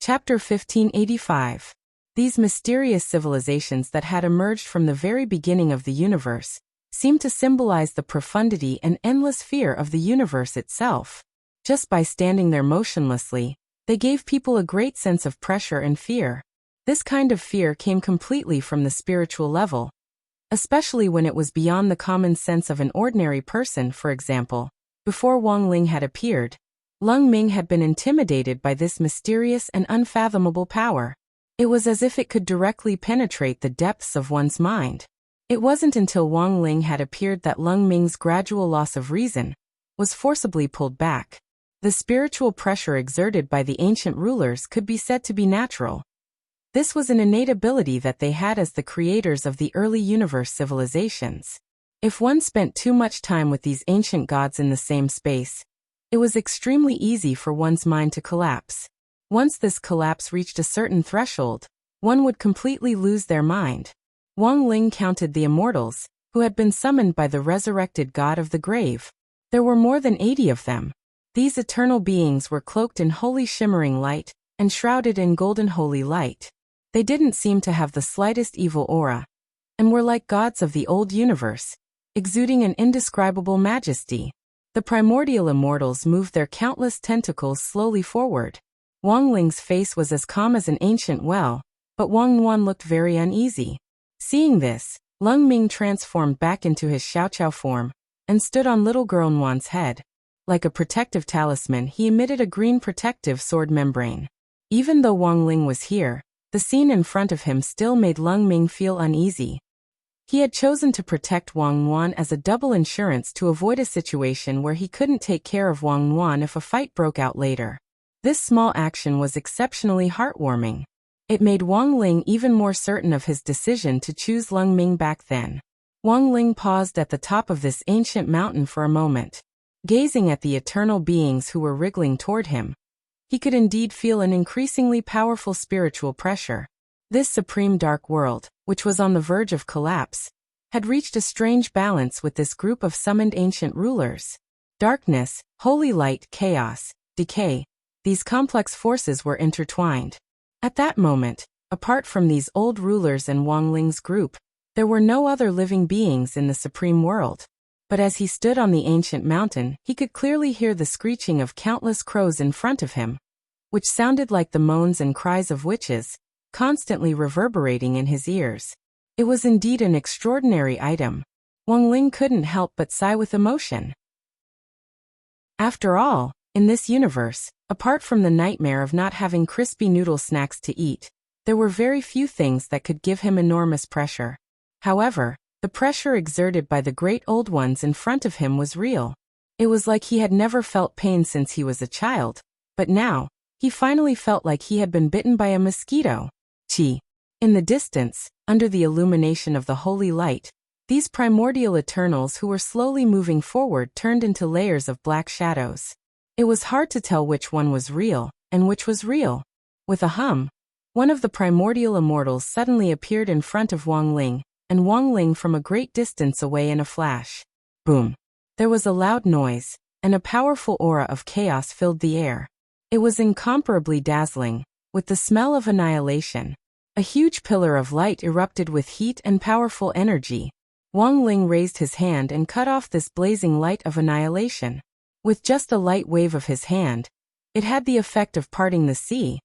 Chapter 1585. These mysterious civilizations that had emerged from the very beginning of the universe seemed to symbolize the profundity and endless fear of the universe itself. Just by standing there motionlessly, they gave people a great sense of pressure and fear. This kind of fear came completely from the spiritual level, especially when it was beyond the common sense of an ordinary person. For example, before Wang Ling had appeared, Lung Ming had been intimidated by this mysterious and unfathomable power. It was as if it could directly penetrate the depths of one's mind. It wasn't until Wang Ling had appeared that Lung Ming's gradual loss of reason was forcibly pulled back. The spiritual pressure exerted by the ancient rulers could be said to be natural. This was an innate ability that they had as the creators of the early universe civilizations. If one spent too much time with these ancient gods in the same space, it was extremely easy for one's mind to collapse. Once this collapse reached a certain threshold, one would completely lose their mind. Wang Ling counted the immortals, who had been summoned by the resurrected god of the grave. There were more than 80 of them. These eternal beings were cloaked in holy shimmering light, and shrouded in golden holy light. They didn't seem to have the slightest evil aura, and were like gods of the old universe, exuding an indescribable majesty. The primordial immortals moved their countless tentacles slowly forward. Wang Ling's face was as calm as an ancient well, but Wang Nuan looked very uneasy. Seeing this, Lung Ming transformed back into his Xiaoqiao form, and stood on little girl Nuan's head. Like a protective talisman, he emitted a green protective sword membrane. Even though Wang Ling was here, the scene in front of him still made Lung Ming feel uneasy. He had chosen to protect Wang Nuan as a double insurance to avoid a situation where he couldn't take care of Wang Nuan if a fight broke out later. This small action was exceptionally heartwarming. It made Wang Ling even more certain of his decision to choose Lung Ming back then. Wang Ling paused at the top of this ancient mountain for a moment. Gazing at the eternal beings who were wriggling toward him, he could indeed feel an increasingly powerful spiritual pressure. This supreme dark world, which was on the verge of collapse, had reached a strange balance with this group of summoned ancient rulers. Darkness, holy light, chaos, decay, these complex forces were intertwined. At that moment, apart from these old rulers and Wang Ling's group, there were no other living beings in the supreme world. But as he stood on the ancient mountain, he could clearly hear the screeching of countless crows in front of him, which sounded like the moans and cries of witches, constantly reverberating in his ears. It was indeed an extraordinary item. Wang Ling couldn't help but sigh with emotion. After all, in this universe, apart from the nightmare of not having crispy noodle snacks to eat, there were very few things that could give him enormous pressure. However, the pressure exerted by the great old ones in front of him was real. It was like he had never felt pain since he was a child, but now, he finally felt like he had been bitten by a mosquito. Chi. In the distance, under the illumination of the holy light, these primordial eternals who were slowly moving forward turned into layers of black shadows. It was hard to tell which one was real, and which was real. With a hum, one of the primordial immortals suddenly appeared in front of Wang Ling, and Wang Ling from a great distance away in a flash. Boom! There was a loud noise, and a powerful aura of chaos filled the air. It was incomparably dazzling, with the smell of annihilation. A huge pillar of light erupted with heat and powerful energy. Wang Ling raised his hand and cut off this blazing light of annihilation. With just a light wave of his hand, it had the effect of parting the sea,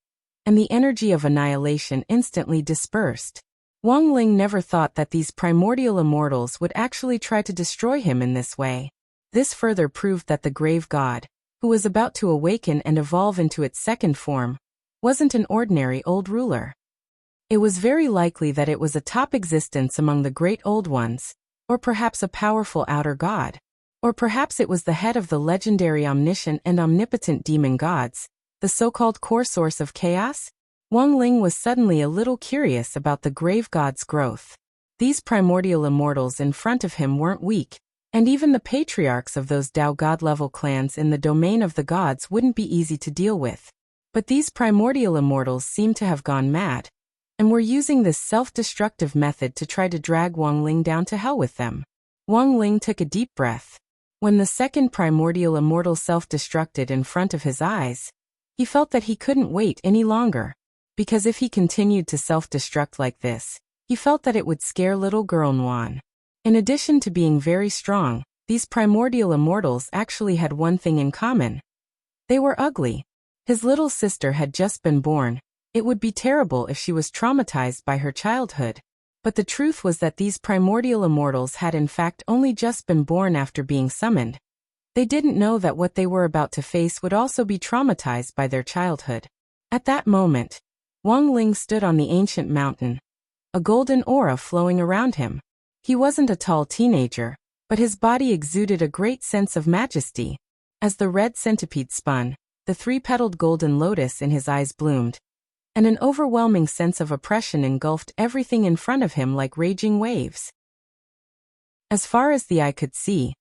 and the energy of annihilation instantly dispersed. Wang Ling never thought that these primordial immortals would actually try to destroy him in this way. This further proved that the grave god, who was about to awaken and evolve into its second form, wasn't an ordinary old ruler. It was very likely that it was a top existence among the great old ones, or perhaps a powerful outer god. Or perhaps it was the head of the legendary omniscient and omnipotent demon gods, the so-called core source of chaos? Wang Ling was suddenly a little curious about the grave god's growth. These primordial immortals in front of him weren't weak, and even the patriarchs of those Dao god-level clans in the domain of the gods wouldn't be easy to deal with. But these primordial immortals seemed to have gone mad, and were using this self-destructive method to try to drag Wang Ling down to hell with them. Wang Ling took a deep breath. When the second primordial immortal self-destructed in front of his eyes, He felt that he couldn't wait any longer, because if he continued to self-destruct like this, he felt that it would scare little girl Nuan. In addition to being very strong, these primordial immortals actually had one thing in common. They were ugly. His little sister had just been born. It would be terrible if she was traumatized by her childhood. But the truth was that these primordial immortals had in fact only just been born after being summoned. They didn't know that what they were about to face would also be traumatized by their childhood. At that moment, Wang Ling stood on the ancient mountain, a golden aura flowing around him. He wasn't a tall teenager, but his body exuded a great sense of majesty. As the red centipede spun, the three-petaled golden lotus in his eyes bloomed, and an overwhelming sense of oppression engulfed everything in front of him like raging waves. As far as the eye could see,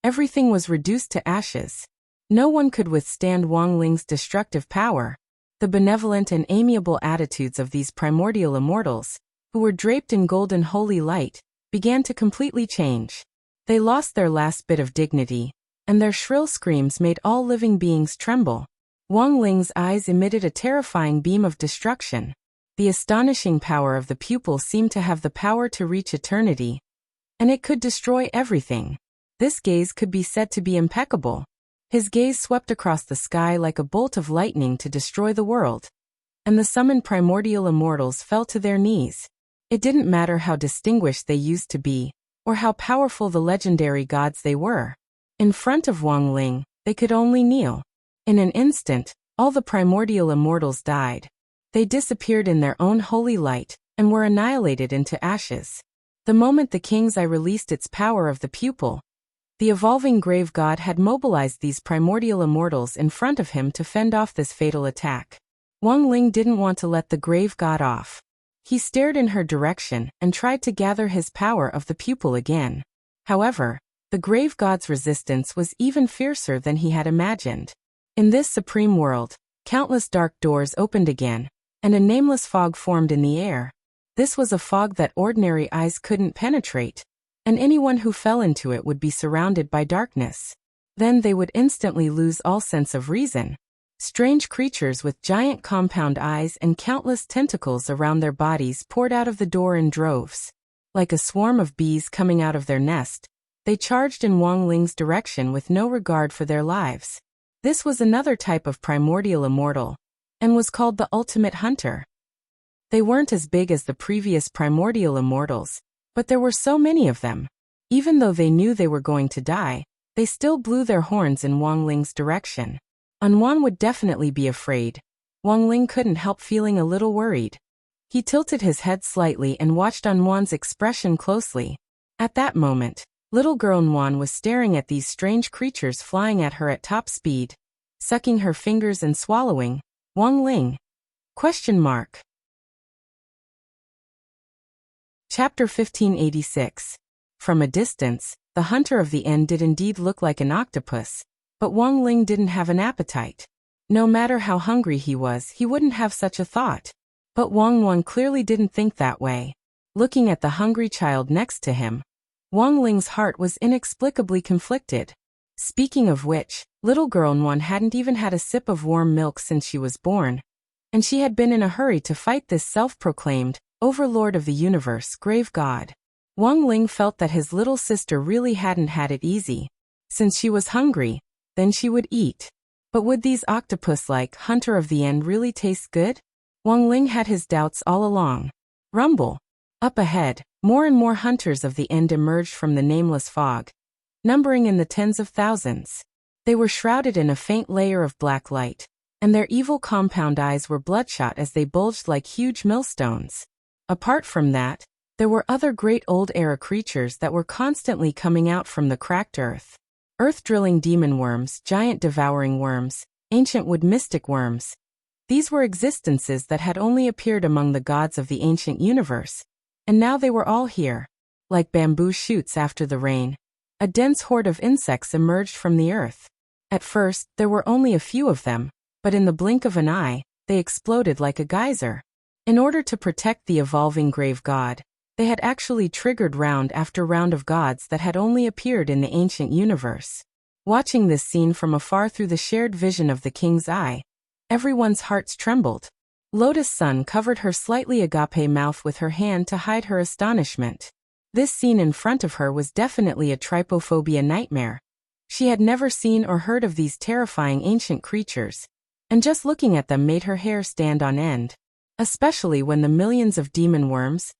everything was reduced to ashes. No one could withstand Wang Ling's destructive power. The benevolent and amiable attitudes of these primordial immortals, who were draped in golden holy light, began to completely change. They lost their last bit of dignity, and their shrill screams made all living beings tremble. Wang Ling's eyes emitted a terrifying beam of destruction. The astonishing power of the pupil seemed to have the power to reach eternity, and it could destroy everything. This gaze could be said to be impeccable. His gaze swept across the sky like a bolt of lightning to destroy the world, and the summoned primordial immortals fell to their knees. It didn't matter how distinguished they used to be, or how powerful the legendary gods they were. In front of Wang Ling, they could only kneel. In an instant, all the primordial immortals died. They disappeared in their own holy light, and were annihilated into ashes. The moment the king's eye released its power of the pupil, the evolving grave god had mobilized these primordial immortals in front of him to fend off this fatal attack. Wang Ling didn't want to let the grave god off. He stared in her direction and tried to gather his power of the pupil again. However, the grave god's resistance was even fiercer than he had imagined. In this supreme world, countless dark doors opened again, and a nameless fog formed in the air. This was a fog that ordinary eyes couldn't penetrate, and anyone who fell into it would be surrounded by darkness. Then they would instantly lose all sense of reason. Strange creatures with giant compound eyes and countless tentacles around their bodies poured out of the door in droves. Like a swarm of bees coming out of their nest, they charged in Wang Ling's direction with no regard for their lives. This was another type of primordial immortal, and was called the ultimate hunter. They weren't as big as the previous primordial immortals, but there were so many of them. Even though they knew they were going to die, they still blew their horns in Wang Ling's direction. Anwan would definitely be afraid. Wang Ling couldn't help feeling a little worried. He tilted his head slightly and watched Anwan's expression closely. At that moment, little girl Anwan was staring at these strange creatures flying at her at top speed, sucking her fingers and swallowing. Wang Ling? Question mark. Chapter 1586. From a distance, the hunter of the end did indeed look like an octopus, but Wang Ling didn't have an appetite. No matter how hungry he was, he wouldn't have such a thought. But Wang Wan clearly didn't think that way. Looking at the hungry child next to him, Wang Ling's heart was inexplicably conflicted. Speaking of which, little girl Nwan hadn't even had a sip of warm milk since she was born, and she had been in a hurry to fight this self-proclaimed overlord of the universe, grave god. Wang Ling felt that his little sister really hadn't had it easy. Since she was hungry, then she would eat. But would these octopus-like hunter of the end really taste good? Wang Ling had his doubts all along. Rumble. Up ahead, more and more hunters of the end emerged from the nameless fog, numbering in the tens of thousands. They were shrouded in a faint layer of black light, and their evil compound eyes were bloodshot as they bulged like huge millstones. Apart from that, there were other great old era creatures that were constantly coming out from the cracked earth. Earth-drilling demon worms, giant devouring worms, ancient wood mystic worms. These were existences that had only appeared among the gods of the ancient universe, and now they were all here. Like bamboo shoots after the rain, a dense horde of insects emerged from the earth. At first, there were only a few of them, but in the blink of an eye, they exploded like a geyser. In order to protect the evolving grave god, they had actually triggered round after round of gods that had only appeared in the ancient universe. Watching this scene from afar through the shared vision of the king's eye, Everyone's hearts trembled. Lotus Sun covered her slightly agape mouth with her hand to hide her astonishment. This scene in front of her was definitely a trypophobia nightmare. She had never seen or heard of these terrifying ancient creatures, and just looking at them made her hair stand on end. Especially when the millions of demon worms,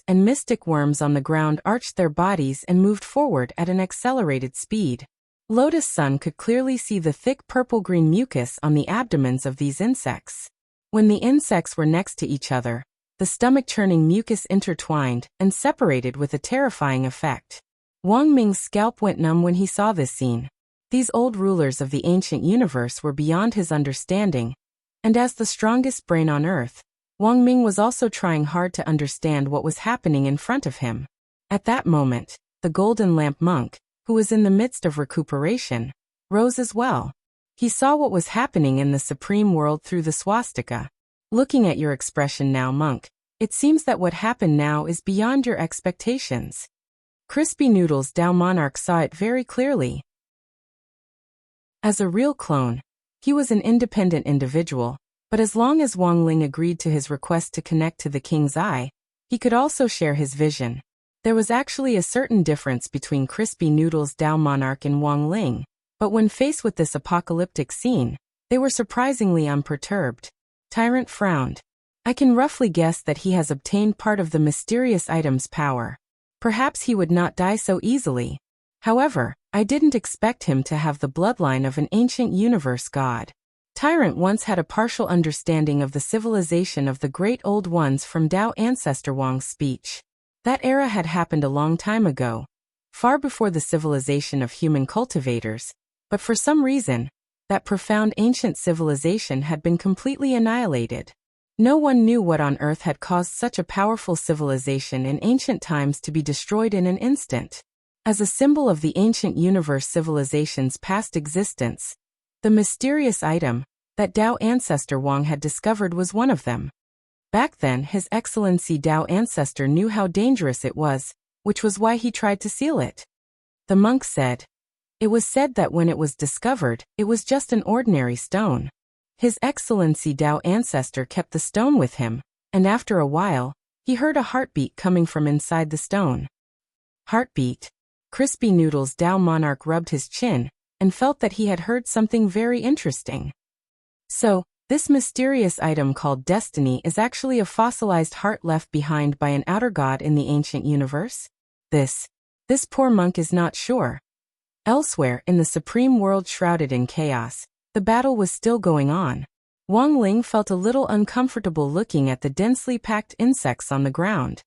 and mystic worms on the ground arched their bodies and moved forward at an accelerated speed. Lotus Sun could clearly see the thick purple-green mucus on the abdomens of these insects. When the insects were next to each other, the stomach-churning mucus intertwined and separated with a terrifying effect. Wang Ming's scalp went numb when he saw this scene. These old rulers of the ancient universe were beyond his understanding, and as the strongest brain on earth, Wang Ming was also trying hard to understand what was happening in front of him. At that moment, the Golden Lamp monk, who was in the midst of recuperation, rose as well. He saw what was happening in the supreme world through the swastika. Looking at your expression now, monk, it seems that what happened now is beyond your expectations. Crispy Noodles Dao Monarch saw it very clearly. As a real clone, he was an independent individual, but as long as Wang Ling agreed to his request to connect to the king's eye, he could also share his vision. There was actually a certain difference between Crispy Noodles Dao Monarch and Wang Ling, but when faced with this apocalyptic scene, they were surprisingly unperturbed. Tyrant frowned. I can roughly guess that he has obtained part of the mysterious item's power. Perhaps he would not die so easily. However, I didn't expect him to have the bloodline of an ancient universe god. Tyrant once had a partial understanding of the civilization of the great old ones from Dao ancestor Wang's speech. That era had happened a long time ago, far before the civilization of human cultivators, but for some reason, that profound ancient civilization had been completely annihilated. No one knew what on earth had caused such a powerful civilization in ancient times to be destroyed in an instant. As a symbol of the ancient universe civilization's past existence, the mysterious item that Dao ancestor Wang had discovered was one of them. Back then, His Excellency Dao ancestor knew how dangerous it was, which was why he tried to seal it. The monk said. It was said that when it was discovered, it was just an ordinary stone. His Excellency Dao ancestor kept the stone with him, and after a while, he heard a heartbeat coming from inside the stone. Heartbeat. Crispy Noodles Dao Monarch rubbed his chin, and felt that he had heard something very interesting. So, this mysterious item called destiny is actually a fossilized heart left behind by an outer god in the ancient universe? This poor monk is not sure. Elsewhere, in the supreme world shrouded in chaos, the battle was still going on. Wang Ling felt a little uncomfortable looking at the densely packed insects on the ground.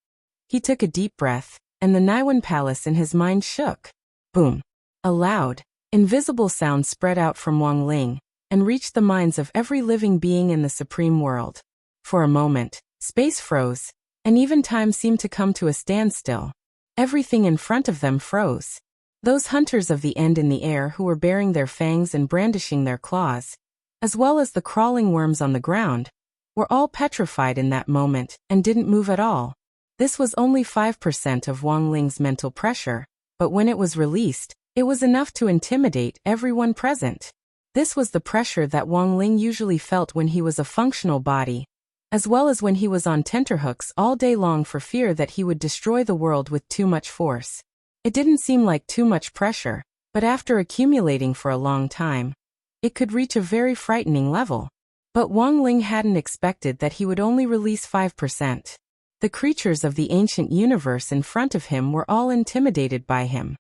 He took a deep breath, and the Naiwan Palace in his mind shook. Boom! A loud, invisible sound spread out from Wang Ling, and reached the minds of every living being in the supreme world. For a moment, space froze, and even time seemed to come to a standstill. Everything in front of them froze. Those hunters of the end in the air who were baring their fangs and brandishing their claws, as well as the crawling worms on the ground, were all petrified in that moment and didn't move at all. This was only 5% of Wang Ling's mental pressure, but when it was released, it was enough to intimidate everyone present. This was the pressure that Wang Ling usually felt when he was a functional body, as well as when he was on tenterhooks all day long for fear that he would destroy the world with too much force. It didn't seem like too much pressure, but after accumulating for a long time, it could reach a very frightening level. But Wang Ling hadn't expected that he would only release 5%. The creatures of the ancient universe in front of him were all intimidated by him.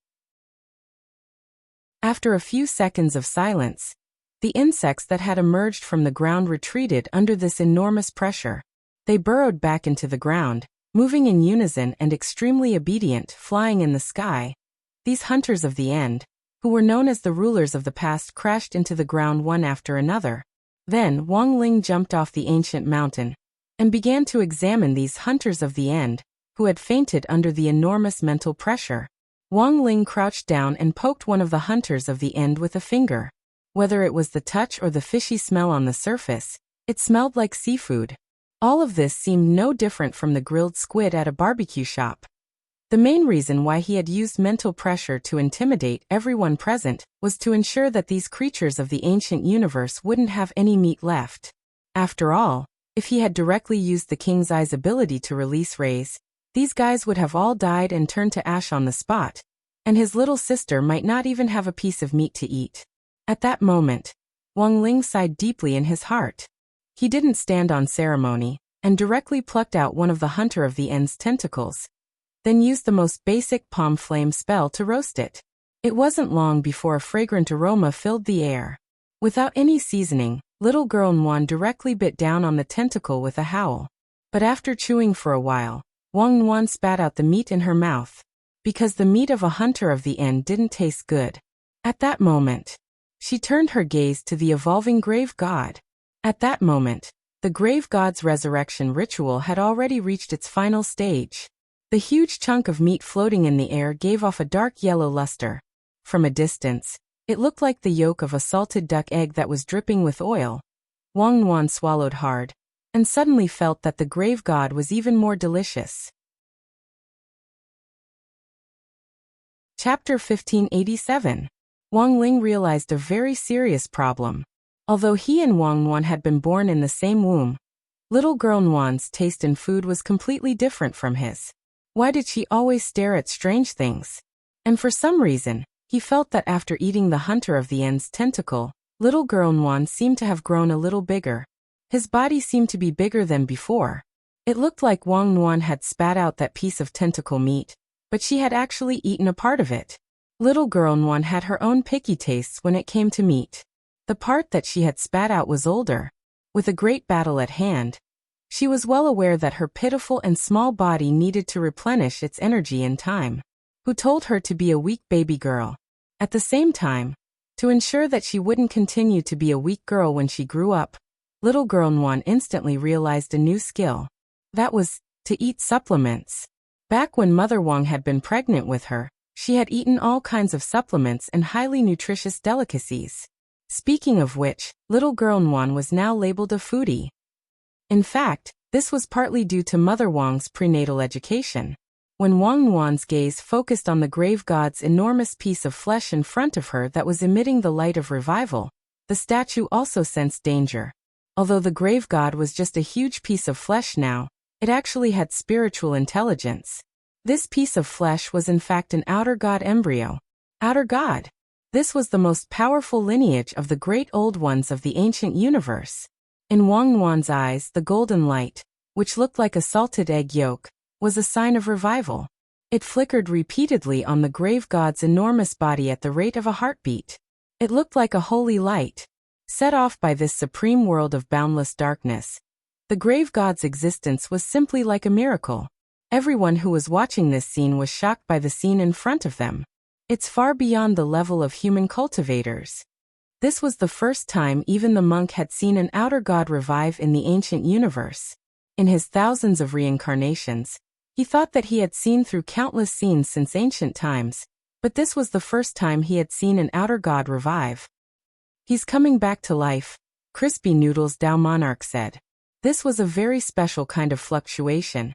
After a few seconds of silence, the insects that had emerged from the ground retreated under this enormous pressure. They burrowed back into the ground, moving in unison and extremely obedient, flying in the sky. These hunters of the end, who were known as the rulers of the past, crashed into the ground one after another. Then Wang Ling jumped off the ancient mountain and began to examine these hunters of the end, who had fainted under the enormous mental pressure. Wang Ling crouched down and poked one of the hunters of the end with a finger. Whether it was the touch or the fishy smell on the surface, it smelled like seafood. All of this seemed no different from the grilled squid at a barbecue shop. The main reason why he had used mental pressure to intimidate everyone present was to ensure that these creatures of the ancient universe wouldn't have any meat left. After all, if he had directly used the King's Eye's ability to release rays, these guys would have all died and turned to ash on the spot, and his little sister might not even have a piece of meat to eat. At that moment, Wang Ling sighed deeply in his heart. He didn't stand on ceremony, and directly plucked out one of the Hunter of the End's tentacles, then used the most basic palm flame spell to roast it. It wasn't long before a fragrant aroma filled the air. Without any seasoning, little girl Nguyen directly bit down on the tentacle with a howl. But after chewing for a while, Wang Nguyen spat out the meat in her mouth, because the meat of a Hunter of the End didn't taste good. At that moment, she turned her gaze to the evolving grave god. At that moment, the grave god's resurrection ritual had already reached its final stage. The huge chunk of meat floating in the air gave off a dark yellow luster. From a distance, it looked like the yolk of a salted duck egg that was dripping with oil. Wang Nguyen swallowed hard, and suddenly felt that the grave god was even more delicious. Chapter 1587. Wang Ling realized a very serious problem. Although he and Wang Nguyen had been born in the same womb, little girl Nguyen's taste in food was completely different from his. Why did she always stare at strange things? And for some reason, he felt that after eating the Hunter of the End's tentacle, little girl Nguyen seemed to have grown a little bigger. His body seemed to be bigger than before. It looked like Wang Nguyen had spat out that piece of tentacle meat, but she had actually eaten a part of it. Little girl Nguyen had her own picky tastes when it came to meat. The part that she had spat out was older. With a great battle at hand, she was well aware that her pitiful and small body needed to replenish its energy in time. Who told her to be a weak baby girl? At the same time, to ensure that she wouldn't continue to be a weak girl when she grew up, little girl Nguyen instantly realized a new skill. That was, to eat supplements. Back when Mother Wang had been pregnant with her, she had eaten all kinds of supplements and highly nutritious delicacies. Speaking of which, little girl Nguyen was now labeled a foodie. In fact, this was partly due to Mother Wang's prenatal education. When Wang Nguyen's gaze focused on the grave god's enormous piece of flesh in front of her that was emitting the light of revival, the statue also sensed danger. Although the grave god was just a huge piece of flesh now, it actually had spiritual intelligence. This piece of flesh was in fact an outer god embryo. Outer god. This was the most powerful lineage of the great old ones of the ancient universe. In Wang Nguyen's eyes, the golden light, which looked like a salted egg yolk, was a sign of revival. It flickered repeatedly on the grave god's enormous body at the rate of a heartbeat. It looked like a holy light, set off by this supreme world of boundless darkness. The grave god's existence was simply like a miracle. Everyone who was watching this scene was shocked by the scene in front of them. It's far beyond the level of human cultivators. This was the first time even the monk had seen an outer god revive in the ancient universe. In his thousands of reincarnations, he thought that he had seen through countless scenes since ancient times, but this was the first time he had seen an outer god revive. He's coming back to life, Crispy Noodles Dao Monarch said. This was a very special kind of fluctuation,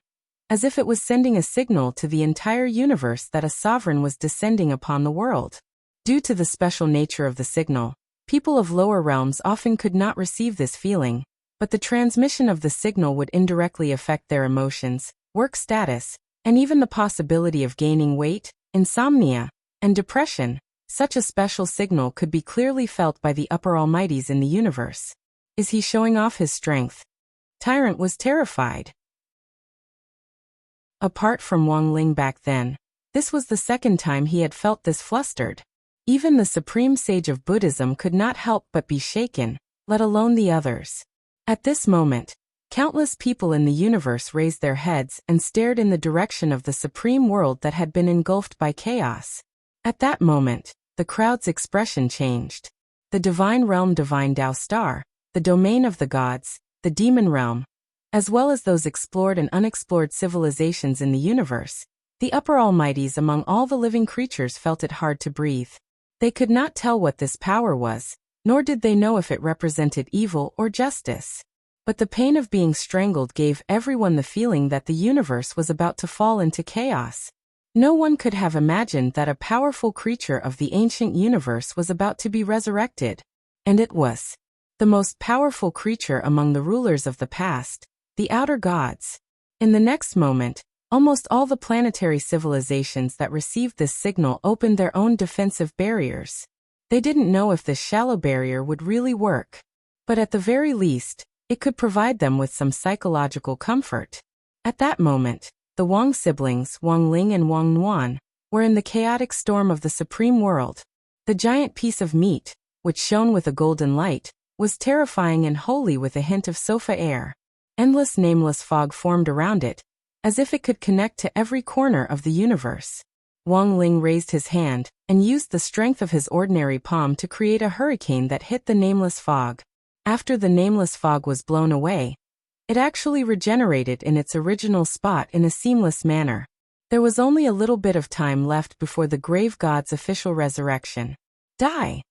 as if it was sending a signal to the entire universe that a sovereign was descending upon the world. Due to the special nature of the signal, people of lower realms often could not receive this feeling, but the transmission of the signal would indirectly affect their emotions, work status, and even the possibility of gaining weight, insomnia, and depression. Such a special signal could be clearly felt by the upper almighties in the universe. Is he showing off his strength? Tyrant was terrified. Apart from Wang Ling back then, this was the second time he had felt this flustered. Even the supreme sage of Buddhism could not help but be shaken, let alone the others. At this moment, countless people in the universe raised their heads and stared in the direction of the supreme world that had been engulfed by chaos. At that moment, the crowd's expression changed. The divine realm, divine Tao star, the domain of the gods, the demon realm, as well as those explored and unexplored civilizations in the universe, the upper almighties among all the living creatures felt it hard to breathe. They could not tell what this power was, nor did they know if it represented evil or justice. But the pain of being strangled gave everyone the feeling that the universe was about to fall into chaos. No one could have imagined that a powerful creature of the ancient universe was about to be resurrected. And it was. The most powerful creature among the rulers of the past, the outer gods. In the next moment, almost all the planetary civilizations that received this signal opened their own defensive barriers. They didn't know if this shallow barrier would really work. But at the very least, it could provide them with some psychological comfort. At that moment, the Wang siblings, Wang Ling and Wang Nuan, were in the chaotic storm of the supreme world. The giant piece of meat, which shone with a golden light, was terrifying and holy with a hint of sofa air. Endless nameless fog formed around it, as if it could connect to every corner of the universe. Wang Ling raised his hand and used the strength of his ordinary palm to create a hurricane that hit the nameless fog. After the nameless fog was blown away, it actually regenerated in its original spot in a seamless manner. There was only a little bit of time left before the grave god's official resurrection. Die!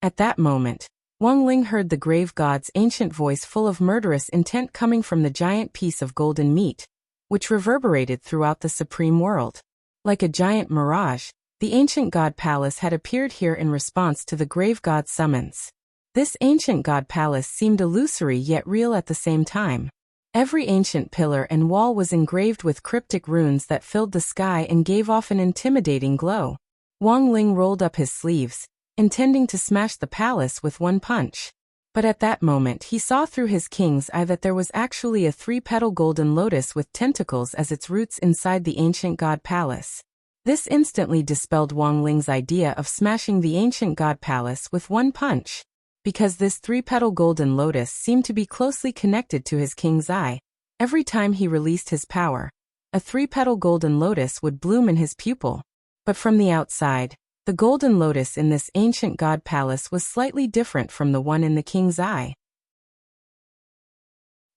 At that moment, Wang Ling heard the grave god's ancient voice full of murderous intent coming from the giant piece of golden meat, which reverberated throughout the supreme world. Like a giant mirage, the ancient god palace had appeared here in response to the grave god's summons. This ancient god palace seemed illusory yet real at the same time. Every ancient pillar and wall was engraved with cryptic runes that filled the sky and gave off an intimidating glow. Wang Ling rolled up his sleeves, intending to smash the palace with one punch. But at that moment he saw through his king's eye that there was actually a 3-petal golden lotus with tentacles as its roots inside the ancient god palace. This instantly dispelled Wang Ling's idea of smashing the ancient god palace with one punch. Because this 3-petal golden lotus seemed to be closely connected to his king's eye, every time he released his power, a 3-petal golden lotus would bloom in his pupil. But from the outside, the golden lotus in this ancient god palace was slightly different from the one in the king's eye.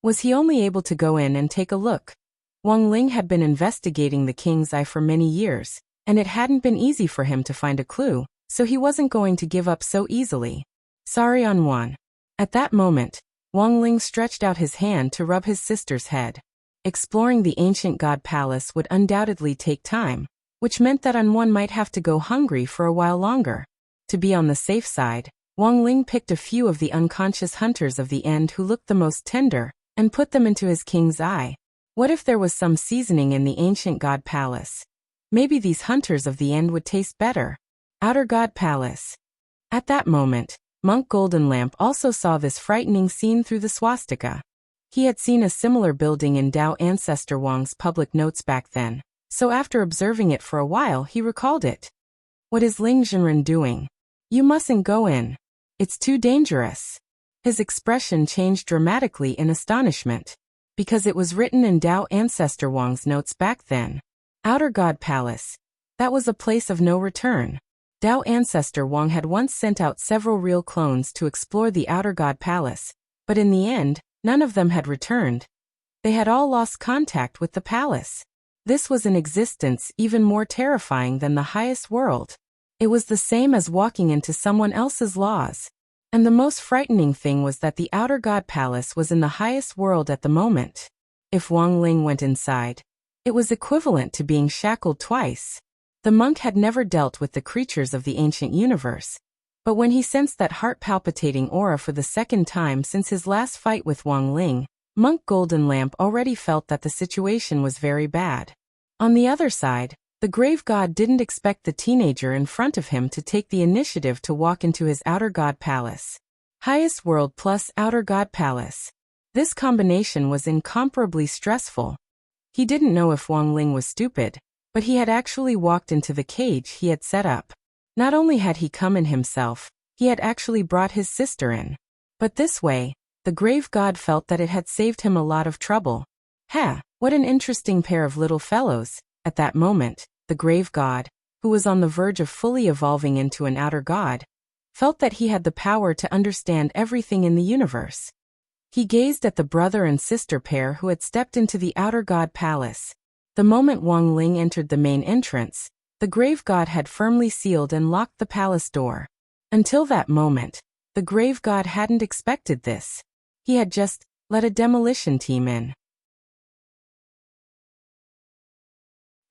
Was he only able to go in and take a look? Wang Ling had been investigating the king's eye for many years, and it hadn't been easy for him to find a clue, so he wasn't going to give up so easily. Sorry, Anwan. At that moment, Wang Ling stretched out his hand to rub his sister's head. Exploring the ancient god palace would undoubtedly take time, which meant that Anwan might have to go hungry for a while longer. To be on the safe side, Wang Ling picked a few of the unconscious hunters of the end who looked the most tender, and put them into his king's eye. What if there was some seasoning in the ancient god palace? Maybe these hunters of the end would taste better. Outer god palace. At that moment, Monk Golden Lamp also saw this frightening scene through the swastika. He had seen a similar building in Dao ancestor Wang's public notes back then, so after observing it for a while he recalled it. What is Ling Zhenren doing? You mustn't go in. It's too dangerous. His expression changed dramatically in astonishment, because it was written in Dao ancestor Wang's notes back then. Outer God Palace. That was a place of no return. Dao ancestor Wang had once sent out several real clones to explore the Outer God Palace, but in the end, none of them had returned. They had all lost contact with the palace. This was an existence even more terrifying than the highest world. It was the same as walking into someone else's laws. And the most frightening thing was that the Outer God Palace was in the highest world at the moment. If Wang Ling went inside, it was equivalent to being shackled twice. The monk had never dealt with the creatures of the ancient universe, but when he sensed that heart-palpitating aura for the second time since his last fight with Wang Ling, Monk Golden Lamp already felt that the situation was very bad. On the other side, the grave god didn't expect the teenager in front of him to take the initiative to walk into his Outer God Palace. Highest world plus Outer God Palace. This combination was incomparably stressful. He didn't know if Wang Ling was stupid, but he had actually walked into the cage he had set up. Not only had he come in himself, he had actually brought his sister in. But this way, the grave god felt that it had saved him a lot of trouble. What an interesting pair of little fellows. At that moment, the grave god, who was on the verge of fully evolving into an outer god, felt that he had the power to understand everything in the universe. He gazed at the brother and sister pair who had stepped into the Outer God Palace. The moment Wang Ling entered the main entrance, the grave god had firmly sealed and locked the palace door. Until that moment, the grave god hadn't expected this. He had just let a demolition team in.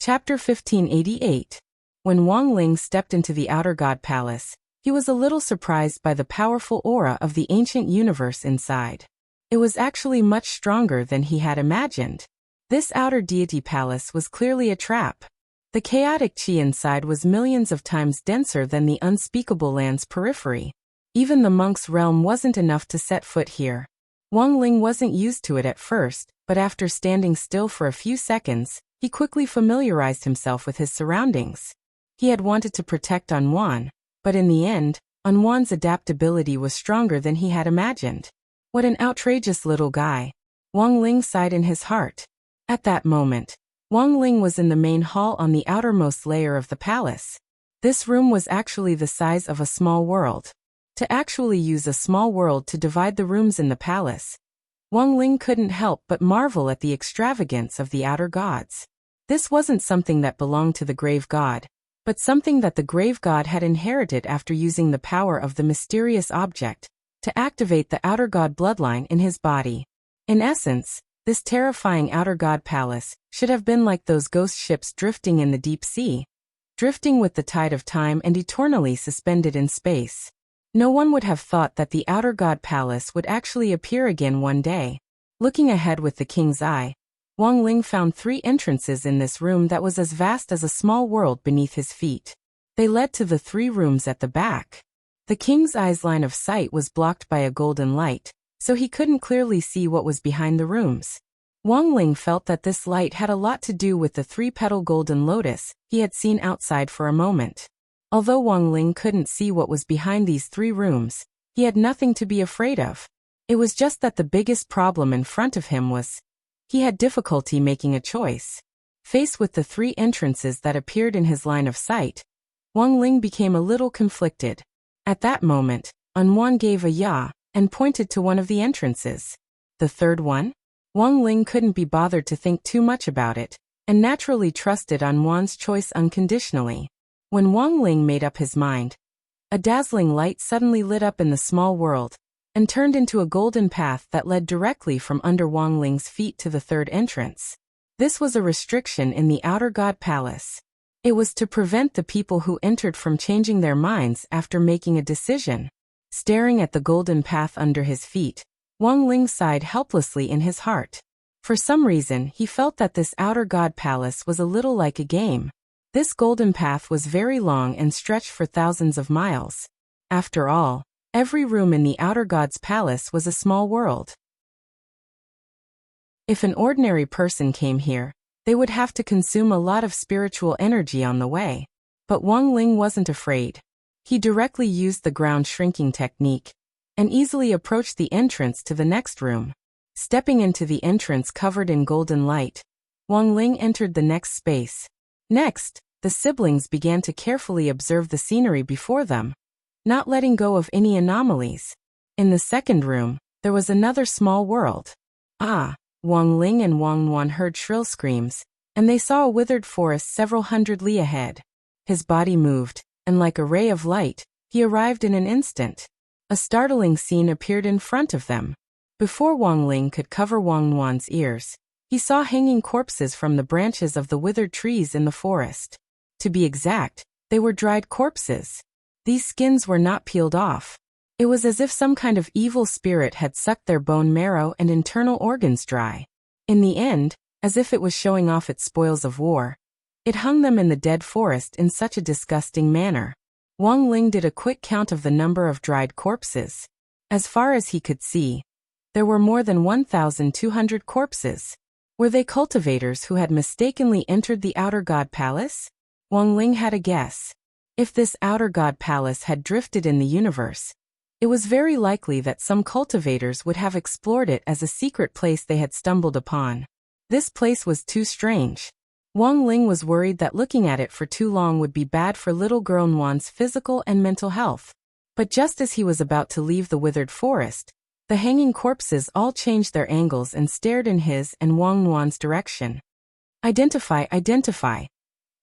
Chapter 1588. When Wang Ling stepped into the Outer God Palace, he was a little surprised by the powerful aura of the ancient universe inside. It was actually much stronger than he had imagined. This outer deity palace was clearly a trap. The chaotic qi inside was millions of times denser than the unspeakable land's periphery. Even the monk's realm wasn't enough to set foot here. Wang Ling wasn't used to it at first, but after standing still for a few seconds, he quickly familiarized himself with his surroundings. He had wanted to protect Anwan, but in the end, Anwan's adaptability was stronger than he had imagined. What an outrageous little guy. Wang Ling sighed in his heart. At that moment, Wang Ling was in the main hall on the outermost layer of the palace. This room was actually the size of a small world. To actually use a small world to divide the rooms in the palace, Wang Ling couldn't help but marvel at the extravagance of the outer gods. This wasn't something that belonged to the grave god, but something that the grave god had inherited after using the power of the mysterious object to activate the outer god bloodline in his body. In essence, this terrifying outer god palace should have been like those ghost ships drifting in the deep sea, drifting with the tide of time and eternally suspended in space. No one would have thought that the outer god palace would actually appear again one day. Looking ahead with the king's eye, Wang Ling found 3 entrances in this room that was as vast as a small world beneath his feet. They led to the 3 rooms at the back. The king's eye's line of sight was blocked by a golden light, so he couldn't clearly see what was behind the rooms. Wang Ling felt that this light had a lot to do with the 3-petal golden lotus he had seen outside for a moment. Although Wang Ling couldn't see what was behind these 3 rooms, he had nothing to be afraid of. It was just that the biggest problem in front of him was he had difficulty making a choice. Faced with the 3 entrances that appeared in his line of sight, Wang Ling became a little conflicted. At that moment, Anwan gave a ya and pointed to one of the entrances. The third one? Wang Ling couldn't be bothered to think too much about it, and naturally trusted Anwan's choice unconditionally. When Wang Ling made up his mind, a dazzling light suddenly lit up in the small world and turned into a golden path that led directly from under Wang Ling's feet to the 3rd entrance. This was a restriction in the Outer God Palace. It was to prevent the people who entered from changing their minds after making a decision. Staring at the golden path under his feet, Wang Ling sighed helplessly in his heart. For some reason, he felt that this Outer God Palace was a little like a game. This golden path was very long and stretched for thousands of miles. After all, every room in the Outer God's palace was a small world. If an ordinary person came here, they would have to consume a lot of spiritual energy on the way. But Wang Ling wasn't afraid. He directly used the ground shrinking technique and easily approached the entrance to the next room. Stepping into the entrance covered in golden light, Wang Ling entered the next space. Next, the siblings began to carefully observe the scenery before them, not letting go of any anomalies. In the second room, there was another small world. Ah! Wang Ling and Wang Nuan heard shrill screams, and they saw a withered forest several hundred li ahead. His body moved, and like a ray of light, he arrived in an instant. A startling scene appeared in front of them. Before Wang Ling could cover Wang Nuan's ears, he saw hanging corpses from the branches of the withered trees in the forest. To be exact, they were dried corpses. These skins were not peeled off. It was as if some kind of evil spirit had sucked their bone marrow and internal organs dry. In the end, as if it was showing off its spoils of war, it hung them in the dead forest in such a disgusting manner. Wang Ling did a quick count of the number of dried corpses. As far as he could see, there were more than 1,200 corpses. Were they cultivators who had mistakenly entered the Outer God Palace? Wang Ling had a guess. If this Outer God Palace had drifted in the universe, it was very likely that some cultivators would have explored it as a secret place they had stumbled upon. This place was too strange. Wang Ling was worried that looking at it for too long would be bad for little girl Nuan's physical and mental health. But just as he was about to leave the withered forest, the hanging corpses all changed their angles and stared in his and Wang Nuan's direction. Identify, identify.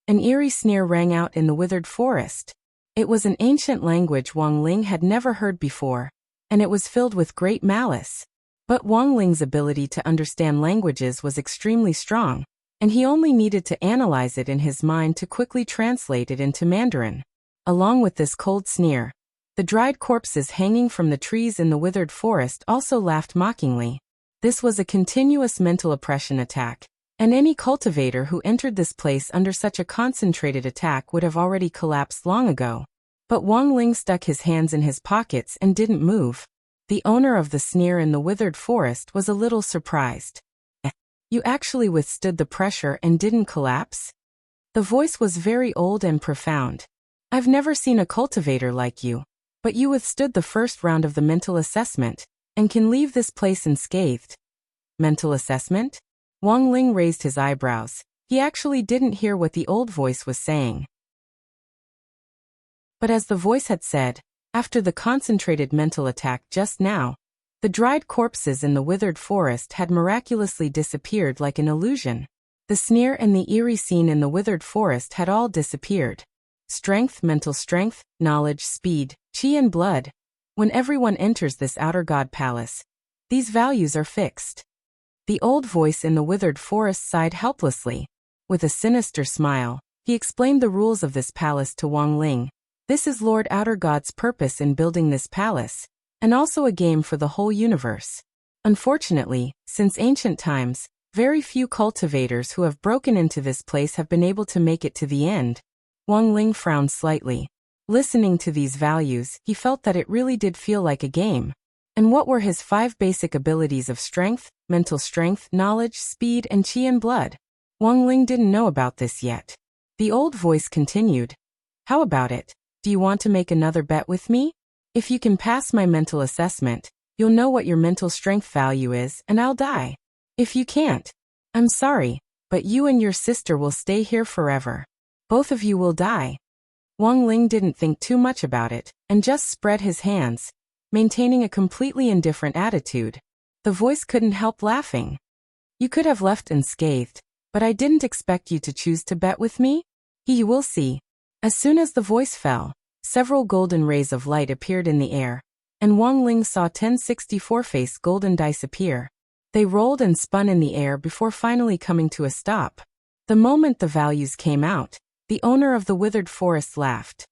An eerie sneer rang out in the withered forest. It was an ancient language Wang Ling had never heard before, and it was filled with great malice. But Wang Ling's ability to understand languages was extremely strong, and he only needed to analyze it in his mind to quickly translate it into Mandarin. Along with this cold sneer, the dried corpses hanging from the trees in the withered forest also laughed mockingly. This was a continuous mental oppression attack, and any cultivator who entered this place under such a concentrated attack would have already collapsed long ago. But Wang Ling stuck his hands in his pockets and didn't move. The owner of the sneer in the withered forest was a little surprised. You actually withstood the pressure and didn't collapse? The voice was very old and profound. I've never seen a cultivator like you, but you withstood the first round of the mental assessment, and can leave this place unscathed. Mental assessment? Wang Ling raised his eyebrows. He actually didn't hear what the old voice was saying. But as the voice had said, after the concentrated mental attack just now, the dried corpses in the withered forest had miraculously disappeared like an illusion. The sneer and the eerie scene in the withered forest had all disappeared. Strength, mental strength, knowledge, speed, chi and blood. When everyone enters this outer god palace, these values are fixed. The old voice in the withered forest sighed helplessly. With a sinister smile, he explained the rules of this palace to Wang Ling. This is Lord Outer God's purpose in building this palace, and also a game for the whole universe. Unfortunately, since ancient times, very few cultivators who have broken into this place have been able to make it to the end. Wang Ling frowned slightly. Listening to these values, he felt that it really did feel like a game. And what were his 5 basic abilities of strength, mental strength, knowledge, speed, and chi and blood? Wang Ling didn't know about this yet. The old voice continued. How about it? Do you want to make another bet with me? If you can pass my mental assessment, you'll know what your mental strength value is, and I'll die. If you can't, I'm sorry, but you and your sister will stay here forever. Both of you will die. Wang Ling didn't think too much about it, and just spread his hands, maintaining a completely indifferent attitude. The voice couldn't help laughing. You could have left unscathed, but I didn't expect you to choose to bet with me. You will see. As soon as the voice fell, several golden rays of light appeared in the air, and Wang Ling saw 10 64-faced golden dice appear. They rolled and spun in the air before finally coming to a stop. The moment the values came out, the owner of the withered forest laughed.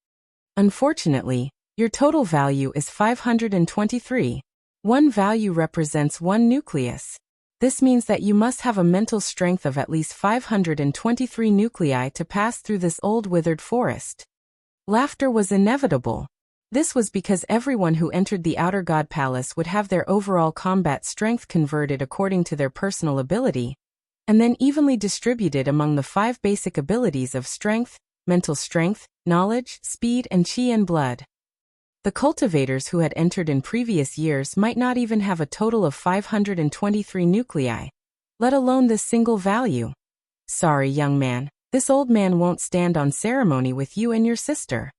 Unfortunately, your total value is 523. One value represents one nucleus. This means that you must have a mental strength of at least 523 nuclei to pass through this old withered forest. Laughter was inevitable. This was because everyone who entered the Outer God Palace would have their overall combat strength converted according to their personal ability, and then evenly distributed among the 5 basic abilities of strength, mental strength, knowledge, speed, and chi and blood. The cultivators who had entered in previous years might not even have a total of 523 nuclei, let alone this single value. Sorry, young man, this old man won't stand on ceremony with you and your sister.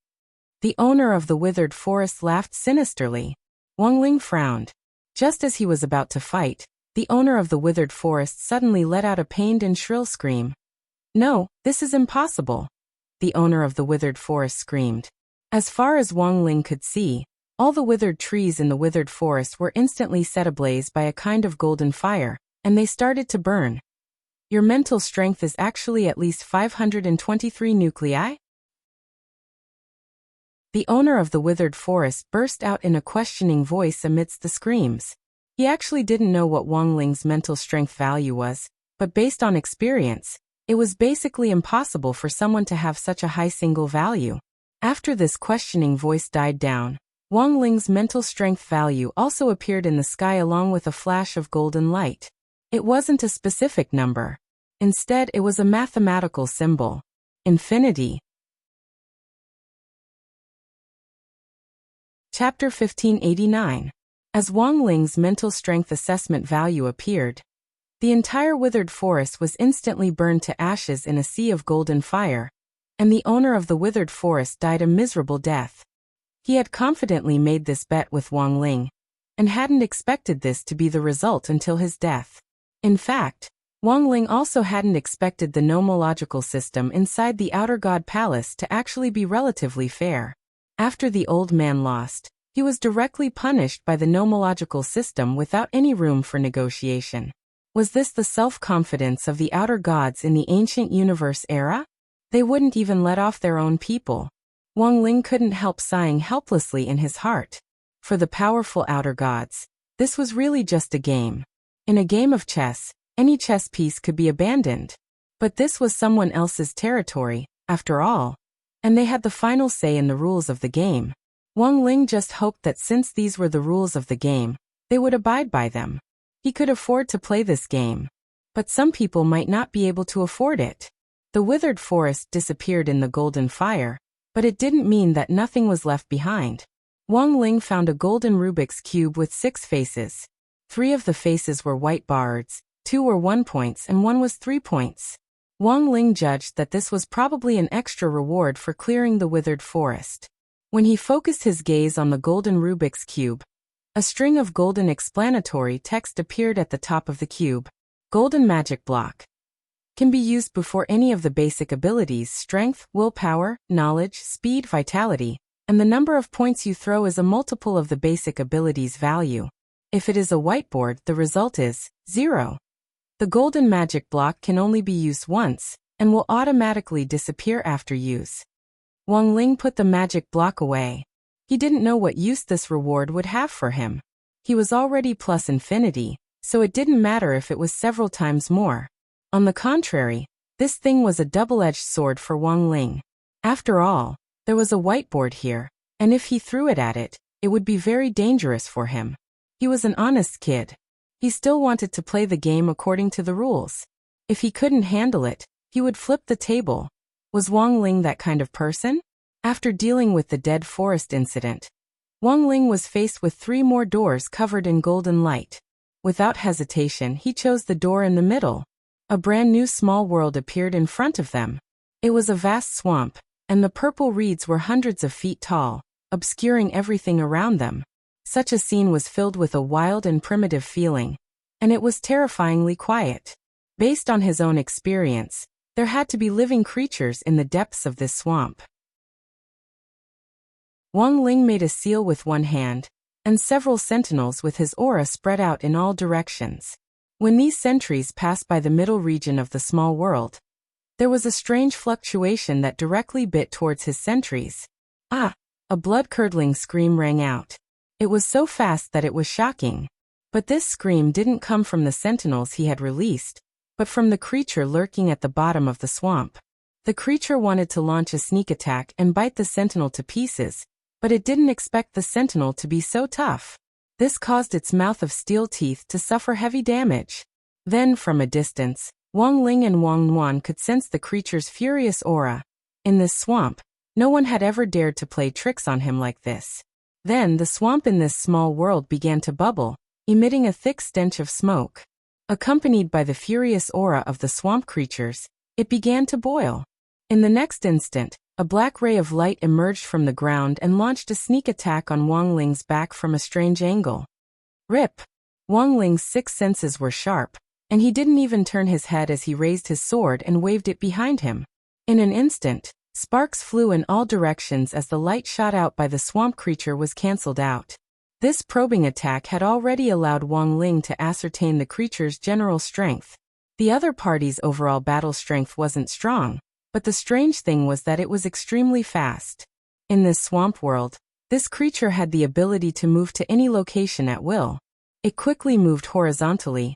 The owner of the withered forest laughed sinisterly. Wang Ling frowned. Just as he was about to fight, the owner of the withered forest suddenly let out a pained and shrill scream. No, this is impossible. The owner of the withered forest screamed. As far as Wang Ling could see, all the withered trees in the withered forest were instantly set ablaze by a kind of golden fire, and they started to burn. Your mental strength is actually at least 523 nuclei? The owner of the withered forest burst out in a questioning voice amidst the screams. He actually didn't know what Wang Ling's mental strength value was, but based on experience, it was basically impossible for someone to have such a high single value. After this questioning voice died down, Wang Ling's mental strength value also appeared in the sky along with a flash of golden light. It wasn't a specific number. Instead, it was a mathematical symbol. Infinity. Chapter 1589. As Wang Ling's mental strength assessment value appeared, the entire withered forest was instantly burned to ashes in a sea of golden fire, and the owner of the withered forest died a miserable death. He had confidently made this bet with Wang Ling, and hadn't expected this to be the result until his death. In fact, Wang Ling also hadn't expected the nomological system inside the Outer God Palace to actually be relatively fair. After the old man lost, he was directly punished by the nomological system without any room for negotiation. Was this the self-confidence of the outer gods in the ancient universe era? They wouldn't even let off their own people. Wang Ling couldn't help sighing helplessly in his heart. For the powerful outer gods, this was really just a game. In a game of chess, any chess piece could be abandoned. But this was someone else's territory, after all. And they had the final say in the rules of the game. Wang Ling just hoped that since these were the rules of the game, they would abide by them. He could afford to play this game. But some people might not be able to afford it. The withered forest disappeared in the golden fire, but it didn't mean that nothing was left behind. Wang Ling found a golden Rubik's cube with 6 faces. 3 of the faces were white bards, 2 were 1 points and 1 was 3 points. Wang Ling judged that this was probably an extra reward for clearing the withered forest. When he focused his gaze on the golden Rubik's cube, a string of golden explanatory text appeared at the top of the cube. Golden magic block. Can be used before any of the basic abilities: strength, willpower, knowledge, speed, vitality, and the number of points you throw is a multiple of the basic ability's value. If it is a whiteboard, the result is 0. The golden magic block can only be used once, and will automatically disappear after use. Wang Ling put the magic block away. He didn't know what use this reward would have for him. He was already plus infinity, so it didn't matter if it was several times more. On the contrary, this thing was a double-edged sword for Wang Ling. After all, there was a whiteboard here, and if he threw it at it, it would be very dangerous for him. He was an honest kid. He still wanted to play the game according to the rules. If he couldn't handle it, he would flip the table. Was Wang Ling that kind of person? After dealing with the dead forest incident, Wang Ling was faced with 3 more doors covered in golden light. Without hesitation, he chose the door in the middle. A brand new small world appeared in front of them. It was a vast swamp, and the purple reeds were hundreds of feet tall, obscuring everything around them. Such a scene was filled with a wild and primitive feeling, and it was terrifyingly quiet. Based on his own experience, there had to be living creatures in the depths of this swamp. Wang Ling made a seal with one hand, and several sentinels with his aura spread out in all directions. When these sentries passed by the middle region of the small world, there was a strange fluctuation that directly bit towards his sentries. Ah! A blood-curdling scream rang out. It was so fast that it was shocking. But this scream didn't come from the sentinels he had released, but from the creature lurking at the bottom of the swamp. The creature wanted to launch a sneak attack and bite the sentinel to pieces, but it didn't expect the sentinel to be so tough. This caused its mouth of steel teeth to suffer heavy damage. Then, from a distance, Wang Ling and Wang Nuan could sense the creature's furious aura. In this swamp, no one had ever dared to play tricks on him like this. Then the swamp in this small world began to bubble, emitting a thick stench of smoke. Accompanied by the furious aura of the swamp creatures, it began to boil. In the next instant, a black ray of light emerged from the ground and launched a sneak attack on Wang Ling's back from a strange angle. Rip! Wang Ling's 6 senses were sharp, and he didn't even turn his head as he raised his sword and waved it behind him. In an instant, sparks flew in all directions as the light shot out by the swamp creature was cancelled out. This probing attack had already allowed Wang Ling to ascertain the creature's general strength. The other party's overall battle strength wasn't strong, but the strange thing was that it was extremely fast. In this swamp world, this creature had the ability to move to any location at will. It quickly moved horizontally,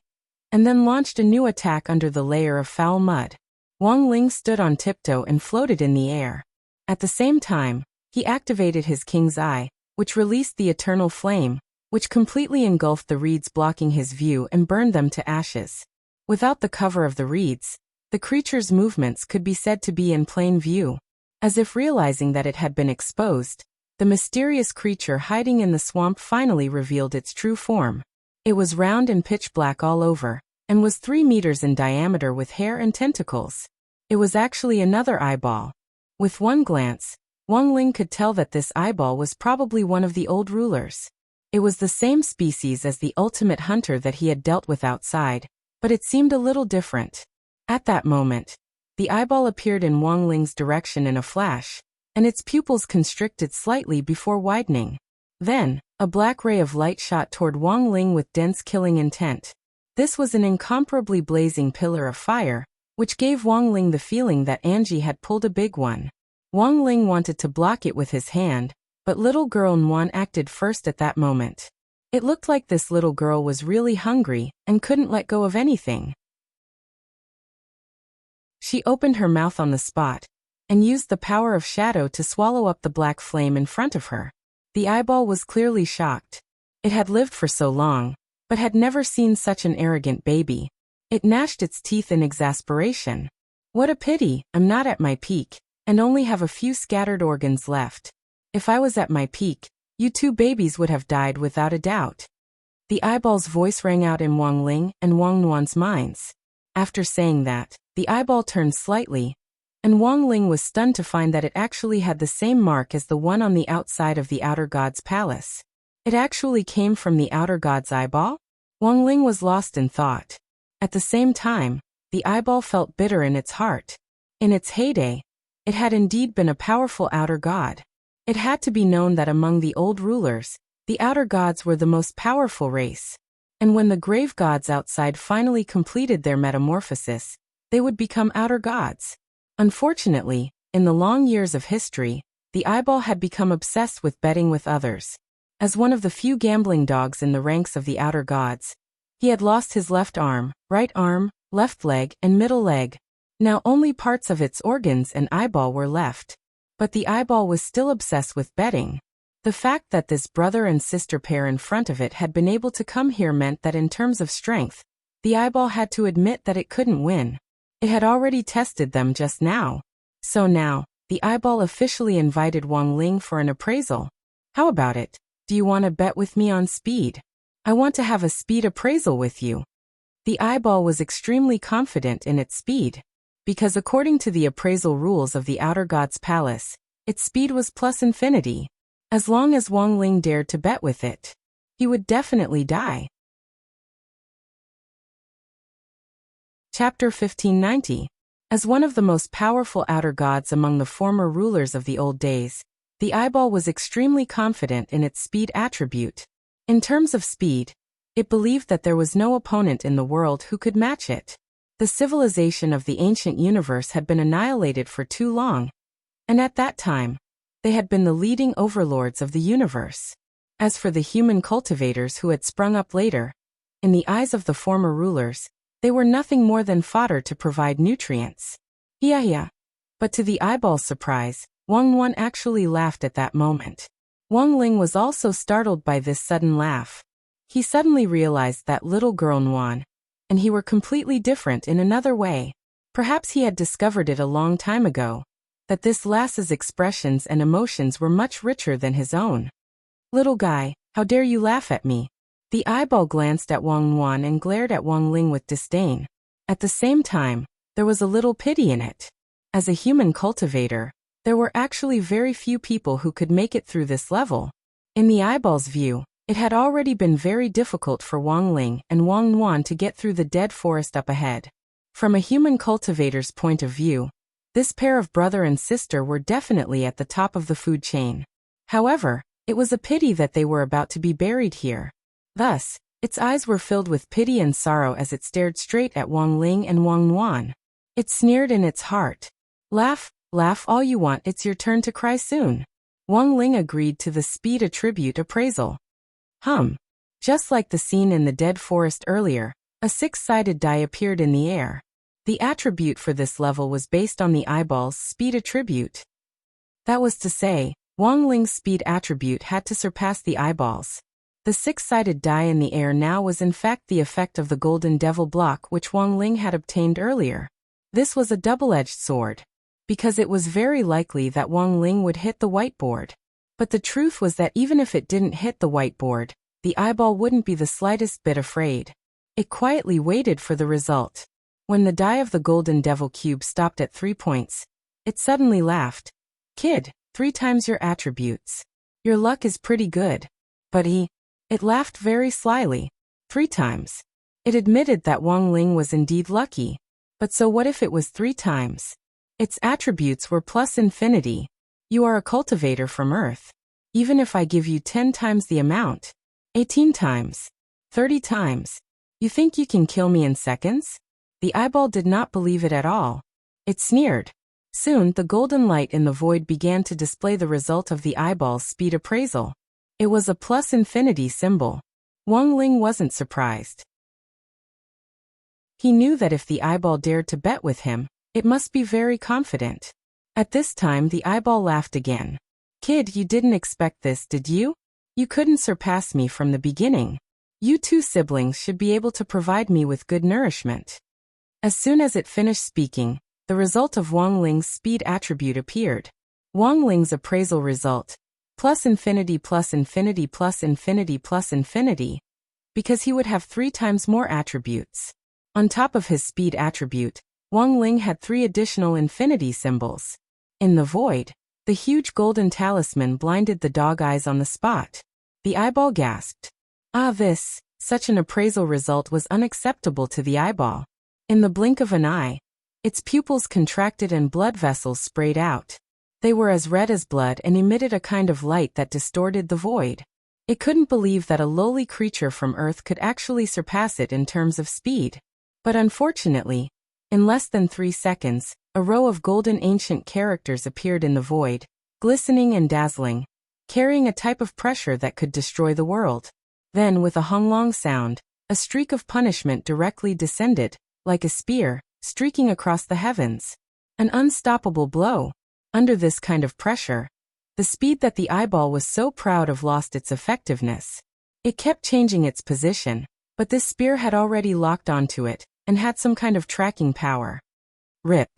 and then launched a new attack under the layer of foul mud. Wang Ling stood on tiptoe and floated in the air. At the same time, he activated his King's Eye, which released the eternal flame, which completely engulfed the reeds blocking his view and burned them to ashes. Without the cover of the reeds, the creature's movements could be said to be in plain view. As if realizing that it had been exposed, the mysterious creature hiding in the swamp finally revealed its true form. It was round and pitch black all over, and was 3 meters in diameter with hair and tentacles. It was actually another eyeball. With one glance, Wang Ling could tell that this eyeball was probably one of the old rulers. It was the same species as the ultimate hunter that he had dealt with outside, but it seemed a little different. At that moment, the eyeball appeared in Wang Ling's direction in a flash, and its pupils constricted slightly before widening. Then, a black ray of light shot toward Wang Ling with dense killing intent. This was an incomparably blazing pillar of fire, which gave Wang Ling the feeling that Angie had pulled a big one. Wang Ling wanted to block it with his hand, but little girl Nguyen acted first at that moment. It looked like this little girl was really hungry and couldn't let go of anything. She opened her mouth on the spot and used the power of shadow to swallow up the black flame in front of her. The eyeball was clearly shocked. It had lived for so long, but had never seen such an arrogant baby. It gnashed its teeth in exasperation. What a pity, I'm not at my peak, and only have a few scattered organs left. If I was at my peak, you two babies would have died without a doubt. The eyeball's voice rang out in Wang Ling and Wang Nuan's minds. After saying that, the eyeball turned slightly, and Wang Ling was stunned to find that it actually had the same mark as the one on the outside of the outer god's palace. It actually came from the outer god's eyeball? Wang Ling was lost in thought. At the same time, the eyeball felt bitter in its heart. In its heyday, it had indeed been a powerful outer god. It had to be known that among the old rulers, the outer gods were the most powerful race. And when the grave gods outside finally completed their metamorphosis, they would become outer gods. Unfortunately, in the long years of history, the eyeball had become obsessed with betting with others. As one of the few gambling dogs in the ranks of the outer gods, he had lost his left arm, left leg, and middle leg. Now only parts of its organs and eyeball were left. But the eyeball was still obsessed with betting. The fact that this brother and sister pair in front of it had been able to come here meant that in terms of strength, the eyeball had to admit that it couldn't win. It had already tested them just now. So now, the eyeball officially invited Wang Ling for an appraisal. How about it? Do you want to bet with me on speed? I want to have a speed appraisal with you. The eyeball was extremely confident in its speed, because according to the appraisal rules of the outer god's palace, its speed was plus infinity. As long as Wang Ling dared to bet with it, he would definitely die. Chapter 1590. As one of the most powerful outer gods among the former rulers of the old days, the eyeball was extremely confident in its speed attribute. In terms of speed, it believed that there was no opponent in the world who could match it. The civilization of the ancient universe had been annihilated for too long, and at that time, they had been the leading overlords of the universe. As for the human cultivators who had sprung up later, in the eyes of the former rulers, they were nothing more than fodder to provide nutrients. Yeah. But to the eyeball's surprise, Wang Nuan actually laughed at that moment. Wang Ling was also startled by this sudden laugh. He suddenly realized that little girl Nuan and he were completely different in another way. Perhaps he had discovered it a long time ago, that this lass's expressions and emotions were much richer than his own. Little guy, how dare you laugh at me? The eyeball glanced at Wang Nuan and glared at Wang Ling with disdain. At the same time, there was a little pity in it. As a human cultivator, there were actually very few people who could make it through this level. In the eyeball's view, it had already been very difficult for Wang Ling and Wang Nuan to get through the dead forest up ahead. From a human cultivator's point of view, this pair of brother and sister were definitely at the top of the food chain. However, it was a pity that they were about to be buried here. Thus, its eyes were filled with pity and sorrow as it stared straight at Wang Ling and Wang Nuan. It sneered in its heart. Laugh all you want, it's your turn to cry soon. Wang Ling agreed to the speed attribute appraisal. Just like the scene in the dead forest earlier, a six-sided die appeared in the air. The attribute for this level was based on the eyeball's speed attribute. That was to say, Wang Ling's speed attribute had to surpass the eyeball's. The six-sided die in the air now was in fact the effect of the golden devil block which Wang Ling had obtained earlier. This was a double-edged sword, because it was very likely that Wang Ling would hit the whiteboard. But the truth was that even if it didn't hit the whiteboard, the eyeball wouldn't be the slightest bit afraid. It quietly waited for the result. When the die of the golden devil cube stopped at 3 points, it suddenly laughed. Kid, 3 times your attributes. Your luck is pretty good. But it laughed very slyly. 3 times. It admitted that Wang Ling was indeed lucky. But so what if it was 3 times? Its attributes were plus infinity. You are a cultivator from Earth. Even if I give you 10 times the amount, 18 times, 30 times, You think you can kill me in seconds? The eyeball did not believe it at all. It sneered. Soon, the golden light in the void began to display the result of the eyeball's speed appraisal. It was a plus infinity symbol. Wang Ling wasn't surprised. He knew that if the eyeball dared to bet with him, it must be very confident. At this time, the eyeball laughed again. Kid, you didn't expect this, did you? You couldn't surpass me from the beginning. You two siblings should be able to provide me with good nourishment. As soon as it finished speaking, the result of Wang Ling's speed attribute appeared. Wang Ling's appraisal result, plus infinity plus infinity plus infinity plus infinity, because he would have 3 times more attributes. On top of his speed attribute, Wang Ling had 3 additional infinity symbols. In the void, the huge golden talisman blinded the dog eyes on the spot. The eyeball gasped. Such an appraisal result was unacceptable to the eyeball. In the blink of an eye, its pupils contracted and blood vessels sprayed out. They were as red as blood and emitted a kind of light that distorted the void. It couldn't believe that a lowly creature from Earth could actually surpass it in terms of speed. But unfortunately, in less than 3 seconds, a row of golden ancient characters appeared in the void, glistening and dazzling, carrying a type of pressure that could destroy the world. Then, with a honglong sound, a streak of punishment directly descended, like a spear, streaking across the heavens. An unstoppable blow. Under this kind of pressure, the speed that the eyeball was so proud of lost its effectiveness. It kept changing its position, but this spear had already locked onto it, and had some kind of tracking power. Rip.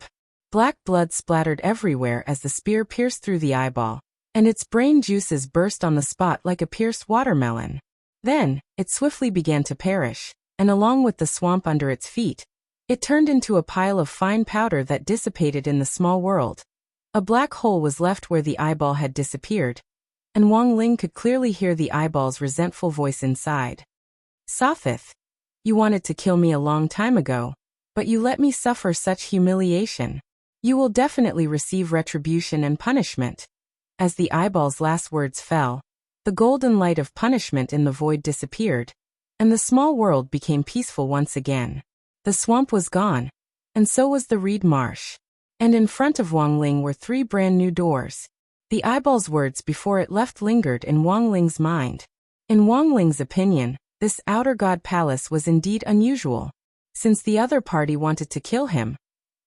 Black blood splattered everywhere as the spear pierced through the eyeball, and its brain juices burst on the spot like a pierced watermelon. Then, it swiftly began to perish, and along with the swamp under its feet, it turned into a pile of fine powder that dissipated in the small world. A black hole was left where the eyeball had disappeared, and Wang Ling could clearly hear the eyeball's resentful voice inside. Sophith, you wanted to kill me a long time ago, but you let me suffer such humiliation. You will definitely receive retribution and punishment. As the eyeball's last words fell, the golden light of punishment in the void disappeared, and the small world became peaceful once again. The swamp was gone, and so was the reed marsh. And in front of Wang Ling were 3 brand new doors. The eyeball's words before it left lingered in Wang Ling's mind. In Wang Ling's opinion, this outer god palace was indeed unusual. Since the other party wanted to kill him,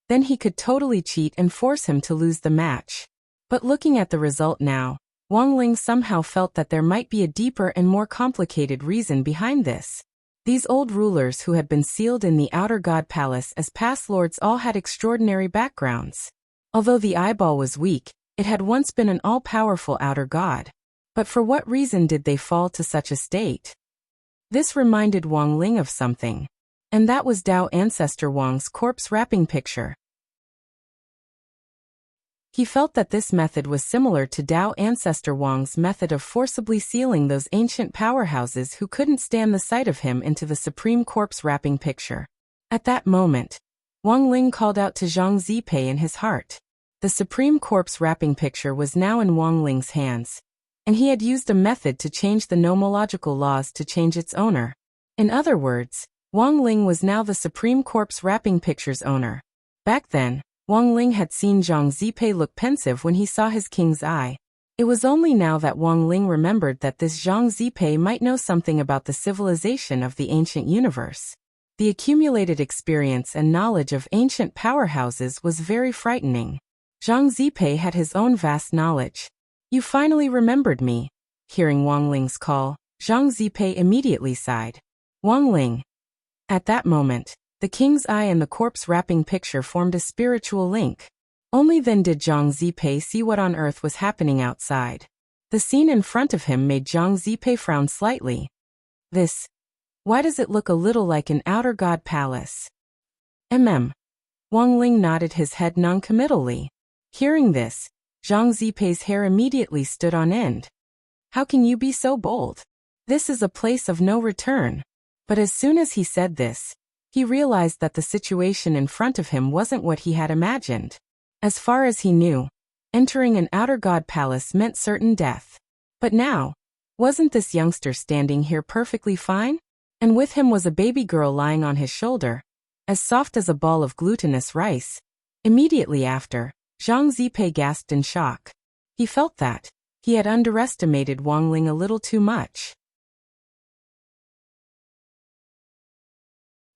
then he could totally cheat and force him to lose the match. But looking at the result now, Wang Ling somehow felt that there might be a deeper and more complicated reason behind this. These old rulers who had been sealed in the outer god palace as past lords all had extraordinary backgrounds. Although the eyeball was weak, it had once been an all-powerful outer god. But for what reason did they fall to such a state? This reminded Wang Ling of something. And that was Dao Ancestor Wang's corpse wrapping picture. He felt that this method was similar to Dao Ancestor Wang's method of forcibly sealing those ancient powerhouses who couldn't stand the sight of him into the supreme corpse wrapping picture. At that moment, Wang Ling called out to Zhang Zipei in his heart. The supreme corpse wrapping picture was now in Wang Ling's hands, and he had used a method to change the nomological laws to change its owner. In other words, Wang Ling was now the supreme corpse wrapping picture's owner. Back then, Wang Ling had seen Zhang Zipei look pensive when he saw his king's eye. It was only now that Wang Ling remembered that this Zhang Zipei might know something about the civilization of the ancient universe. The accumulated experience and knowledge of ancient powerhouses was very frightening. Zhang Zipei had his own vast knowledge. You finally remembered me. Hearing Wang Ling's call, Zhang Zipei immediately sighed. Wang Ling. At that moment, the king's eye and the corpse wrapping picture formed a spiritual link. Only then did Zhang Zipei see what on earth was happening outside. The scene in front of him made Zhang Zipei frown slightly. Why does it look a little like an outer god palace? Wang Ling nodded his head noncommittally. Hearing this, Zhang Zipei's hair immediately stood on end. How can you be so bold? This is a place of no return. But as soon as he said this, he realized that the situation in front of him wasn't what he had imagined. As far as he knew, entering an outer god palace meant certain death. But now, wasn't this youngster standing here perfectly fine? And with him was a baby girl lying on his shoulder, as soft as a ball of glutinous rice. Immediately after, Zhang Zipei gasped in shock. He felt that he had underestimated Wang Ling a little too much.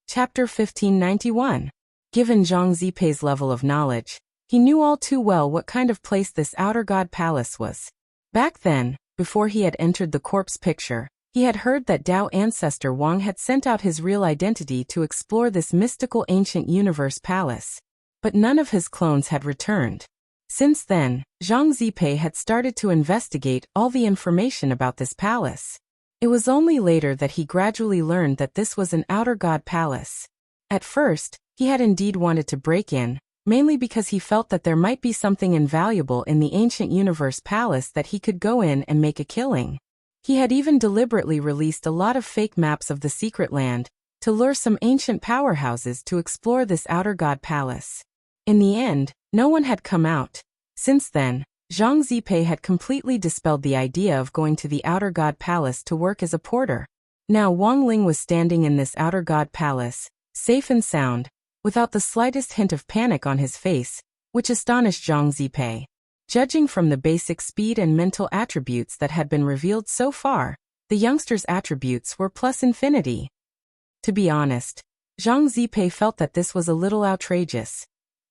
Chapter 1591. Given Zhang Zipei's level of knowledge, he knew all too well what kind of place this outer god palace was. Back then, before he had entered the corpse picture, he had heard that Tao ancestor Wang had sent out his real identity to explore this mystical ancient universe palace. But none of his clones had returned. Since then, Zhang Zipei had started to investigate all the information about this palace. It was only later that he gradually learned that this was an outer god palace. At first, he had indeed wanted to break in, mainly because he felt that there might be something invaluable in the ancient universe palace that he could go in and make a killing. He had even deliberately released a lot of fake maps of the secret land to lure some ancient powerhouses to explore this outer god palace. In the end, no one had come out. Since then, Zhang Zipei had completely dispelled the idea of going to the outer god palace to work as a porter. Now Wang Ling was standing in this outer god palace, safe and sound, without the slightest hint of panic on his face, which astonished Zhang Zipei. Judging from the basic speed and mental attributes that had been revealed so far, the youngster's attributes were plus infinity. To be honest, Zhang Zipei felt that this was a little outrageous.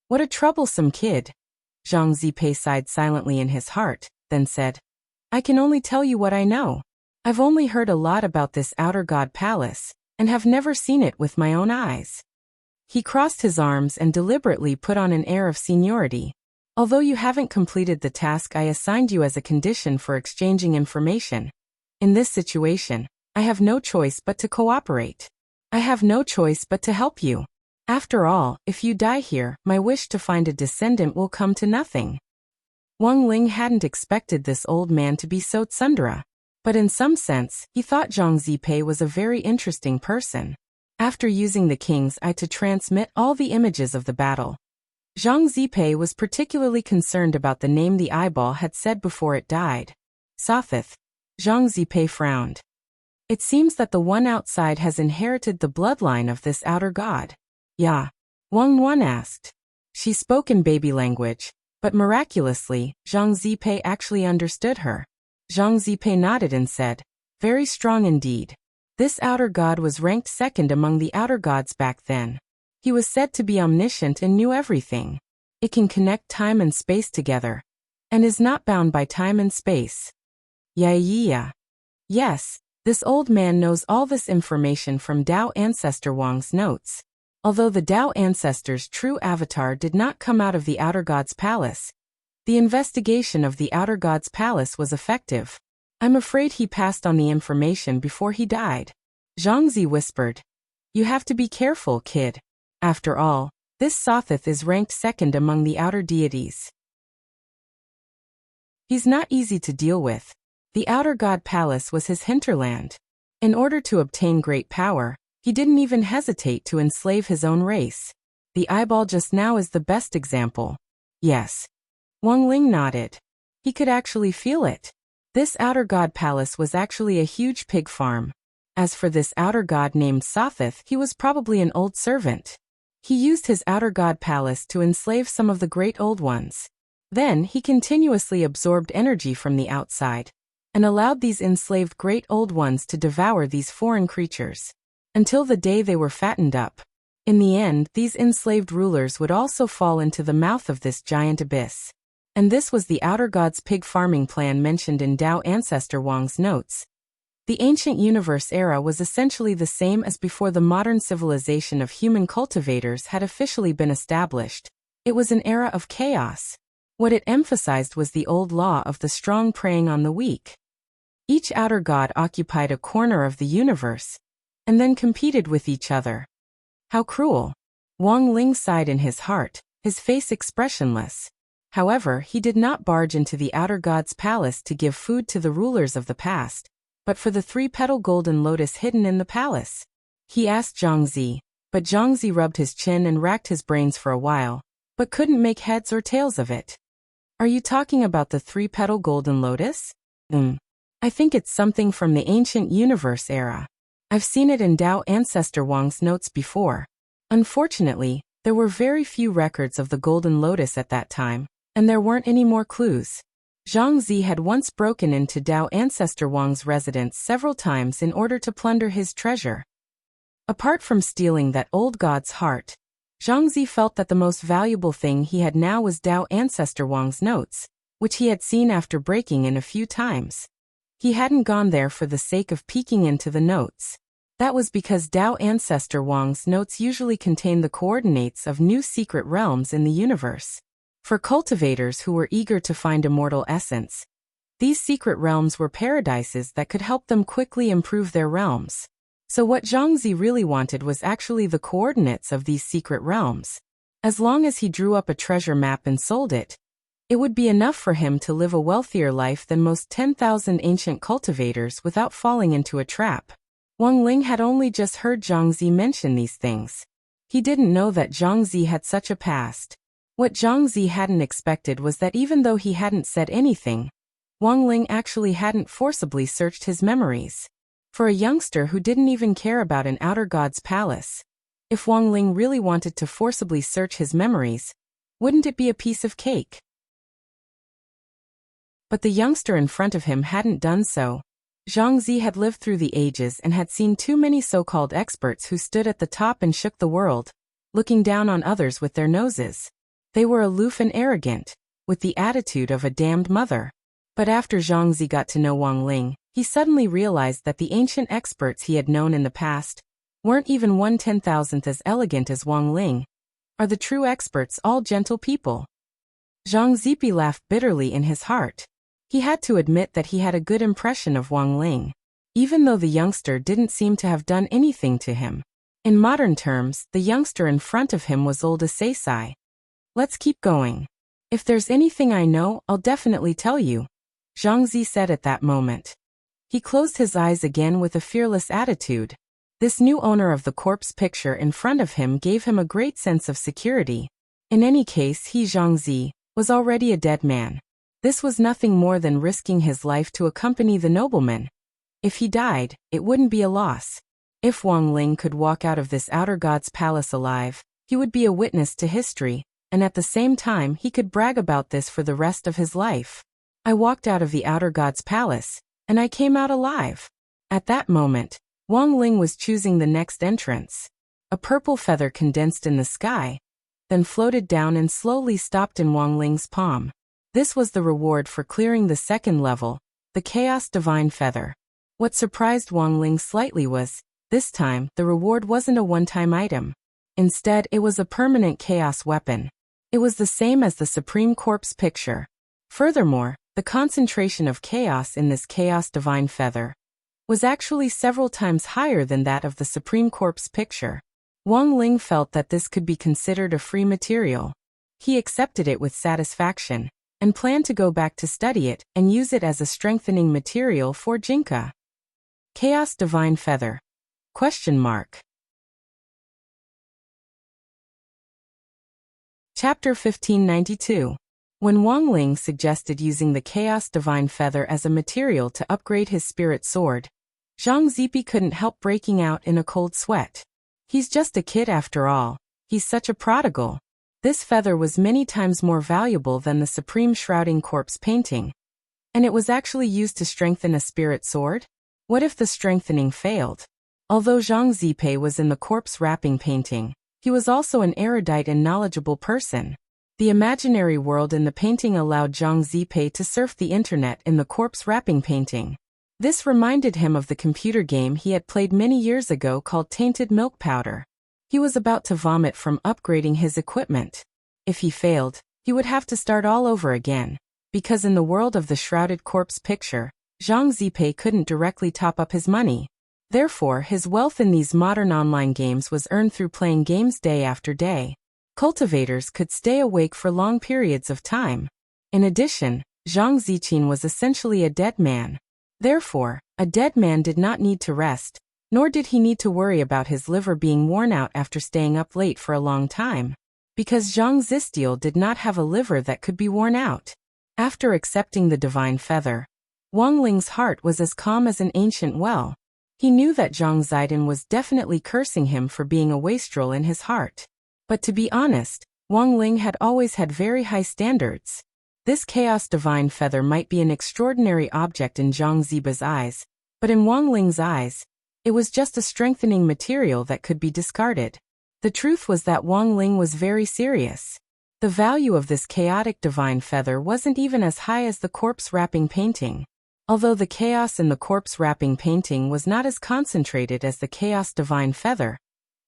What a troublesome kid. Zhang Zipei sighed silently in his heart, then said, I can only tell you what I know. I've only heard a lot about this outer god palace, and have never seen it with my own eyes. He crossed his arms and deliberately put on an air of seniority. Although you haven't completed the task I assigned you as a condition for exchanging information, in this situation, I have no choice but to cooperate. I have no choice but to help you. After all, if you die here, my wish to find a descendant will come to nothing. Wang Ling hadn't expected this old man to be so tsundere, but in some sense, he thought Zhang Zipei was a very interesting person. After using the king's eye to transmit all the images of the battle, Zhang Zipei was particularly concerned about the name the eyeball had said before it died. Sothith. Zhang Zipei frowned. It seems that the one outside has inherited the bloodline of this outer god. Yeah, Wang Wan asked. She spoke in baby language, but miraculously, Zhang Zipei actually understood her. Zhang Zipei nodded and said, very strong indeed. This outer god was ranked second among the outer gods back then. He was said to be omniscient and knew everything. It can connect time and space together, and is not bound by time and space. Yeah. Yes, this old man knows all this information from Tao ancestor Wang's notes. Although the Tao ancestor's true avatar did not come out of the outer god's palace, the investigation of the outer god's palace was effective. I'm afraid he passed on the information before he died. Zhang Zi whispered. You have to be careful, kid. After all, this Sothith is ranked second among the outer deities. He's not easy to deal with. The outer god palace was his hinterland. In order to obtain great power, he didn't even hesitate to enslave his own race. The eyeball just now is the best example. Yes. Wang Ling nodded. He could actually feel it. This outer god palace was actually a huge pig farm. As for this outer god named Sothith, he was probably an old servant. He used his outer god palace to enslave some of the great old ones. Then he continuously absorbed energy from the outside, and allowed these enslaved great old ones to devour these foreign creatures, until the day they were fattened up. In the end, these enslaved rulers would also fall into the mouth of this giant abyss. And this was the outer god's pig farming plan mentioned in Tao ancestor Wang's notes. The ancient universe era was essentially the same as before the modern civilization of human cultivators had officially been established. It was an era of chaos. What it emphasized was the old law of the strong preying on the weak. Each outer god occupied a corner of the universe, and then competed with each other. How cruel! Wang Ling sighed in his heart, his face expressionless. However, he did not barge into the outer god's palace to give food to the rulers of the past, but for the 3-petal golden lotus hidden in the palace. He asked Zhang Zi, but Zhang Zi rubbed his chin and racked his brains for a while, but couldn't make heads or tails of it. Are you talking about the 3-petal golden lotus? I think it's something from the ancient universe era. I've seen it in Dao ancestor Wang's notes before. Unfortunately, there were very few records of the Golden Lotus at that time, and there weren't any more clues. Zhang Zi had once broken into Dao ancestor Wang's residence several times in order to plunder his treasure. Apart from stealing that old god's heart, Zhang Zi felt that the most valuable thing he had now was Dao ancestor Wang's notes, which he had seen after breaking in a few times. He hadn't gone there for the sake of peeking into the notes. That was because Dao ancestor Wang's notes usually contain the coordinates of new secret realms in the universe. For cultivators who were eager to find immortal essence, these secret realms were paradises that could help them quickly improve their realms. So what Zhang Zi really wanted was actually the coordinates of these secret realms. As long as he drew up a treasure map and sold it, it would be enough for him to live a wealthier life than most 10,000 ancient cultivators without falling into a trap. Wang Ling had only just heard Zhang Zi mention these things. He didn't know that Zhang Zi had such a past. What Zhang Zi hadn't expected was that even though he hadn't said anything, Wang Ling actually hadn't forcibly searched his memories. For a youngster who didn't even care about an outer god's palace, if Wang Ling really wanted to forcibly search his memories, wouldn't it be a piece of cake? But the youngster in front of him hadn't done so. Zhang Zi had lived through the ages and had seen too many so-called experts who stood at the top and shook the world, looking down on others with their noses. They were aloof and arrogant, with the attitude of a damned mother. But after Zhang Zi got to know Wang Ling, he suddenly realized that the ancient experts he had known in the past weren't even 1/10,000th as elegant as Wang Ling. Are the true experts all gentle people? Zhang Zipi laughed bitterly in his heart. He had to admit that he had a good impression of Wang Ling, even though the youngster didn't seem to have done anything to him. In modern terms, the youngster in front of him was old as Seisai. Let's keep going. If there's anything I know, I'll definitely tell you, Zhang Zi said at that moment. He closed his eyes again with a fearless attitude. This new owner of the corpse picture in front of him gave him a great sense of security. In any case, he, Zhang Zi, was already a dead man. This was nothing more than risking his life to accompany the nobleman. If he died, it wouldn't be a loss. If Wang Ling could walk out of this outer god's palace alive, he would be a witness to history, and at the same time he could brag about this for the rest of his life. I walked out of the outer god's palace, and I came out alive. At that moment, Wang Ling was choosing the next entrance. A purple feather condensed in the sky, then floated down and slowly stopped in Wang Ling's palm. This was the reward for clearing the second level, the Chaos Divine Feather. What surprised Wang Ling slightly was, this time, the reward wasn't a one-time item. Instead, it was a permanent chaos weapon. It was the same as the Supreme Corpse picture. Furthermore, the concentration of chaos in this Chaos Divine Feather was actually several times higher than that of the Supreme Corpse picture. Wang Ling felt that this could be considered a free material. He accepted it with satisfaction, and planned to go back to study it and use it as a strengthening material for Jinka. Chaos Divine Feather? Question mark. Chapter 1592. When Wang Ling suggested using the Chaos Divine Feather as a material to upgrade his spirit sword, Zhang Zipi couldn't help breaking out in a cold sweat. He's just a kid after all. He's such a prodigal. This feather was many times more valuable than the Supreme Shrouding Corpse painting. And it was actually used to strengthen a spirit sword? What if the strengthening failed? Although Zhang Zipe was in the corpse wrapping painting, he was also an erudite and knowledgeable person. The imaginary world in the painting allowed Zhang Zipe to surf the internet in the corpse wrapping painting. This reminded him of the computer game he had played many years ago called Tainted Milk Powder. He was about to vomit from upgrading his equipment. If he failed, he would have to start all over again, because in the world of the shrouded corpse picture, Zhang Zipe couldn't directly top up his money. Therefore, his wealth in these modern online games was earned through playing games day after day. Cultivators could stay awake for long periods of time. In addition, Zhang Ziqin was essentially a dead man. Therefore, a dead man did not need to rest, nor did he need to worry about his liver being worn out after staying up late for a long time. Because Zhang Zistil did not have a liver that could be worn out. After accepting the divine feather, Wang Ling's heart was as calm as an ancient well. He knew that Zhang Zidong was definitely cursing him for being a wastrel in his heart. But to be honest, Wang Ling had always had very high standards. This chaos divine feather might be an extraordinary object in Zhang Ziba's eyes, but in Wang Ling's eyes, it was just a strengthening material that could be discarded. The truth was that Wang Ling was very serious. The value of this chaotic divine feather wasn't even as high as the corpse wrapping painting. Although the chaos in the corpse wrapping painting was not as concentrated as the chaos divine feather,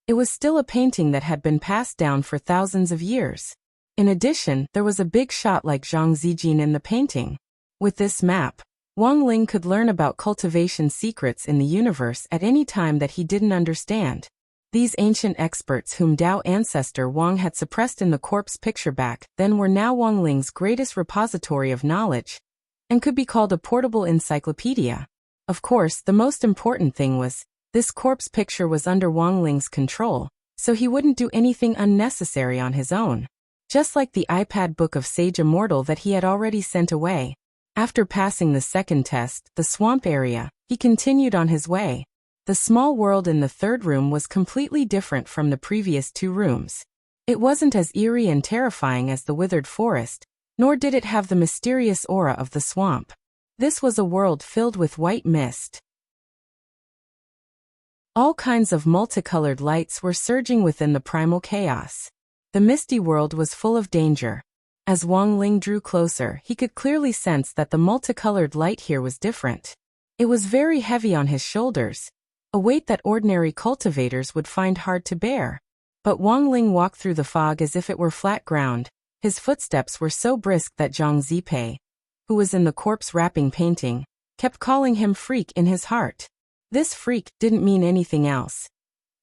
it was still a painting that had been passed down for thousands of years. In addition, there was a big shot like Zhang Zijin in the painting. With this map, Wang Ling could learn about cultivation secrets in the universe at any time that he didn't understand. These ancient experts whom Dao ancestor Wang had suppressed in the corpse picture back then were now Wang Ling's greatest repository of knowledge, and could be called a portable encyclopedia. Of course, the most important thing was, this corpse picture was under Wang Ling's control, so he wouldn't do anything unnecessary on his own. Just like the iPad book of Sage Immortal that he had already sent away. After passing the second test, the swamp area, he continued on his way. The small world in the third room was completely different from the previous two rooms. It wasn't as eerie and terrifying as the withered forest, nor did it have the mysterious aura of the swamp. This was a world filled with white mist. All kinds of multicolored lights were surging within the primal chaos. The misty world was full of danger. As Wang Ling drew closer, he could clearly sense that the multicolored light here was different. It was very heavy on his shoulders, a weight that ordinary cultivators would find hard to bear. But Wang Ling walked through the fog as if it were flat ground. His footsteps were so brisk that Zhang Zipei, who was in the corpse wrapping painting, kept calling him freak in his heart. This freak didn't mean anything else.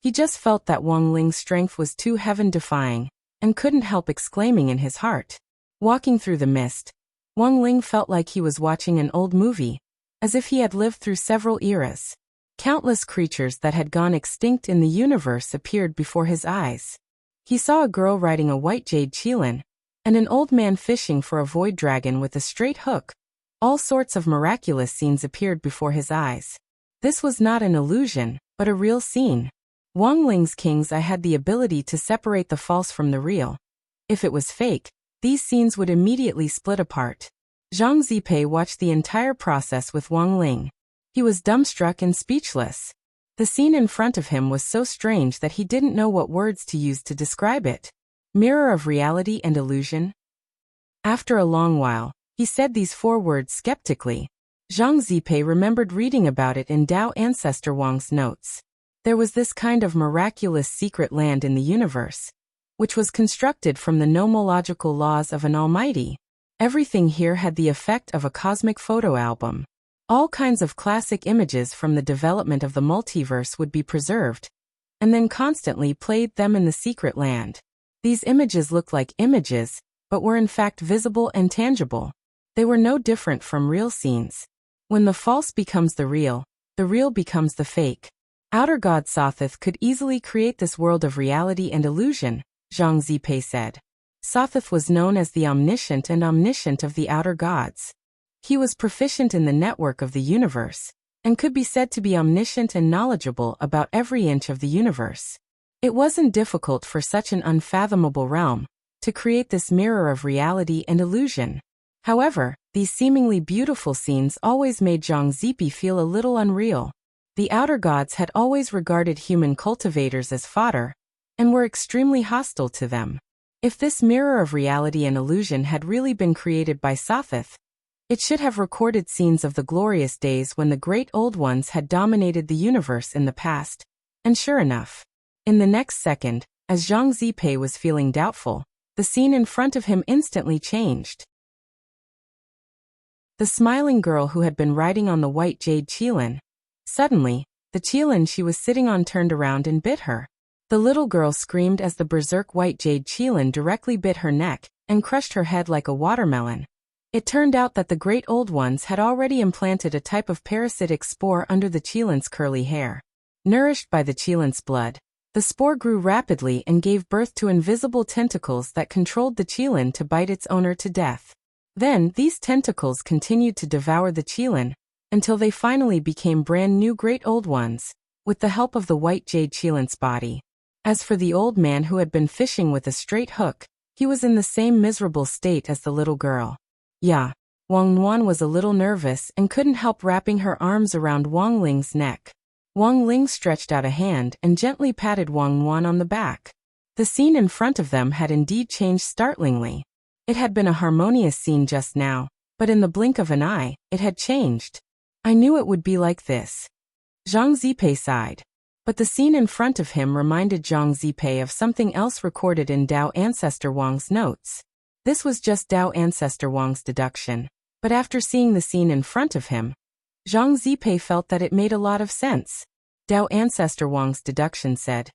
He just felt that Wang Ling's strength was too heaven-defying, and couldn't help exclaiming in his heart. Walking through the mist, Wang Ling felt like he was watching an old movie, as if he had lived through several eras. Countless creatures that had gone extinct in the universe appeared before his eyes. He saw a girl riding a white jade qilin, and an old man fishing for a void dragon with a straight hook. All sorts of miraculous scenes appeared before his eyes. This was not an illusion, but a real scene. Wang Ling's king's eye had the ability to separate the false from the real. If it was fake, these scenes would immediately split apart. Zhang Zipei watched the entire process with Wang Ling. He was dumbstruck and speechless. The scene in front of him was so strange that he didn't know what words to use to describe it. Mirror of reality and illusion? After a long while, he said these four words skeptically. Zhang Zipei remembered reading about it in Dao ancestor Wang's notes. There was this kind of miraculous secret land in the universe, which was constructed from the nomological laws of an almighty. Everything here had the effect of a cosmic photo album. All kinds of classic images from the development of the multiverse would be preserved, and then constantly played them in the secret land. These images looked like images, but were in fact visible and tangible. They were no different from real scenes. When the false becomes the real becomes the fake. Outer God Sothith could easily create this world of reality and illusion, Zhang Zipei said. Sothith was known as the omniscient and omniscient of the outer gods. He was proficient in the network of the universe, and could be said to be omniscient and knowledgeable about every inch of the universe. It wasn't difficult for such an unfathomable realm to create this mirror of reality and illusion. However, these seemingly beautiful scenes always made Zhang Zipei feel a little unreal. The outer gods had always regarded human cultivators as fodder, and were extremely hostile to them. If this mirror of reality and illusion had really been created by Sothith, it should have recorded scenes of the glorious days when the great old ones had dominated the universe in the past. And sure enough, in the next second, as Zhang Zipei was feeling doubtful, the scene in front of him instantly changed. The smiling girl who had been riding on the white jade qilin. Suddenly, the qilin she was sitting on turned around and bit her. The little girl screamed as the berserk white jade qilin directly bit her neck and crushed her head like a watermelon. It turned out that the great old ones had already implanted a type of parasitic spore under the qilin's curly hair. Nourished by the qilin's blood, the spore grew rapidly and gave birth to invisible tentacles that controlled the qilin to bite its owner to death. Then, these tentacles continued to devour the qilin, until they finally became brand new great old ones, with the help of the white jade Cheelant's body. As for the old man who had been fishing with a straight hook, he was in the same miserable state as the little girl. Yeah. Wang Nuan was a little nervous and couldn't help wrapping her arms around Wang Ling's neck. Wang Ling stretched out a hand and gently patted Wang Nuan on the back. The scene in front of them had indeed changed startlingly. It had been a harmonious scene just now, but in the blink of an eye, it had changed. I knew it would be like this. Zhang Zipei sighed. But the scene in front of him reminded Zhang Zipei of something else recorded in Dao Ancestor Wang's notes. This was just Dao Ancestor Wang's deduction, but after seeing the scene in front of him, Zhang Zipei felt that it made a lot of sense. Dao Ancestor Wang's deduction said,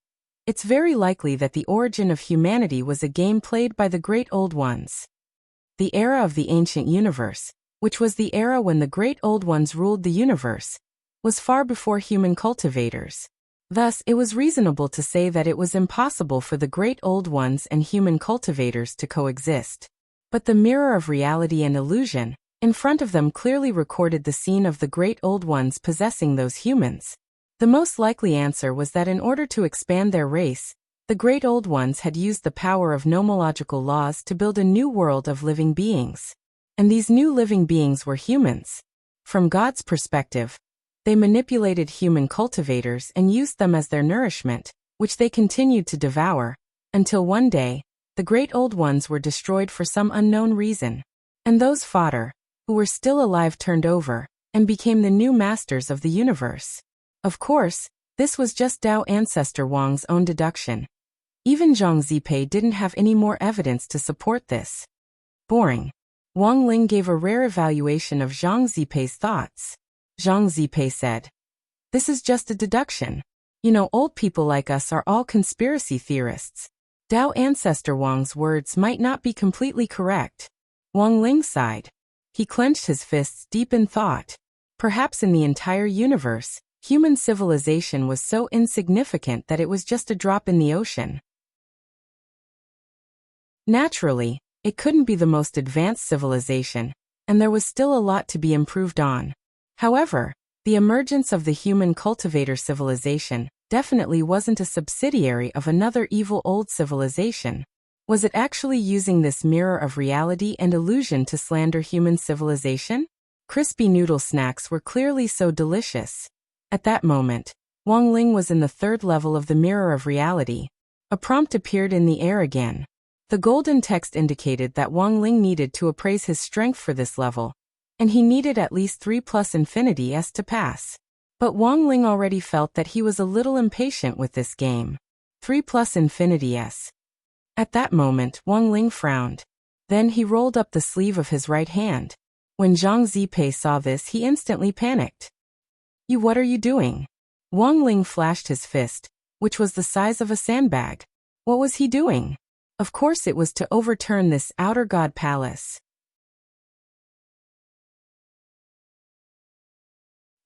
"It's very likely that the origin of humanity was a game played by the Great Old Ones. The era of the ancient universe, which was the era when the Great Old Ones ruled the universe, was far before human cultivators. Thus, it was reasonable to say that it was impossible for the Great Old Ones and human cultivators to coexist. But the mirror of reality and illusion, in front of them clearly recorded the scene of the Great Old Ones possessing those humans. The most likely answer was that in order to expand their race, the Great Old Ones had used the power of nomological laws to build a new world of living beings. And these new living beings were humans. From God's perspective, they manipulated human cultivators and used them as their nourishment, which they continued to devour, until one day, the Great Old Ones were destroyed for some unknown reason. And those fodder, who were still alive, turned over, and became the new masters of the universe. Of course, this was just Dao Ancestor Wang's own deduction. Even Zhang Zipei didn't have any more evidence to support this. Boring. Wang Ling gave a rare evaluation of Zhang Zipei's thoughts. Zhang Zipei said, "This is just a deduction. You know, old people like us are all conspiracy theorists. Dao Ancestor Wang's words might not be completely correct." Wang Ling sighed. He clenched his fists deep in thought. Perhaps in the entire universe, human civilization was so insignificant that it was just a drop in the ocean. Naturally, it couldn't be the most advanced civilization, and there was still a lot to be improved on. However, the emergence of the human cultivator civilization definitely wasn't a subsidiary of another evil old civilization. Was it actually using this mirror of reality and illusion to slander human civilization? Crispy noodle snacks were clearly so delicious. At that moment, Wang Ling was in the third level of the mirror of reality. A prompt appeared in the air again. The golden text indicated that Wang Ling needed to appraise his strength for this level, and he needed at least 3 plus infinity S to pass. But Wang Ling already felt that he was a little impatient with this game. 3 plus infinity S. At that moment, Wang Ling frowned. Then he rolled up the sleeve of his right hand. When Zhang Zipei saw this, he instantly panicked. What are you doing?" Wang Ling flashed his fist, which was the size of a sandbag. What was he doing? Of course it was to overturn this outer god palace.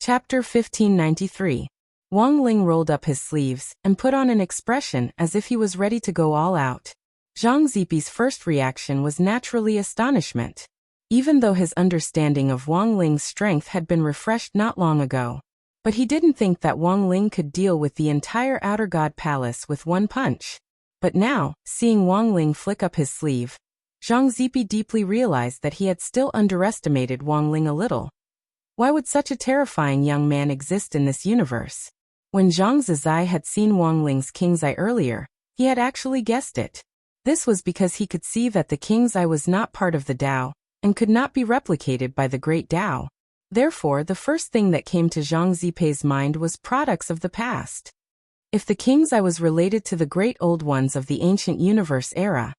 Chapter 1593. Wang Ling rolled up his sleeves and put on an expression as if he was ready to go all out. Zhang Zipei's first reaction was naturally astonishment. Even though his understanding of Wang Ling's strength had been refreshed not long ago. But he didn't think that Wang Ling could deal with the entire outer god palace with one punch. But now, seeing Wang Ling flick up his sleeve, Zhang Zipei deeply realized that he had still underestimated Wang Ling a little. Why would such a terrifying young man exist in this universe? When Zhang Zizai had seen Wang Ling's king's eye earlier, he had actually guessed it. This was because he could see that the king's eye was not part of the Tao, and could not be replicated by the great Tao. Therefore, the first thing that came to Zhang Zipei's mind was products of the past. If the king's eye was related to the great old ones of the ancient universe era,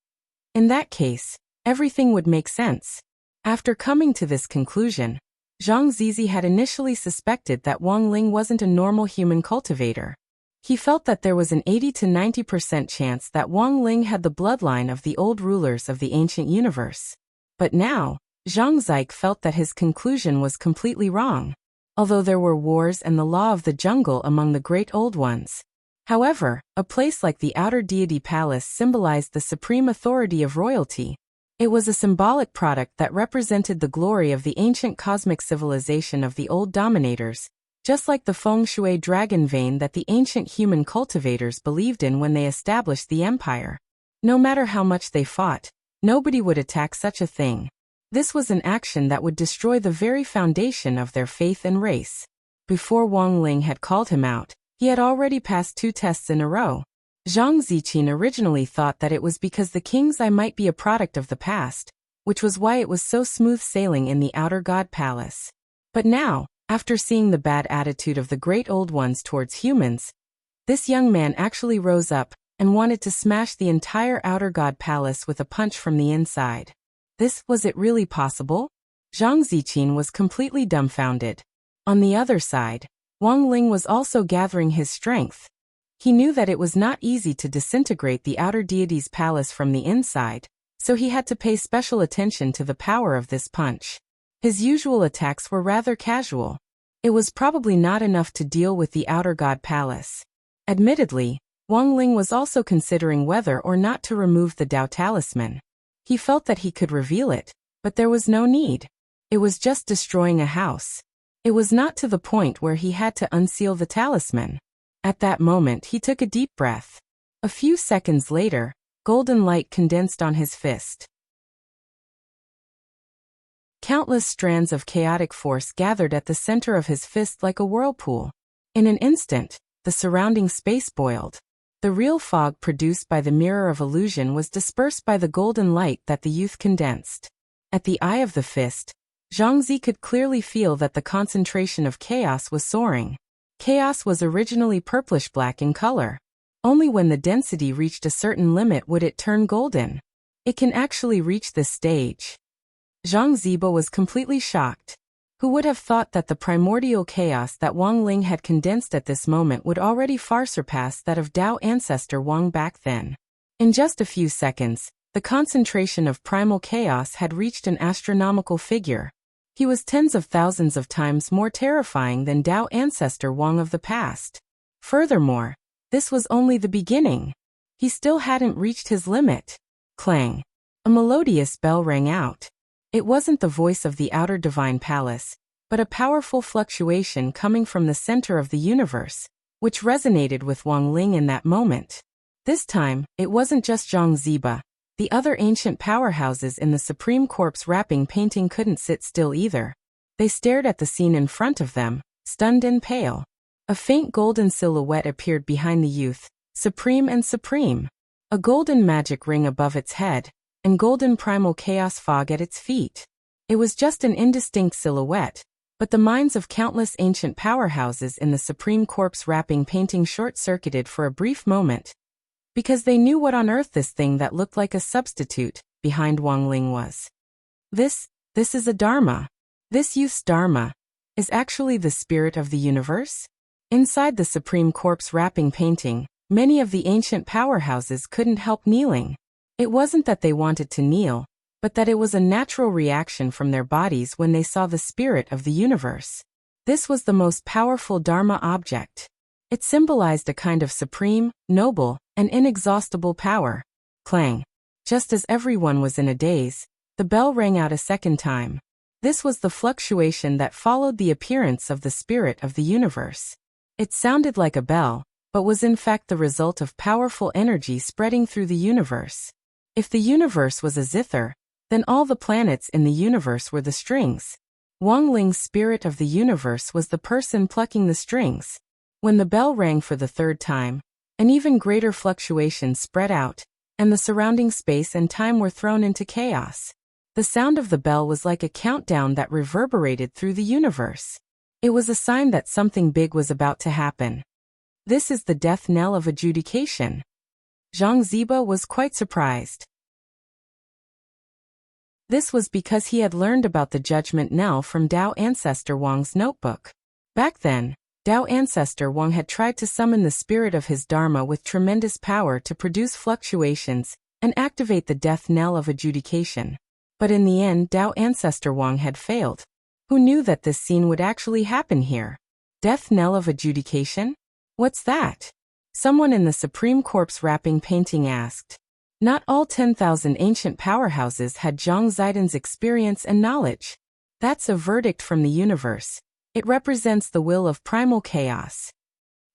in that case, everything would make sense. After coming to this conclusion, Zhang Zizi had initially suspected that Wang Ling wasn't a normal human cultivator. He felt that there was an 80 to 90% chance that Wang Ling had the bloodline of the old rulers of the ancient universe. But now, Zhang Zik felt that his conclusion was completely wrong. Although there were wars and the law of the jungle among the great old ones. However, a place like the Outer Deity Palace symbolized the supreme authority of royalty. It was a symbolic product that represented the glory of the ancient cosmic civilization of the old dominators, just like the feng shui dragon vein that the ancient human cultivators believed in when they established the empire. No matter how much they fought, nobody would attack such a thing. This was an action that would destroy the very foundation of their faith and race. Before Wang Ling had called him out, he had already passed 2 tests in a row. Zhang Ziqin originally thought that it was because the king's eye might be a product of the past, which was why it was so smooth sailing in the Outer God Palace. But now, after seeing the bad attitude of the great old ones towards humans, this young man actually rose up and wanted to smash the entire Outer God Palace with a punch from the inside. Was it really possible? Zhang Ziqin was completely dumbfounded. On the other side, Wang Ling was also gathering his strength. He knew that it was not easy to disintegrate the outer deity's palace from the inside, so he had to pay special attention to the power of this punch. His usual attacks were rather casual. It was probably not enough to deal with the Outer God Palace. Admittedly, Wang Ling was also considering whether or not to remove the Dao Talisman. He felt that he could reveal it, but there was no need. It was just destroying a house. It was not to the point where he had to unseal the talisman. At that moment he took a deep breath. A few seconds later, golden light condensed on his fist. Countless strands of chaotic force gathered at the center of his fist like a whirlpool. In an instant, the surrounding space boiled. The real fog produced by the mirror of illusion was dispersed by the golden light that the youth condensed. At the eye of the fist, Zhang Zi could clearly feel that the concentration of chaos was soaring. Chaos was originally purplish-black in color. Only when the density reached a certain limit would it turn golden. It can actually reach this stage. Zhang Ziba was completely shocked. Who would have thought that the primordial chaos that Wang Ling had condensed at this moment would already far surpass that of Dao ancestor Wang back then? In just a few seconds, the concentration of primal chaos had reached an astronomical figure. He was tens of thousands of times more terrifying than Dao ancestor Wang of the past. Furthermore, this was only the beginning. He still hadn't reached his limit. Clang! A melodious bell rang out. It wasn't the voice of the outer divine palace, but a powerful fluctuation coming from the center of the universe, which resonated with Wang Ling in that moment. This time, it wasn't just Zhang Ziba. The other ancient powerhouses in the Supreme Corpse wrapping painting couldn't sit still either. They stared at the scene in front of them, stunned and pale. A faint golden silhouette appeared behind the youth, supreme and supreme. A golden magic ring above its head, and golden primal chaos fog at its feet. It was just an indistinct silhouette, but the minds of countless ancient powerhouses in the Supreme Corpse wrapping painting short-circuited for a brief moment, because they knew what on earth this thing that looked like a substitute behind Wang Ling was. This is a Dharma. This youth's Dharma is actually the spirit of the universe? Inside the Supreme Corpse wrapping painting, many of the ancient powerhouses couldn't help kneeling. It wasn't that they wanted to kneel, but that it was a natural reaction from their bodies when they saw the spirit of the universe. This was the most powerful Dharma object. It symbolized a kind of supreme, noble, and inexhaustible power. Clang! Just as everyone was in a daze, the bell rang out a second time. This was the fluctuation that followed the appearance of the spirit of the universe. It sounded like a bell, but was in fact the result of powerful energy spreading through the universe. If the universe was a zither, then all the planets in the universe were the strings. Wang Ling's spirit of the universe was the person plucking the strings. When the bell rang for the third time, an even greater fluctuation spread out, and the surrounding space and time were thrown into chaos. The sound of the bell was like a countdown that reverberated through the universe. It was a sign that something big was about to happen. This is the death knell of adjudication. Zhang Ziba was quite surprised. This was because he had learned about the judgment knell from Dao ancestor Wang's notebook. Back then, Dao ancestor Wang had tried to summon the spirit of his Dharma with tremendous power to produce fluctuations and activate the death knell of adjudication. But in the end, Dao ancestor Wang had failed. Who knew that this scene would actually happen here? Death knell of adjudication? What's that? Someone in the Supreme Corpse wrapping painting asked. Not all 10,000 ancient powerhouses had Zhang Zidan's experience and knowledge. That's a verdict from the universe. It represents the will of primal chaos.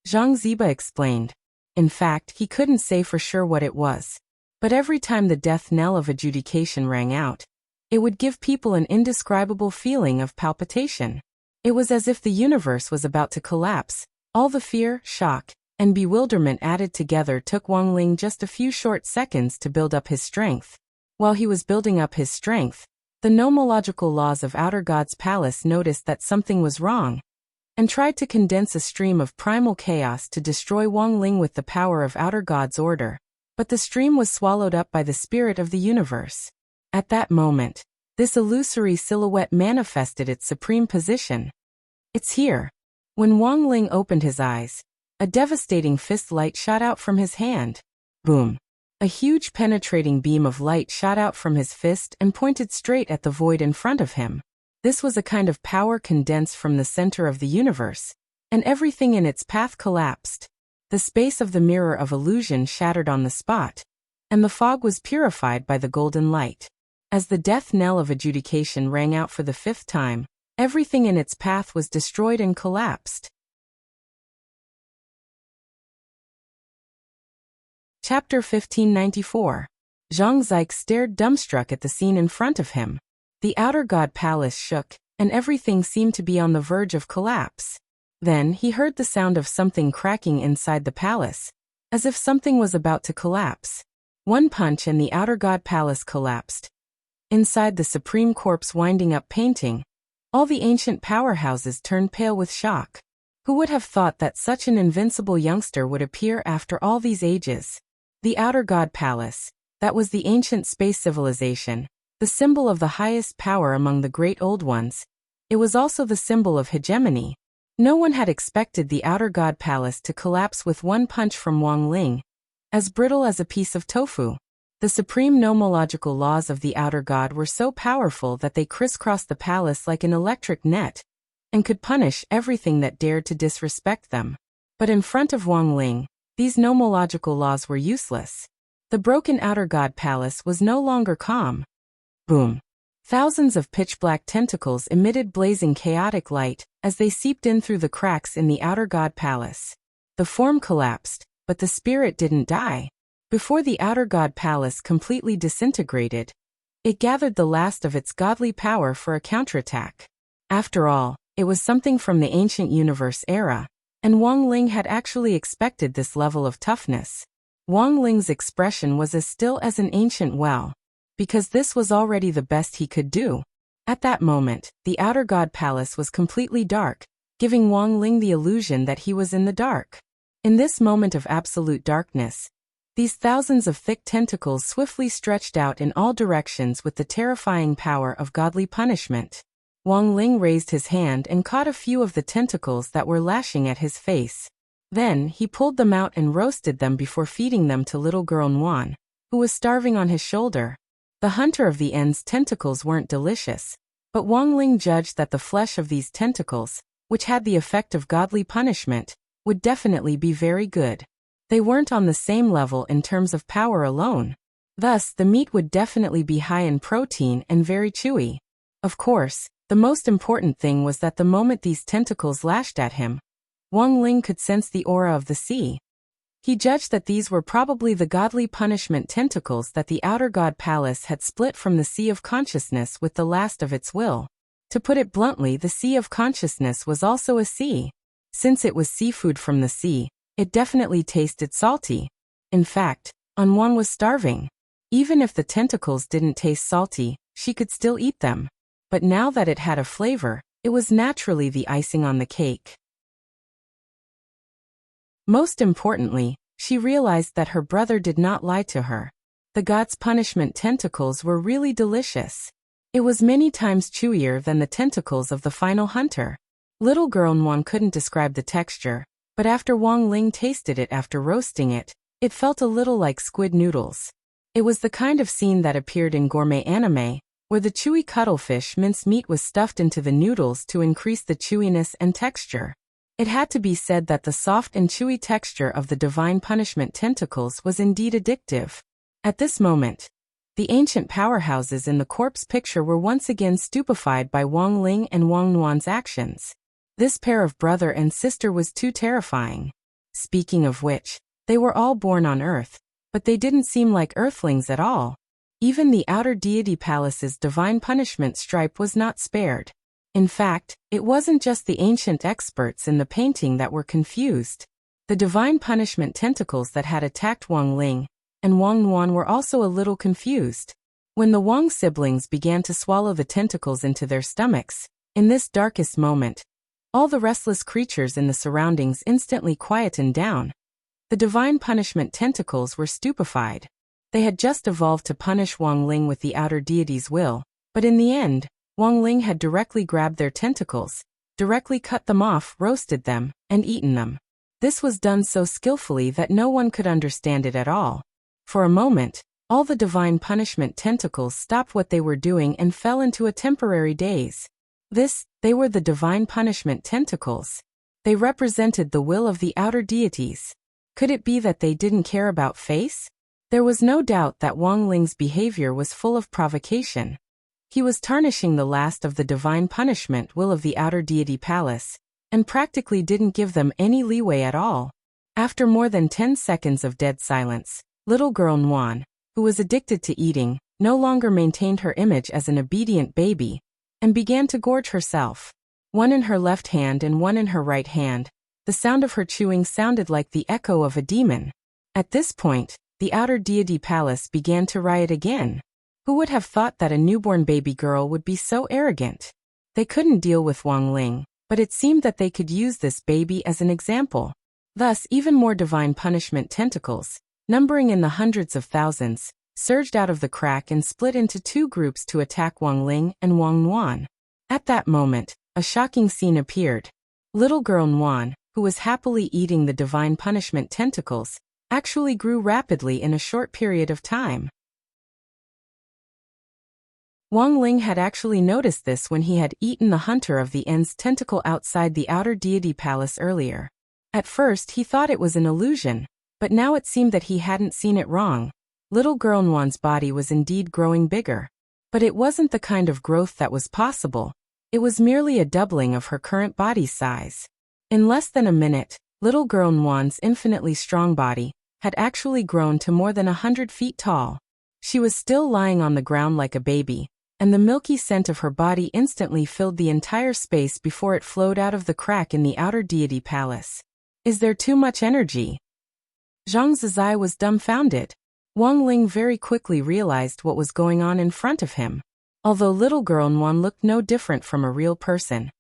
Zhang Ziba explained. In fact, he couldn't say for sure what it was. But every time the death knell of adjudication rang out, it would give people an indescribable feeling of palpitation. It was as if the universe was about to collapse. All the fear, shock, and bewilderment added together took Wang Ling just a few short seconds to build up his strength. While he was building up his strength, the nomological laws of Outer God's palace noticed that something was wrong, and tried to condense a stream of primal chaos to destroy Wang Ling with the power of Outer God's order. But the stream was swallowed up by the spirit of the universe. At that moment, this illusory silhouette manifested its supreme position. It's here. When Wang Ling opened his eyes, a devastating fist light shot out from his hand. Boom. A huge penetrating beam of light shot out from his fist and pointed straight at the void in front of him. This was a kind of power condensed from the center of the universe, and everything in its path collapsed. The space of the mirror of illusion shattered on the spot, and the fog was purified by the golden light. As the death knell of adjudication rang out for the 5th time, everything in its path was destroyed and collapsed. Chapter 1594. Zhang Zique stared dumbstruck at the scene in front of him. The Outer God Palace shook, and everything seemed to be on the verge of collapse. Then he heard the sound of something cracking inside the palace, as if something was about to collapse. One punch and the Outer God Palace collapsed. Inside the Supreme Corpse winding up painting, all the ancient powerhouses turned pale with shock. Who would have thought that such an invincible youngster would appear after all these ages? The Outer God Palace, that was the ancient space civilization, the symbol of the highest power among the great old ones. It was also the symbol of hegemony. No one had expected the Outer God Palace to collapse with one punch from Wang Ling, as brittle as a piece of tofu. The supreme nomological laws of the Outer God were so powerful that they crisscrossed the palace like an electric net, and could punish everything that dared to disrespect them. But in front of Wang Ling, these nomological laws were useless. The broken Outer God Palace was no longer calm. Boom. Thousands of pitch-black tentacles emitted blazing chaotic light as they seeped in through the cracks in the Outer God Palace. The form collapsed, but the spirit didn't die. Before the Outer God Palace completely disintegrated, it gathered the last of its godly power for a counterattack. After all, it was something from the ancient universe era, and Wang Ling had actually expected this level of toughness. Wang Ling's expression was as still as an ancient well, because this was already the best he could do. At that moment, the Outer God Palace was completely dark, giving Wang Ling the illusion that he was in the dark. In this moment of absolute darkness, these thousands of thick tentacles swiftly stretched out in all directions with the terrifying power of godly punishment. Wang Ling raised his hand and caught a few of the tentacles that were lashing at his face. Then he pulled them out and roasted them before feeding them to little girl Nguan, who was starving on his shoulder. The hunter of the end's tentacles weren't delicious, but Wang Ling judged that the flesh of these tentacles, which had the effect of godly punishment, would definitely be very good. They weren't on the same level in terms of power alone. Thus, the meat would definitely be high in protein and very chewy. Of course, the most important thing was that the moment these tentacles lashed at him, Wang Ling could sense the aura of the sea. He judged that these were probably the godly punishment tentacles that the Outer God Palace had split from the Sea of Consciousness with the last of its will. To put it bluntly, the Sea of Consciousness was also a sea. Since it was seafood from the sea, it definitely tasted salty. In fact, Nguan was starving. Even if the tentacles didn't taste salty, she could still eat them. But now that it had a flavor, it was naturally the icing on the cake. Most importantly, she realized that her brother did not lie to her. The god's punishment tentacles were really delicious. It was many times chewier than the tentacles of the final hunter. Little girl Nguan couldn't describe the texture, but after Wang Ling tasted it after roasting it, it felt a little like squid noodles. It was the kind of scene that appeared in gourmet anime, where the chewy cuttlefish mince meat was stuffed into the noodles to increase the chewiness and texture. It had to be said that the soft and chewy texture of the divine punishment tentacles was indeed addictive. At this moment, the ancient powerhouses in the corpse picture were once again stupefied by Wang Ling and Wang Nuan's actions. This pair of brother and sister was too terrifying. Speaking of which, they were all born on Earth, but they didn't seem like Earthlings at all. Even the outer deity palace's divine punishment stripe was not spared. In fact, it wasn't just the ancient experts in the painting that were confused. The divine punishment tentacles that had attacked Wang Ling and Wang Nuan were also a little confused. When the Wang siblings began to swallow the tentacles into their stomachs, in this darkest moment, all the restless creatures in the surroundings instantly quietened down. The divine punishment tentacles were stupefied. They had just evolved to punish Wang Ling with the outer deity's will, but in the end, Wang Ling had directly grabbed their tentacles, directly cut them off, roasted them, and eaten them. This was done so skillfully that no one could understand it at all. For a moment, all the divine punishment tentacles stopped what they were doing and fell into a temporary daze. They were the divine punishment tentacles. They represented the will of the outer deities. Could it be that they didn't care about face? There was no doubt that Wang Ling's behavior was full of provocation. He was tarnishing the last of the divine punishment will of the outer deity palace, and practically didn't give them any leeway at all. After more than 10 seconds of dead silence, little girl Nuan, who was addicted to eating, no longer maintained her image as an obedient baby, and began to gorge herself. One in her left hand and one in her right hand, the sound of her chewing sounded like the echo of a demon. At this point, the outer deity palace began to riot again. Who would have thought that a newborn baby girl would be so arrogant? They couldn't deal with Wang Ling, but it seemed that they could use this baby as an example. Thus, even more divine punishment tentacles, numbering in the hundreds of thousands, surged out of the crack and split into two groups to attack Wang Ling and Wang Nuan. At that moment, a shocking scene appeared. Little girl Nuan, who was happily eating the divine punishment tentacles, actually grew rapidly in a short period of time. Wang Ling had actually noticed this when he had eaten the hunter of the end's tentacle outside the outer deity palace earlier. At first he thought it was an illusion, but now it seemed that he hadn't seen it wrong. Little girl Nuan's body was indeed growing bigger. But it wasn't the kind of growth that was possible. It was merely a doubling of her current body size. In less than a minute, little girl Nuan's infinitely strong body had actually grown to more than 100 feet tall. She was still lying on the ground like a baby, and the milky scent of her body instantly filled the entire space before it flowed out of the crack in the outer deity palace. Is there too much energy? Zhang Zizai was dumbfounded. Wang Ling very quickly realized what was going on in front of him. Although little girl Nuan looked no different from a real person,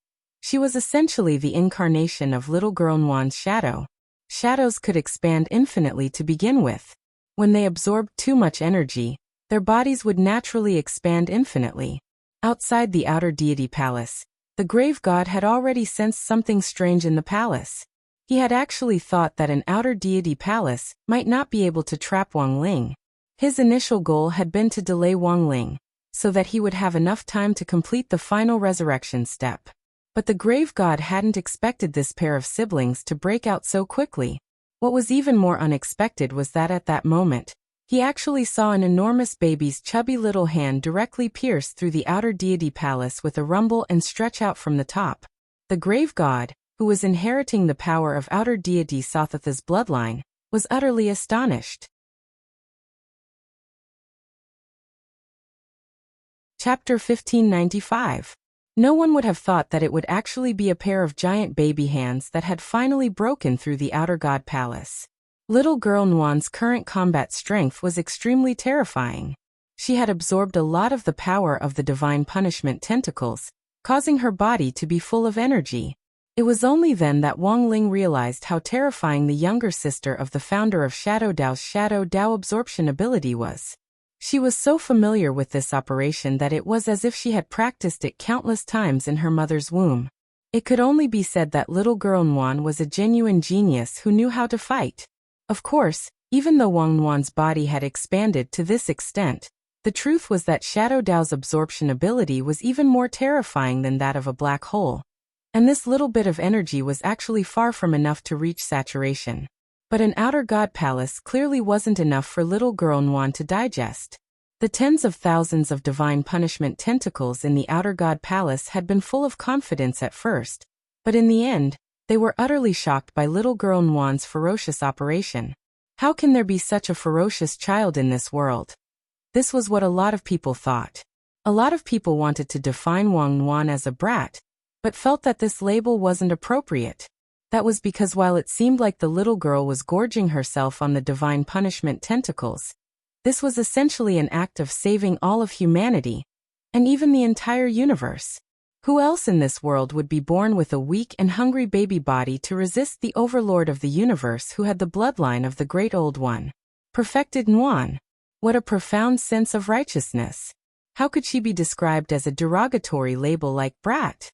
she was essentially the incarnation of little girl Nuan's shadow. Shadows could expand infinitely to begin with. When they absorbed too much energy, their bodies would naturally expand infinitely. Outside the outer deity palace, the grave god had already sensed something strange in the palace. He had actually thought that an outer deity palace might not be able to trap Wang Ling. His initial goal had been to delay Wang Ling, so that he would have enough time to complete the final resurrection step. But the grave god hadn't expected this pair of siblings to break out so quickly. What was even more unexpected was that at that moment, he actually saw an enormous baby's chubby little hand directly pierce through the outer deity palace with a rumble and stretch out from the top. The grave god, who was inheriting the power of outer deity Sothatha's bloodline, was utterly astonished. Chapter 1595. No one would have thought that it would actually be a pair of giant baby hands that had finally broken through the outer god palace. Little girl Nuan's current combat strength was extremely terrifying. She had absorbed a lot of the power of the divine punishment tentacles, causing her body to be full of energy. It was only then that Wang Ling realized how terrifying the younger sister of the founder of Shadow Dao's Shadow Dao absorption ability was. She was so familiar with this operation that it was as if she had practiced it countless times in her mother's womb. It could only be said that little girl Nuan was a genuine genius who knew how to fight. Of course, even though Wang Nuan's body had expanded to this extent, the truth was that Shadow Dao's absorption ability was even more terrifying than that of a black hole. And this little bit of energy was actually far from enough to reach saturation. But an outer god palace clearly wasn't enough for little girl Nuan to digest. The tens of thousands of divine punishment tentacles in the outer god palace had been full of confidence at first, but in the end, they were utterly shocked by little girl Nuan's ferocious operation. How can there be such a ferocious child in this world? This was what a lot of people thought. A lot of people wanted to define Wang Nuan as a brat, but felt that this label wasn't appropriate. That was because while it seemed like the little girl was gorging herself on the divine punishment tentacles, this was essentially an act of saving all of humanity, and even the entire universe. Who else in this world would be born with a weak and hungry baby body to resist the overlord of the universe who had the bloodline of the Great Old One? Perfected Nuan. What a profound sense of righteousness. How could she be described as a derogatory label like brat?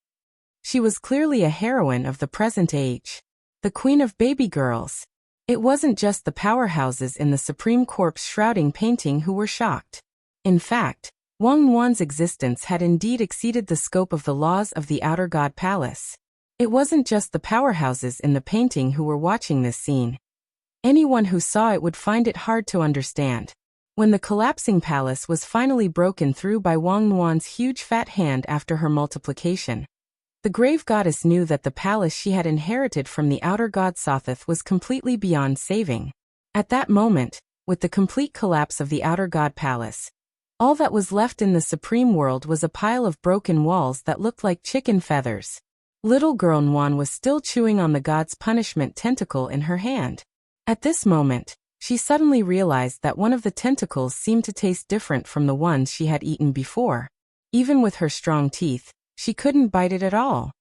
She was clearly a heroine of the present age. The queen of baby girls. It wasn't just the powerhouses in the Supreme Corpse shrouding painting who were shocked. In fact, Wang Nuan's existence had indeed exceeded the scope of the laws of the Outer God Palace. It wasn't just the powerhouses in the painting who were watching this scene. Anyone who saw it would find it hard to understand. When the collapsing palace was finally broken through by Wang Nuan's huge fat hand after her multiplication, the grave goddess knew that the palace she had inherited from the outer god Sotheth was completely beyond saving. At that moment, with the complete collapse of the outer god palace, all that was left in the supreme world was a pile of broken walls that looked like chicken feathers. Little girl Nuan was still chewing on the god's punishment tentacle in her hand. At this moment, she suddenly realized that one of the tentacles seemed to taste different from the ones she had eaten before. Even with her strong teeth, she couldn't bite it at all.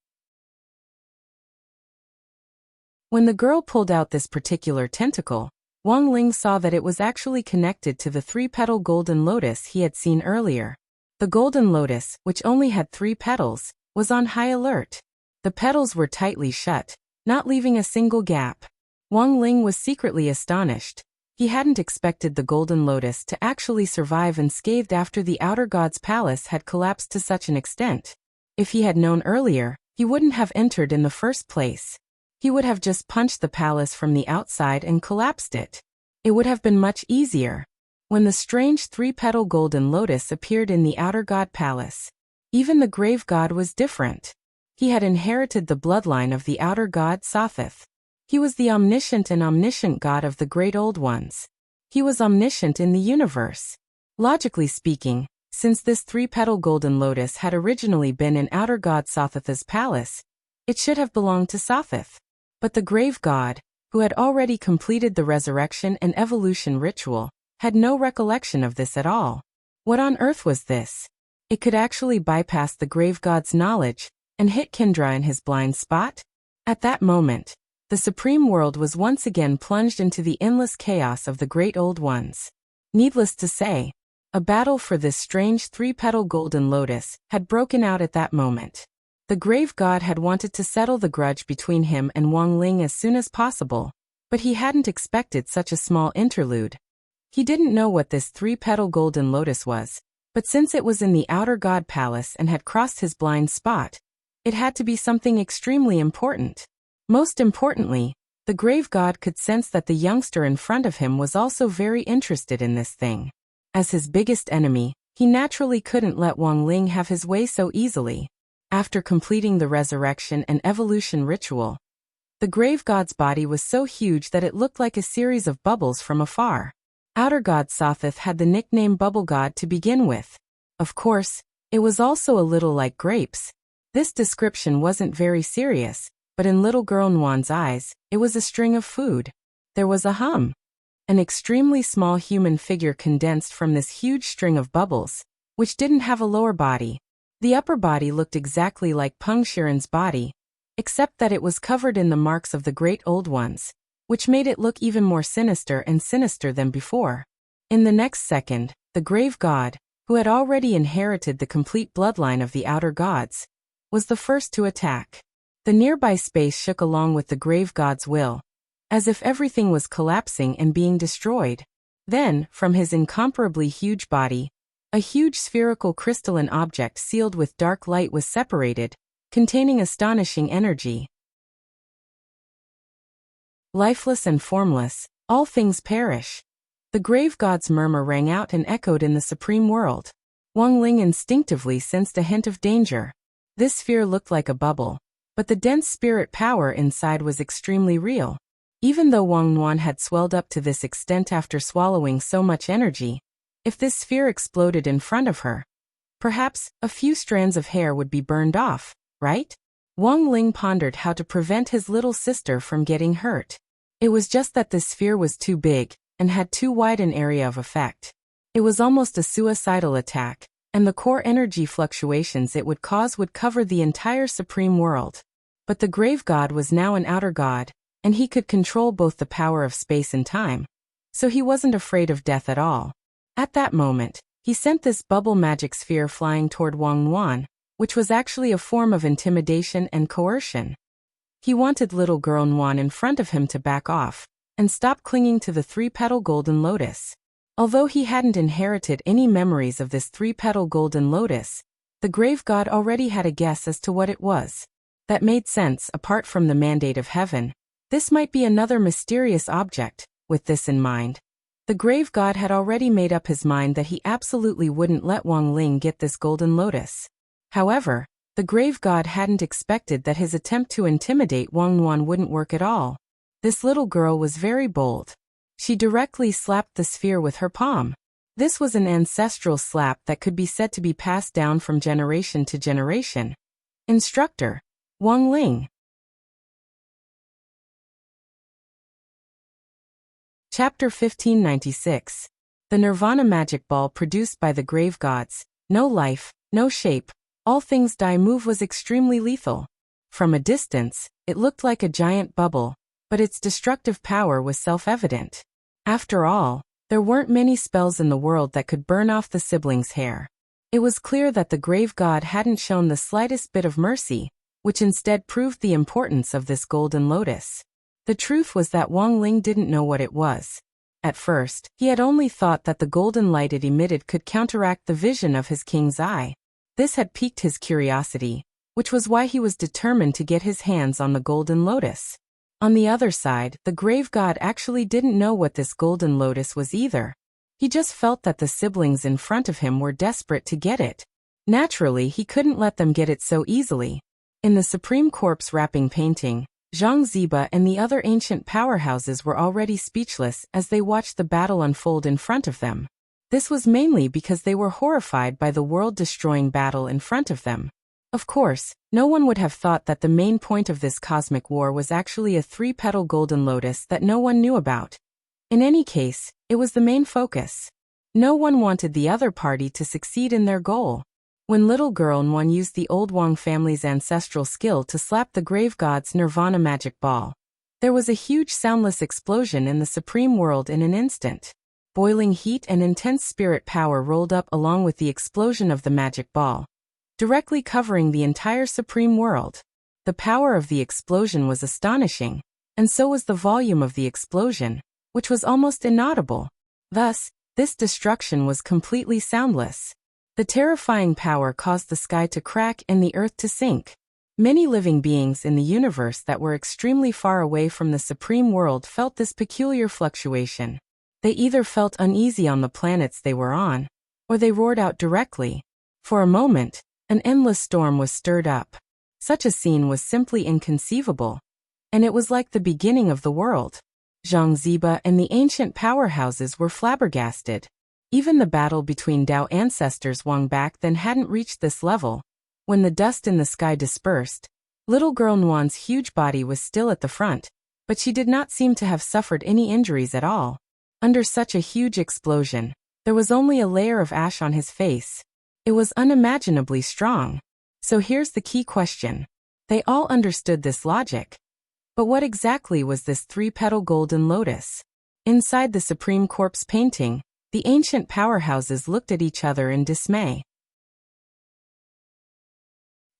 When the girl pulled out this particular tentacle, Wang Ling saw that it was actually connected to the three-petal golden lotus he had seen earlier. The golden lotus, which only had 3 petals, was on high alert. The petals were tightly shut, not leaving a single gap. Wang Ling was secretly astonished. He hadn't expected the golden lotus to actually survive unscathed after the outer god's palace had collapsed to such an extent. If he had known earlier, he wouldn't have entered in the first place. He would have just punched the palace from the outside and collapsed it. It would have been much easier. When the strange 3-petal golden lotus appeared in the outer god palace, even the grave god was different. He had inherited the bloodline of the outer god Sotheth. He was the omniscient and omniscient god of the Great Old Ones. He was omniscient in the universe. Logically speaking, since this 3-petal golden lotus had originally been in outer god Sotheth's palace, it should have belonged to Sotheth. But the grave god, who had already completed the resurrection and evolution ritual, had no recollection of this at all. What on earth was this? It could actually bypass the grave god's knowledge and hit Kendra in his blind spot? At that moment, the supreme world was once again plunged into the endless chaos of the Great Old Ones. Needless to say, a battle for this strange 3-petal golden lotus had broken out at that moment. The grave god had wanted to settle the grudge between him and Wang Ling as soon as possible, but he hadn't expected such a small interlude. He didn't know what this 3-petal golden lotus was, but since it was in the outer god palace and had crossed his blind spot, it had to be something extremely important. Most importantly, the grave god could sense that the youngster in front of him was also very interested in this thing. As his biggest enemy, he naturally couldn't let Wang Ling have his way so easily. After completing the resurrection and evolution ritual, the grave god's body was so huge that it looked like a series of bubbles from afar. Outer god Sotheth had the nickname Bubble God to begin with. Of course, it was also a little like grapes. This description wasn't very serious, but in little girl Nuan's eyes, it was a string of food. There was a hum. An extremely small human figure condensed from this huge string of bubbles, which didn't have a lower body. The upper body looked exactly like Peng Shiren's body, except that it was covered in the marks of the Great Old Ones, which made it look even more sinister than before. In the next second, the grave god, who had already inherited the complete bloodline of the outer gods, was the first to attack. The nearby space shook along with the grave god's will, as if everything was collapsing and being destroyed. Then, from his incomparably huge body, a huge spherical crystalline object sealed with dark light was separated, containing astonishing energy. Lifeless and formless, all things perish. The grave god's murmur rang out and echoed in the supreme world. Wang Ling instinctively sensed a hint of danger. This sphere looked like a bubble, but the dense spirit power inside was extremely real. Even though Wang Nuan had swelled up to this extent after swallowing so much energy, if this sphere exploded in front of her, perhaps a few strands of hair would be burned off, right? Wang Ling pondered how to prevent his little sister from getting hurt. It was just that this sphere was too big and had too wide an area of effect. It was almost a suicidal attack, and the core energy fluctuations it would cause would cover the entire supreme world. But the grave god was now an outer god, and he could control both the power of space and time, so he wasn't afraid of death at all. At that moment, he sent this bubble magic sphere flying toward Wang Nuan, which was actually a form of intimidation and coercion. He wanted little girl Nuan in front of him to back off and stop clinging to the three-petal golden lotus. Although he hadn't inherited any memories of this three-petal golden lotus, the grave god already had a guess as to what it was. That made sense. Apart from the mandate of heaven, this might be another mysterious object. With this in mind, the grave god had already made up his mind that he absolutely wouldn't let Wang Ling get this golden lotus. However, the grave god hadn't expected that his attempt to intimidate Wang Nuan wouldn't work at all. This little girl was very bold. She directly slapped the sphere with her palm. This was an ancestral slap that could be said to be passed down from generation to generation. Instructor: Wang Ling. Chapter 1596. The Nirvana Magic Ball produced by the grave gods. No life, no shape, all things die move was extremely lethal. From a distance, it looked like a giant bubble, but its destructive power was self-evident. After all, there weren't many spells in the world that could burn off the siblings' hair. It was clear that the grave god hadn't shown the slightest bit of mercy, which instead proved the importance of this golden lotus. The truth was that Wang Ling didn't know what it was. At first, he had only thought that the golden light it emitted could counteract the vision of his king's eye. This had piqued his curiosity, which was why he was determined to get his hands on the golden lotus. On the other side, the grave god actually didn't know what this golden lotus was either. He just felt that the siblings in front of him were desperate to get it. Naturally, he couldn't let them get it so easily. In the Supreme Corpse wrapping painting, Zhang Ziba and the other ancient powerhouses were already speechless as they watched the battle unfold in front of them. This was mainly because they were horrified by the world-destroying battle in front of them. Of course, no one would have thought that the main point of this cosmic war was actually a three-petal golden lotus that no one knew about. In any case, it was the main focus. No one wanted the other party to succeed in their goal. When little girl Nuan used the old Wang family's ancestral skill to slap the grave god's Nirvana magic ball, there was a huge soundless explosion in the supreme world in an instant. Boiling heat and intense spirit power rolled up along with the explosion of the magic ball, directly covering the entire supreme world. The power of the explosion was astonishing, and so was the volume of the explosion, which was almost inaudible. Thus, this destruction was completely soundless. The terrifying power caused the sky to crack and the earth to sink. Many living beings in the universe that were extremely far away from the supreme world felt this peculiar fluctuation. They either felt uneasy on the planets they were on, or they roared out directly. For a moment, an endless storm was stirred up. Such a scene was simply inconceivable. And it was like the beginning of the world. Zhang Ziba and the ancient powerhouses were flabbergasted. Even the battle between Tao ancestors Wang back then hadn't reached this level. When the dust in the sky dispersed, little girl Nuan's huge body was still at the front, but she did not seem to have suffered any injuries at all. Under such a huge explosion, there was only a layer of ash on his face. It was unimaginably strong. So here's the key question. They all understood this logic. But what exactly was this three-petal golden lotus? Inside the Supreme Corpse painting, the ancient powerhouses looked at each other in dismay.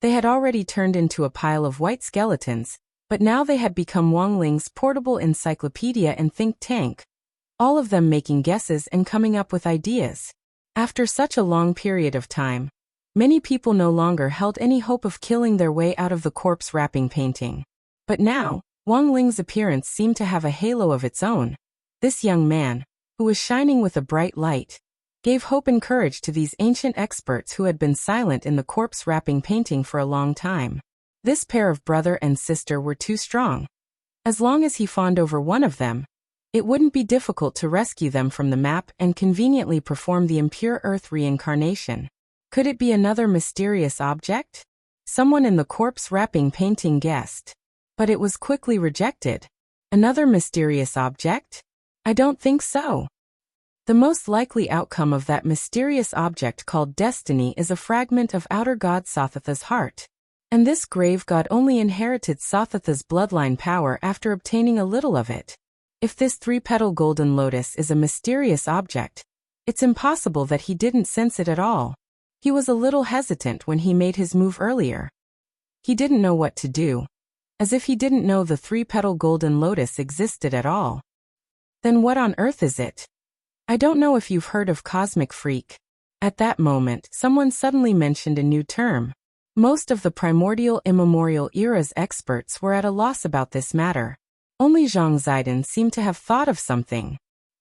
They had already turned into a pile of white skeletons, but now they had become Wang Ling's portable encyclopedia and think tank, all of them making guesses and coming up with ideas. After such a long period of time, many people no longer held any hope of killing their way out of the corpse wrapping painting. But now, Wang Ling's appearance seemed to have a halo of its own. This young man, who was shining with a bright light, gave hope and courage to these ancient experts who had been silent in the corpse-wrapping painting for a long time. This pair of brother and sister were too strong. As long as he fawned over one of them, it wouldn't be difficult to rescue them from the map and conveniently perform the impure earth reincarnation. Could it be another mysterious object? Someone in the corpse-wrapping painting guessed. But it was quickly rejected. Another mysterious object? I don't think so. The most likely outcome of that mysterious object called destiny is a fragment of outer god Sothatha's heart. And this grave god only inherited Sothatha's bloodline power after obtaining a little of it. If this three-petal golden lotus is a mysterious object, it's impossible that he didn't sense it at all. He was a little hesitant when he made his move earlier. He didn't know what to do. As if he didn't know the three-petal golden lotus existed at all. Then what on earth is it? I don't know if you've heard of cosmic freak. At that moment, someone suddenly mentioned a new term. Most of the primordial immemorial era's experts were at a loss about this matter. Only Zhang Zidong seemed to have thought of something.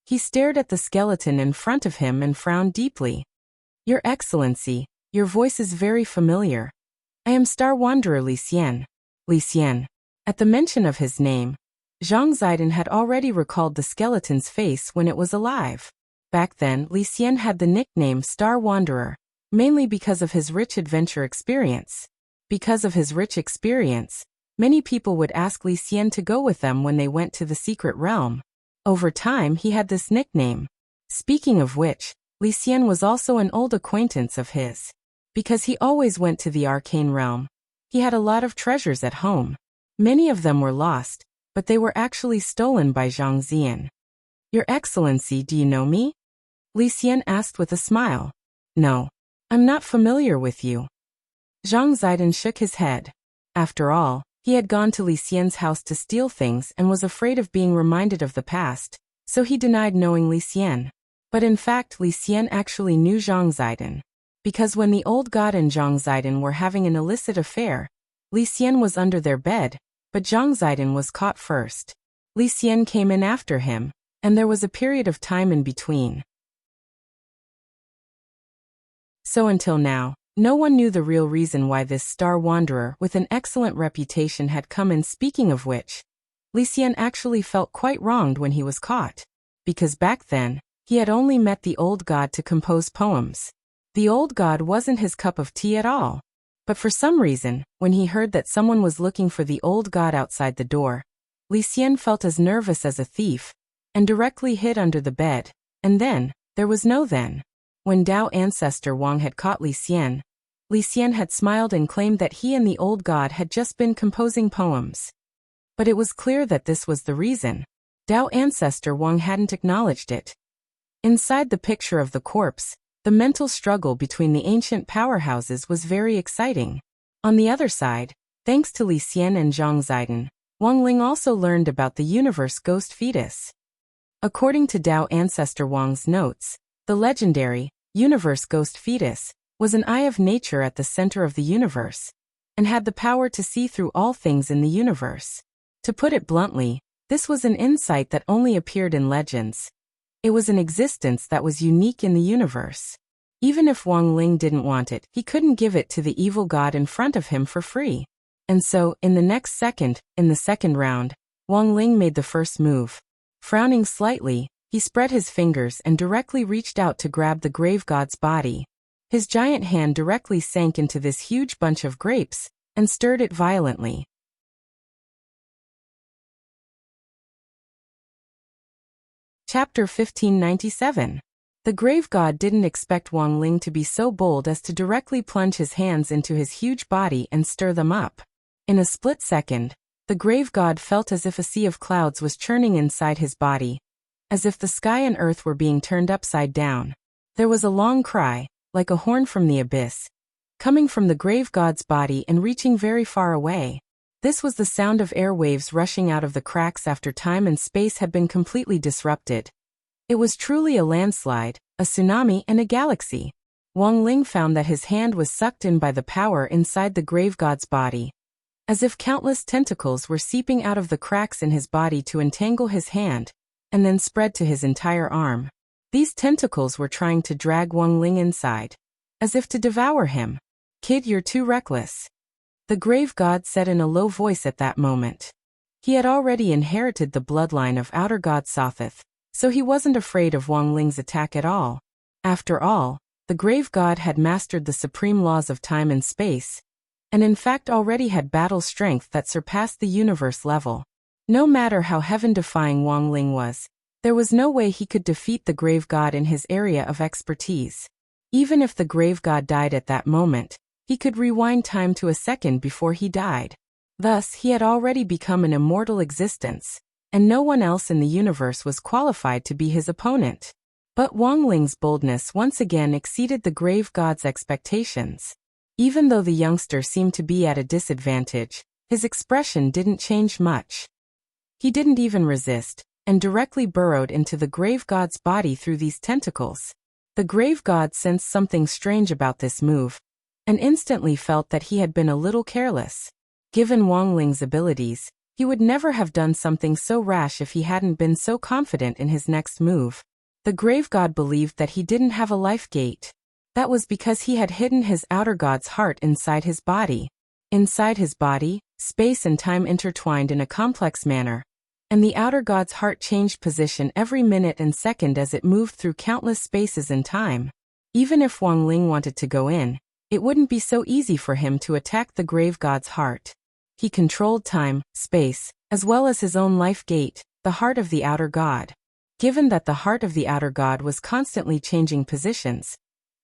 He stared at the skeleton in front of him and frowned deeply. Your Excellency, your voice is very familiar. I am Star Wanderer Li Xian. Li Xian. At the mention of his name, Zhang Zidong had already recalled the skeleton's face when it was alive. Back then, Li Xian had the nickname Star Wanderer, mainly because of his rich adventure experience. Because of his rich experience, many people would ask Li Xian to go with them when they went to the secret realm. Over time, he had this nickname. Speaking of which, Li Xian was also an old acquaintance of his. Because he always went to the arcane realm. He had a lot of treasures at home. Many of them were lost, but they were actually stolen by Zhang Zian. Your Excellency, do you know me? Li Xian asked with a smile. No. I'm not familiar with you. Zhang Zidong shook his head. After all, he had gone to Li Xian's house to steal things and was afraid of being reminded of the past, so he denied knowing Li Xian. But in fact, Li Xian actually knew Zhang Zidong. Because when the old god and Zhang Zidong were having an illicit affair, Li Xian was under their bed, but Zhang Zidong was caught first. Li Xian came in after him, and there was a period of time in between. So until now, no one knew the real reason why this star wanderer with an excellent reputation had come in. Speaking of which, Li Xian actually felt quite wronged when he was caught. Because back then, he had only met the old god to compose poems. The old god wasn't his cup of tea at all. But for some reason, when he heard that someone was looking for the old god outside the door, Li Xian felt as nervous as a thief, and directly hid under the bed. And then, there was no then. When Dao ancestor Wang had caught Li Xian had smiled and claimed that he and the old god had just been composing poems. But it was clear that this was the reason. Dao ancestor Wang hadn't acknowledged it. Inside the picture of the corpse, the mental struggle between the ancient powerhouses was very exciting. On the other side, thanks to Li Xian and Zhang Zidong, Wang Ling also learned about the universe ghost fetus. According to Dao ancestor Wang's notes, the legendary universe ghost fetus was an eye of nature at the center of the universe, and had the power to see through all things in the universe. To put it bluntly, this was an insight that only appeared in legends. It was an existence that was unique in the universe. Even if Wang Ling didn't want it, he couldn't give it to the evil god in front of him for free. And so, in the second round, Wang Ling made the first move. Frowning slightly, he spread his fingers and directly reached out to grab the grave god's body. His giant hand directly sank into this huge bunch of grapes, and stirred it violently. Chapter 1597. The grave god didn't expect Wang Ling to be so bold as to directly plunge his hands into his huge body and stir them up. In a split second, the grave god felt as if a sea of clouds was churning inside his body, as if the sky and earth were being turned upside down. There was a long cry, like a horn from the abyss, coming from the grave god's body and reaching very far away. This was the sound of air waves rushing out of the cracks after time and space had been completely disrupted. It was truly a landslide, a tsunami, and a galaxy. Wang Ling found that his hand was sucked in by the power inside the grave god's body. as if countless tentacles were seeping out of the cracks in his body to entangle his hand, and then spread to his entire arm. These tentacles were trying to drag Wang Ling inside, as if to devour him. "Kid, you're too reckless," the grave god said in a low voice at that moment. He had already inherited the bloodline of outer god Sothoth, so he wasn't afraid of Wang Ling's attack at all. After all, the grave god had mastered the supreme laws of time and space, and in fact already had battle strength that surpassed the universe level. No matter how heaven-defying Wang Ling was, there was no way he could defeat the grave god in his area of expertise. Even if the grave god died at that moment, he could rewind time to a second before he died. Thus, he had already become an immortal existence, and no one else in the universe was qualified to be his opponent. But Wang Ling's boldness once again exceeded the grave god's expectations. Even though the youngster seemed to be at a disadvantage, his expression didn't change much. He didn't even resist, and directly burrowed into the grave god's body through these tentacles. The grave god sensed something strange about this move, and instantly felt that he had been a little careless. Given Wang Ling's abilities, he would never have done something so rash if he hadn't been so confident in his next move. The grave god believed that he didn't have a life gate. That was because he had hidden his outer god's heart inside his body. Inside his body, space and time intertwined in a complex manner, and the outer god's heart changed position every minute and second as it moved through countless spaces and time. Even if Wang Ling wanted to go in, it wouldn't be so easy for him to attack the grave god's heart. He controlled time, space, as well as his own life gate, the heart of the outer god. Given that the heart of the outer god was constantly changing positions,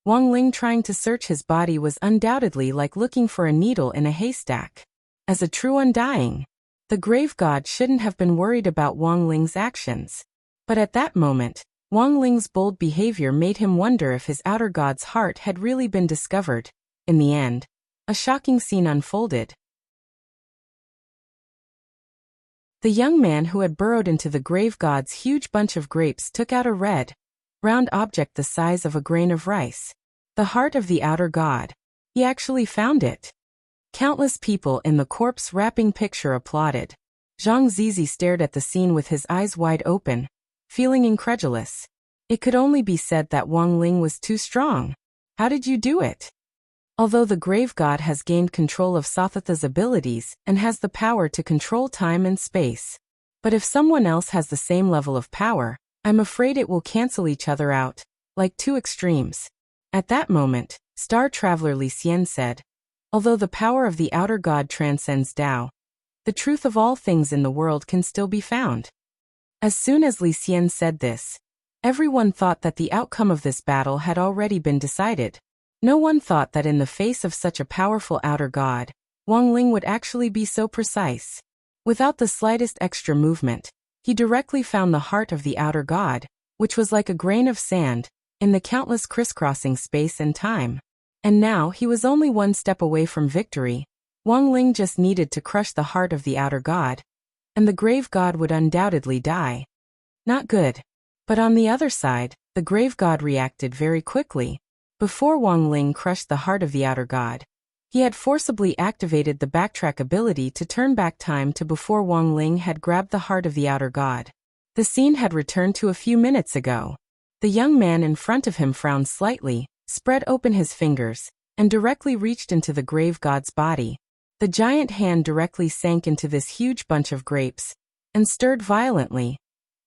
Wang Ling trying to search his body was undoubtedly like looking for a needle in a haystack. As a true undying, the grave god shouldn't have been worried about Wang Ling's actions. But at that moment, Wang Ling's bold behavior made him wonder if his outer god's heart had really been discovered. In the end, a shocking scene unfolded. The young man who had burrowed into the grave god's huge bunch of grapes took out a red, round object the size of a grain of rice. The heart of the outer god. He actually found it. Countless people in the corpse-wrapping picture applauded. Zhang Zizi stared at the scene with his eyes wide open, feeling incredulous. It could only be said that Wang Ling was too strong. How did you do it? Although the grave god has gained control of Sothotha's abilities and has the power to control time and space. But if someone else has the same level of power, I'm afraid it will cancel each other out, like two extremes. At that moment, Star Traveler Li Xian said, although the power of the outer god transcends Tao, the truth of all things in the world can still be found. As soon as Li Xian said this, everyone thought that the outcome of this battle had already been decided. No one thought that in the face of such a powerful outer god, Wang Ling would actually be so precise. Without the slightest extra movement, he directly found the heart of the outer god, which was like a grain of sand, in the countless crisscrossing space and time. And now he was only one step away from victory. Wang Ling just needed to crush the heart of the outer god, and the grave god would undoubtedly die. Not good. But on the other side, the grave god reacted very quickly. Before Wang Ling crushed the heart of the outer god, he had forcibly activated the backtrack ability to turn back time to before Wang Ling had grabbed the heart of the outer god. The scene had returned to a few minutes ago. The young man in front of him frowned slightly, spread open his fingers, and directly reached into the grave god's body. The giant hand directly sank into this huge bunch of grapes, and stirred violently.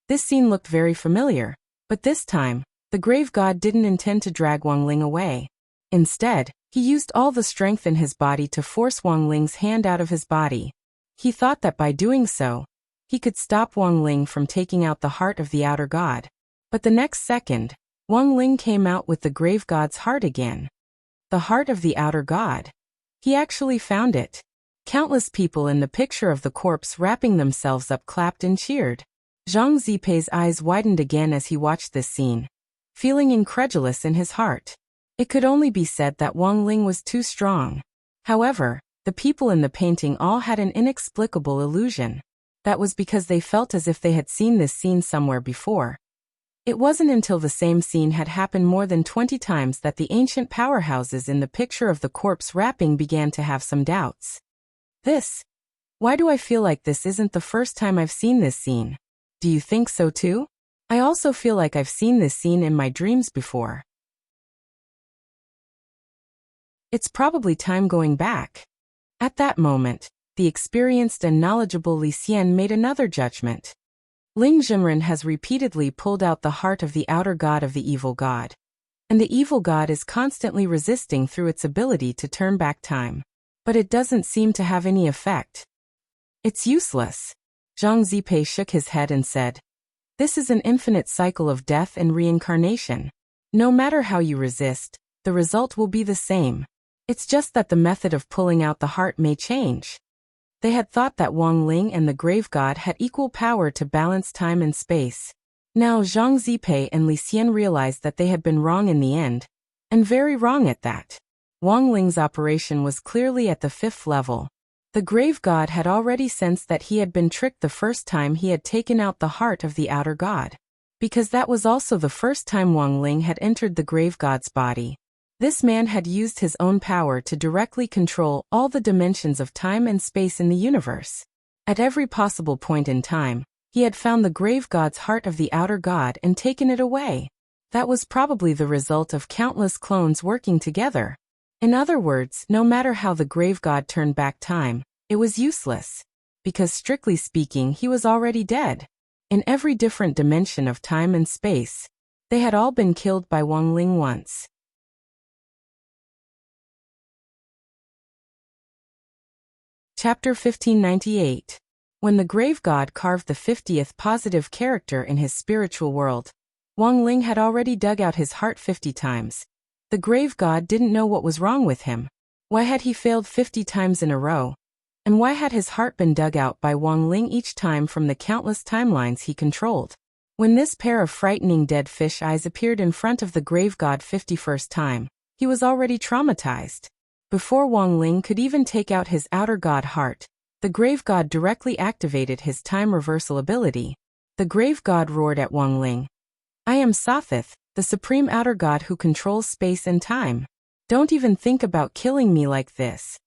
This scene looked very familiar, but this time, the grave god didn't intend to drag Wang Ling away. Instead, he used all the strength in his body to force Wang Ling's hand out of his body. He thought that by doing so, he could stop Wang Ling from taking out the heart of the outer god. But the next second, Wang Ling came out with the grave god's heart again. The heart of the outer god. He actually found it. Countless people in the picture of the corpse wrapping themselves up clapped and cheered. Zhang Zipei's eyes widened again as he watched this scene, feeling incredulous in his heart. It could only be said that Wang Ling was too strong. However, the people in the painting all had an inexplicable illusion. That was because they felt as if they had seen this scene somewhere before. It wasn't until the same scene had happened more than 20 times that the ancient powerhouses in the picture of the corpse wrapping began to have some doubts. Why do I feel like this isn't the first time I've seen this scene? Do you think so too? I also feel like I've seen this scene in my dreams before. It's probably time going back. At that moment, the experienced and knowledgeable Li Xian made another judgment. Ling Zhenren has repeatedly pulled out the heart of the outer god of the evil god. And the evil god is constantly resisting through its ability to turn back time. But it doesn't seem to have any effect. It's useless. Zhang Zipei shook his head and said, "This is an infinite cycle of death and reincarnation. No matter how you resist, the result will be the same. It's just that the method of pulling out the heart may change." They had thought that Wang Ling and the grave god had equal power to balance time and space. Now Zhang Zipei and Li Xian realized that they had been wrong in the end, and very wrong at that. Wang Ling's operation was clearly at the 5th level. The grave god had already sensed that he had been tricked the first time he had taken out the heart of the outer god. Because that was also the first time Wang Ling had entered the grave god's body. This man had used his own power to directly control all the dimensions of time and space in the universe. At every possible point in time, he had found the grave god's heart of the outer god and taken it away. That was probably the result of countless clones working together. In other words, no matter how the grave god turned back time, it was useless. Because strictly speaking, he was already dead. In every different dimension of time and space, they had all been killed by Wang Ling once. Chapter 1598. When the grave god carved the 50th positive character in his spiritual world, Wang Ling had already dug out his heart 50 times. The grave god didn't know what was wrong with him. Why had he failed 50 times in a row? And why had his heart been dug out by Wang Ling each time from the countless timelines he controlled? When this pair of frightening dead fish eyes appeared in front of the grave god 51st time, he was already traumatized. Before Wang Ling could even take out his outer god heart, the grave god directly activated his time reversal ability. The grave god roared at Wang Ling, "I am Sothith, the supreme outer god who controls space and time. Don't even think about killing me like this."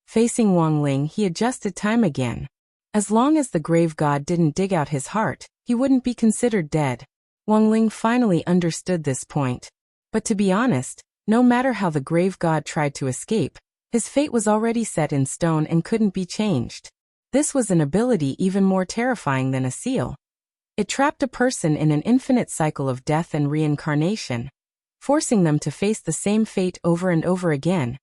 Facing Wang Ling, he adjusted time again. As long as the grave god didn't dig out his heart, he wouldn't be considered dead. Wang Ling finally understood this point. But to be honest, no matter how the grave god tried to escape, his fate was already set in stone and couldn't be changed. This was an ability even more terrifying than a seal. It trapped a person in an infinite cycle of death and reincarnation, forcing them to face the same fate over and over again.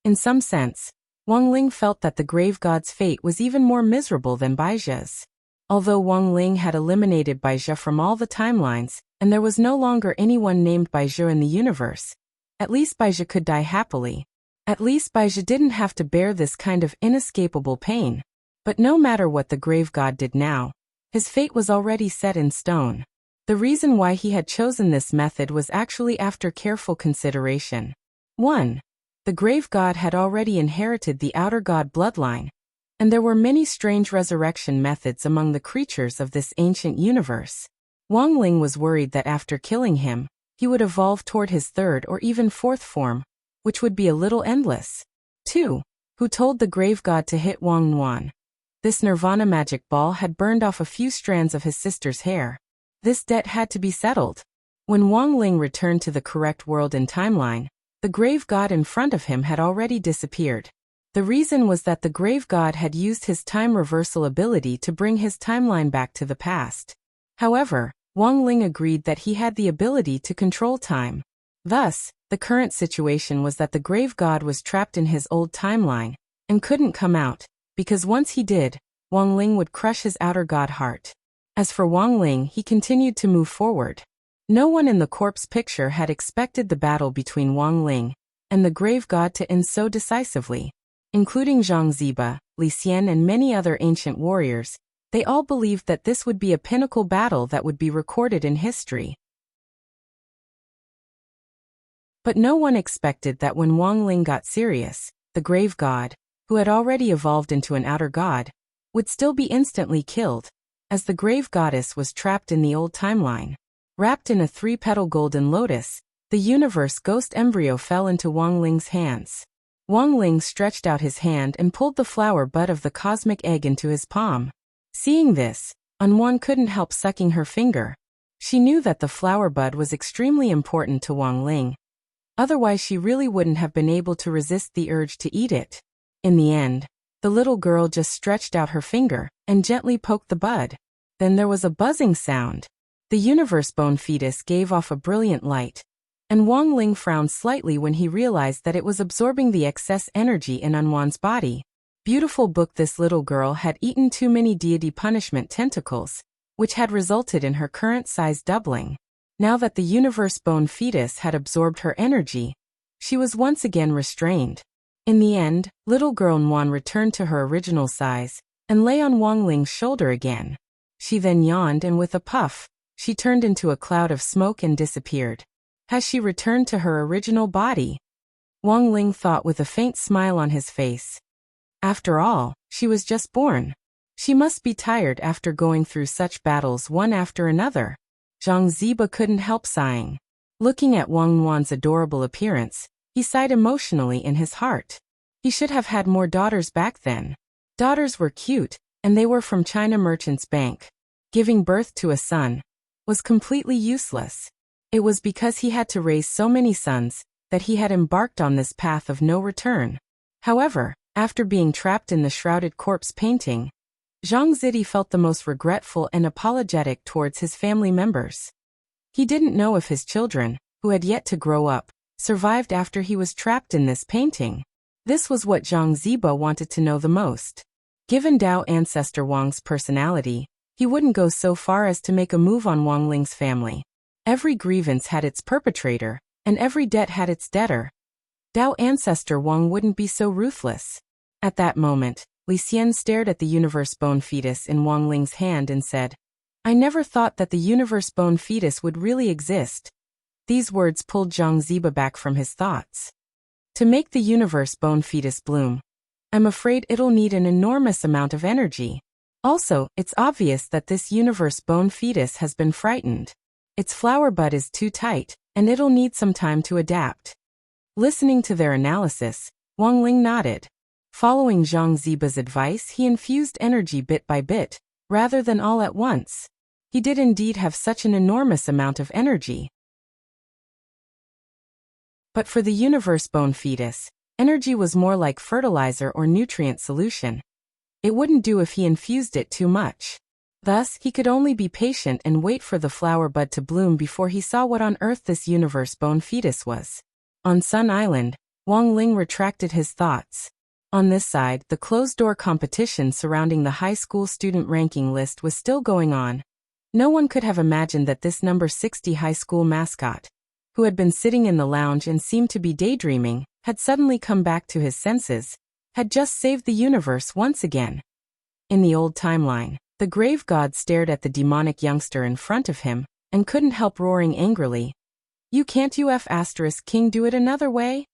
In some sense, Wang Ling felt that the grave god's fate was even more miserable than Baijia's. Although Wang Ling had eliminated Baijia from all the timelines, and there was no longer anyone named Baijia in the universe, at least Baijia could die happily. At least Baijia didn't have to bear this kind of inescapable pain. But no matter what the grave god did now, his fate was already set in stone. The reason why he had chosen this method was actually after careful consideration. 1. The grave god had already inherited the outer god bloodline, and there were many strange resurrection methods among the creatures of this ancient universe. Wang Ling was worried that after killing him, he would evolve toward his 3rd or even 4th form, which would be a little endless. 2. Who told the grave god to hit Wang Nuan? This Nirvana magic ball had burned off a few strands of his sister's hair. This debt had to be settled. When Wang Ling returned to the correct world and timeline, the grave god in front of him had already disappeared. The reason was that the grave god had used his time reversal ability to bring his timeline back to the past. However, Wang Ling agreed that he had the ability to control time. Thus, the current situation was that the grave god was trapped in his old timeline, and couldn't come out, because once he did, Wang Ling would crush his outer god heart. As for Wang Ling, he continued to move forward. No one in the corpse picture had expected the battle between Wang Ling and the grave god to end so decisively. Including Zhang Ziba, Li Xian and many other ancient warriors, they all believed that this would be a pinnacle battle that would be recorded in history. But no one expected that when Wang Ling got serious, the grave god, who had already evolved into an outer god, would still be instantly killed, as the grave goddess was trapped in the old timeline. Wrapped in a 3-petal golden lotus, the universe ghost embryo fell into Wang Ling's hands. Wang Ling stretched out his hand and pulled the flower bud of the cosmic egg into his palm. Seeing this, Anwan couldn't help sucking her finger. She knew that the flower bud was extremely important to Wang Ling. Otherwise she really wouldn't have been able to resist the urge to eat it. In the end, the little girl just stretched out her finger and gently poked the bud. Then there was a buzzing sound. The universe bone fetus gave off a brilliant light, and Wang Ling frowned slightly when he realized that it was absorbing the excess energy in Anwan's body. Beautiful book. This little girl had eaten too many deity punishment tentacles, which had resulted in her current size doubling. Now that the universe bone fetus had absorbed her energy, she was once again restrained. In the end, little girl Anwan returned to her original size and lay on Wang Ling's shoulder again. She then yawned and with a puff, she turned into a cloud of smoke and disappeared. Has she returned to her original body? Wang Ling thought with a faint smile on his face. After all, she was just born. She must be tired after going through such battles one after another. Zhang Ziba couldn't help sighing. Looking at Wang Wan's adorable appearance, he sighed emotionally in his heart. He should have had more daughters back then. Daughters were cute, and they were from China Merchants Bank. Giving birth to a son was completely useless. It was because he had to raise so many sons that he had embarked on this path of no return. However, after being trapped in the shrouded corpse painting, Zhang Zidi felt the most regretful and apologetic towards his family members. He didn't know if his children, who had yet to grow up, survived after he was trapped in this painting. This was what Zhang Ziba wanted to know the most. Given Dao ancestor Wang's personality, he wouldn't go so far as to make a move on Wang Ling's family. Every grievance had its perpetrator, and every debt had its debtor. Dao ancestor Wang wouldn't be so ruthless. At that moment, Li Xian stared at the universe bone fetus in Wang Ling's hand and said, "I never thought that the universe bone fetus would really exist." These words pulled Zhang Ziba back from his thoughts. To make the universe bone fetus bloom, I'm afraid it'll need an enormous amount of energy. Also, it's obvious that this universe bone fetus has been frightened. Its flower bud is too tight, and it'll need some time to adapt. Listening to their analysis, Wang Ling nodded. Following Zhang Ziba's advice, he infused energy bit by bit, rather than all at once. He did indeed have such an enormous amount of energy. But for the universe bone fetus, energy was more like fertilizer or nutrient solution. It wouldn't do if he infused it too much. Thus, he could only be patient and wait for the flower bud to bloom before he saw what on earth this universe bone fetus was. On Sun Island, Wang Ling retracted his thoughts. On this side, the closed-door competition surrounding the high school student ranking list was still going on. No one could have imagined that this number 60 high school mascot, who had been sitting in the lounge and seemed to be daydreaming, had suddenly come back to his senses, had just saved the universe once again. In the old timeline, the grave god stared at the demonic youngster in front of him, and couldn't help roaring angrily. "You can't King do it another way?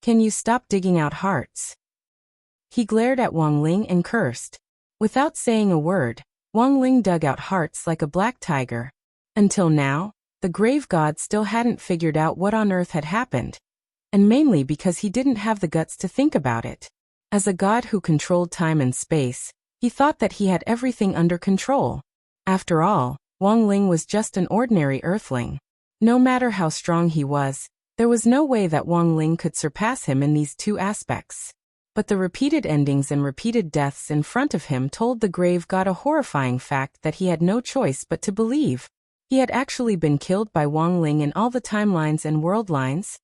Can you stop digging out hearts?" He glared at Wang Ling and cursed. Without saying a word, Wang Ling dug out hearts like a black tiger. Until now, the grave god still hadn't figured out what on earth had happened, and mainly because he didn't have the guts to think about it. As a god who controlled time and space, he thought that he had everything under control. After all, Wang Ling was just an ordinary earthling. No matter how strong he was, there was no way that Wang Ling could surpass him in these two aspects. But the repeated endings and repeated deaths in front of him told the grave god a horrifying fact that he had no choice but to believe. He had actually been killed by Wang Ling in all the timelines and world lines.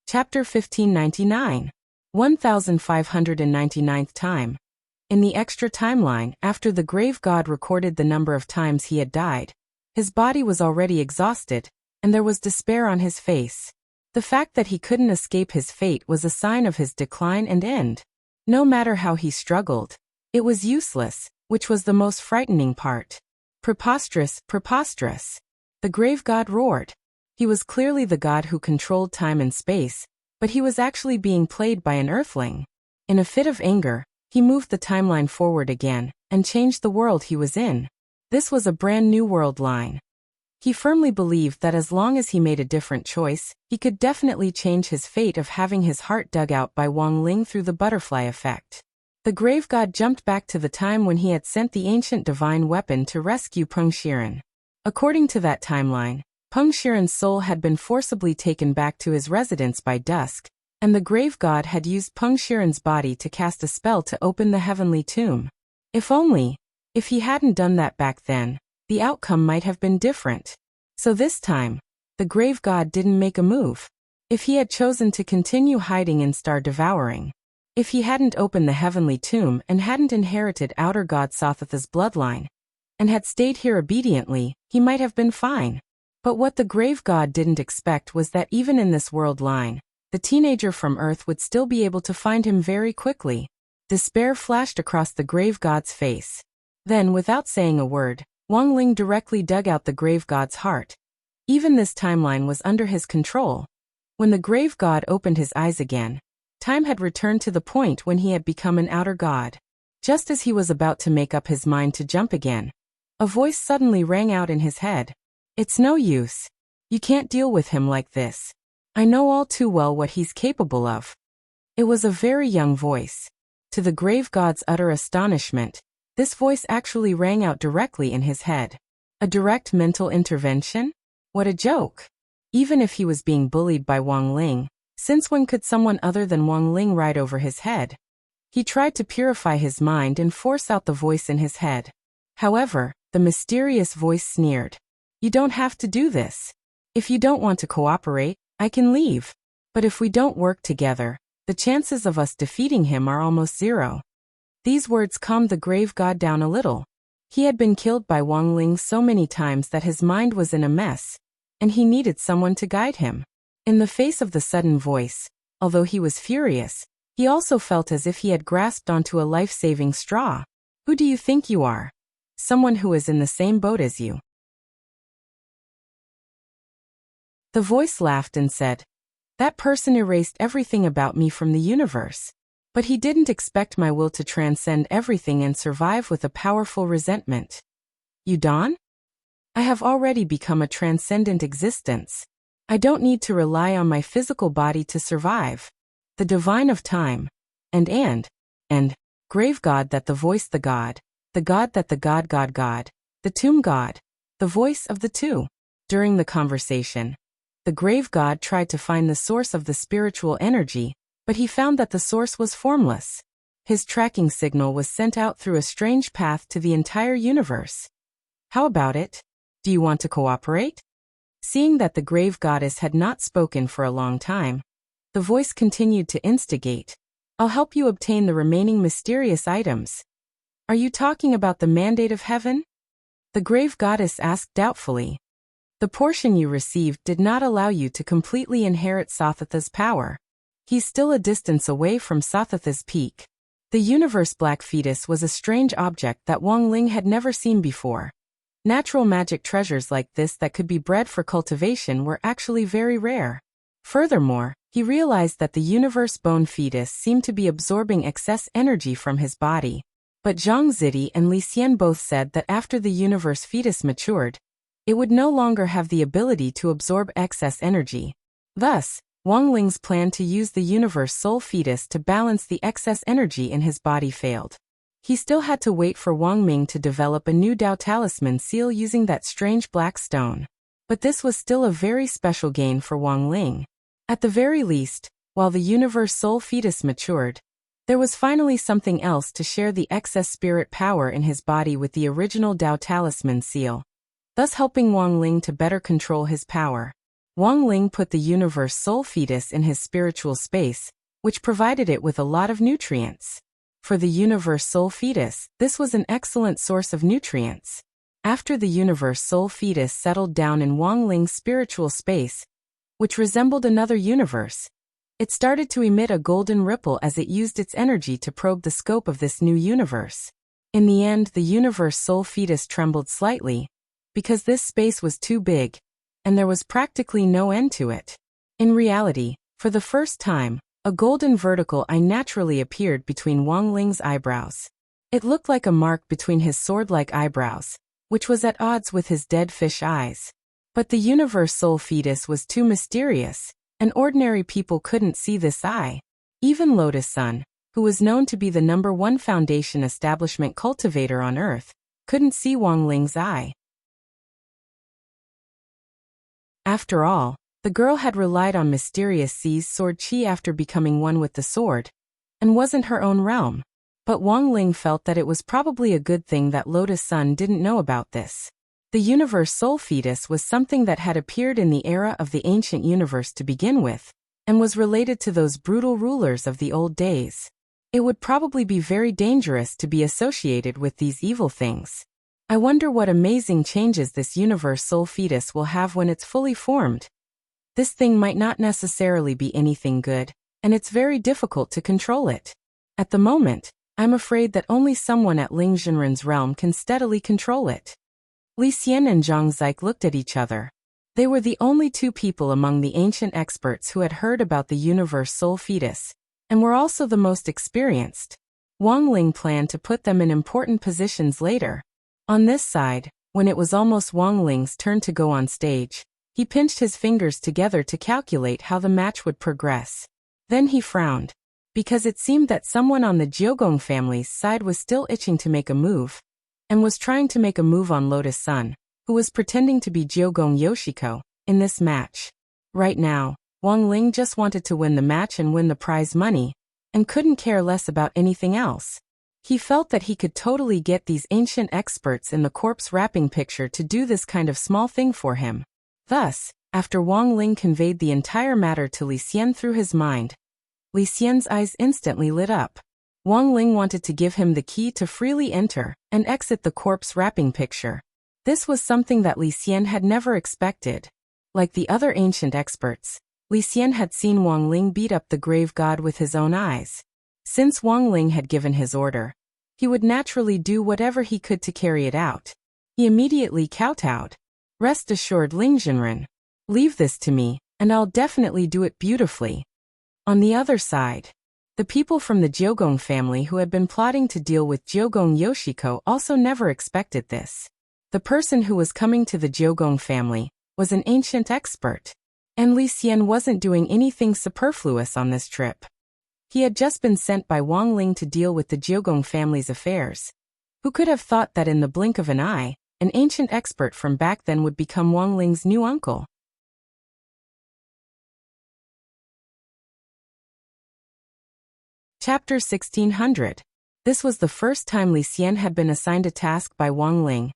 Chapter 1599. 1599th time. In the extra timeline, after the grave god recorded the number of times he had died, his body was already exhausted, and there was despair on his face. The fact that he couldn't escape his fate was a sign of his decline and end. No matter how he struggled, it was useless, which was the most frightening part. Preposterous, preposterous. The grave god roared. He was clearly the god who controlled time and space, but he was actually being played by an earthling. In a fit of anger, he moved the timeline forward again, and changed the world he was in. This was a brand new world line. He firmly believed that as long as he made a different choice, he could definitely change his fate of having his heart dug out by Wang Ling through the butterfly effect. The grave god jumped back to the time when he had sent the ancient divine weapon to rescue Peng Shiren. According to that timeline, Peng Shiren's soul had been forcibly taken back to his residence by dusk, and the grave god had used Peng Shiren's body to cast a spell to open the heavenly tomb. If he hadn't done that back then, the outcome might have been different. So this time, the grave god didn't make a move. If he had chosen to continue hiding in star devouring, if he hadn't opened the heavenly tomb and hadn't inherited outer god Sothatha's bloodline, and had stayed here obediently, he might have been fine. But what the grave god didn't expect was that even in this world line, the teenager from Earth would still be able to find him very quickly. Despair flashed across the grave god's face. Then, without saying a word, Wang Ling directly dug out the grave god's heart. Even this timeline was under his control. When the grave god opened his eyes again, time had returned to the point when he had become an outer god. Just as he was about to make up his mind to jump again, a voice suddenly rang out in his head. "It's no use. You can't deal with him like this. I know all too well what he's capable of." It was a very young voice. To the grave god's utter astonishment, this voice actually rang out directly in his head. A direct mental intervention? What a joke. Even if he was being bullied by Wang Ling, since when could someone other than Wang Ling ride over his head? He tried to purify his mind and force out the voice in his head. However, the mysterious voice sneered. "You don't have to do this. If you don't want to cooperate, I can leave. But if we don't work together, the chances of us defeating him are almost zero." These words calmed the grave god down a little. He had been killed by Wang Ling so many times that his mind was in a mess, and he needed someone to guide him. In the face of the sudden voice, although he was furious, he also felt as if he had grasped onto a life-saving straw. "Who do you think you are?" "Someone who is in the same boat as you." The voice laughed and said, "That person erased everything about me from the universe. But he didn't expect my will to transcend everything and survive with a powerful resentment. You dawn? I have already become a transcendent existence. I don't need to rely on my physical body to survive. The divine of time, and grave god that the voice the god that the god, the tomb god, the voice of the two." During the conversation, the grave god tried to find the source of the spiritual energy, but he found that the source was formless. His tracking signal was sent out through a strange path to the entire universe. "How about it? Do you want to cooperate?" Seeing that the grave goddess had not spoken for a long time, the voice continued to instigate. "I'll help you obtain the remaining mysterious items." "Are you talking about the mandate of heaven?" the grave goddess asked doubtfully. "The portion you received did not allow you to completely inherit Sothatha's power. He's still a distance away from Sothatha's peak." The universe black fetus was a strange object that Wang Ling had never seen before. Natural magic treasures like this that could be bred for cultivation were actually very rare. Furthermore, he realized that the universe bone fetus seemed to be absorbing excess energy from his body. But Zhang Zidi and Li Xian both said that after the universe fetus matured, it would no longer have the ability to absorb excess energy. Thus, Wang Ling's plan to use the universe soul fetus to balance the excess energy in his body failed. He still had to wait for Wang Ming to develop a new Dao talisman seal using that strange black stone. But this was still a very special gain for Wang Ling. At the very least, while the universe soul fetus matured, there was finally something else to share the excess spirit power in his body with the original Dao talisman seal, thus helping Wang Ling to better control his power. Wang Ling put the universe soul fetus in his spiritual space, which provided it with a lot of nutrients. For the universe soul fetus, this was an excellent source of nutrients. After the universe soul fetus settled down in Wang Ling's spiritual space, which resembled another universe, it started to emit a golden ripple as it used its energy to probe the scope of this new universe. In the end, the universe soul fetus trembled slightly, because this space was too big, and there was practically no end to it. In reality, for the first time, a golden vertical eye naturally appeared between Wang Ling's eyebrows. It looked like a mark between his sword-like eyebrows, which was at odds with his dead fish eyes. But the universe soul fetus was too mysterious, and ordinary people couldn't see this eye. Even Lotus Sun, who was known to be the #1 foundation establishment cultivator on Earth, couldn't see Wang Ling's eye. After all, the girl had relied on mysterious C's sword chi after becoming one with the sword, and wasn't her own realm. But Wang Ling felt that it was probably a good thing that Lotus Sun didn't know about this. The universe soul fetus was something that had appeared in the era of the ancient universe to begin with, and was related to those brutal rulers of the old days. It would probably be very dangerous to be associated with these evil things. I wonder what amazing changes this universe soul fetus will have when it's fully formed. This thing might not necessarily be anything good, and it's very difficult to control it. At the moment, I'm afraid that only someone at Ling Jinren's realm can steadily control it. Li Xian and Zhang Zik looked at each other. They were the only two people among the ancient experts who had heard about the universe soul fetus, and were also the most experienced. Wang Ling planned to put them in important positions later. On this side, when it was almost Wang Ling's turn to go on stage, he pinched his fingers together to calculate how the match would progress. Then he frowned, because it seemed that someone on the Jiogong family's side was still itching to make a move, and was trying to make a move on Lotus Sun, who was pretending to be Jiogong Yoshiko, in this match. Right now, Wang Ling just wanted to win the match and win the prize money, and couldn't care less about anything else. He felt that he could totally get these ancient experts in the corpse wrapping picture to do this kind of small thing for him. Thus, after Wang Ling conveyed the entire matter to Li Xian through his mind, Li Xian's eyes instantly lit up. Wang Ling wanted to give him the key to freely enter and exit the corpse wrapping picture. This was something that Li Xian had never expected. Like the other ancient experts, Li Xian had seen Wang Ling beat up the grave god with his own eyes. Since Wang Ling had given his order, he would naturally do whatever he could to carry it out. He immediately kowtowed. Rest assured, Ling Jinren. Leave this to me, and I'll definitely do it beautifully. On the other side, the people from the Jiogong family who had been plotting to deal with Jiogong Yoshiko also never expected this. The person who was coming to the Jiogong family was an ancient expert, and Li Xian wasn't doing anything superfluous on this trip. He had just been sent by Wang Ling to deal with the Jiogong family's affairs. Who could have thought that in the blink of an eye, an ancient expert from back then would become Wang Ling's new uncle? Chapter 1600. This was the first time Li Xian had been assigned a task by Wang Ling,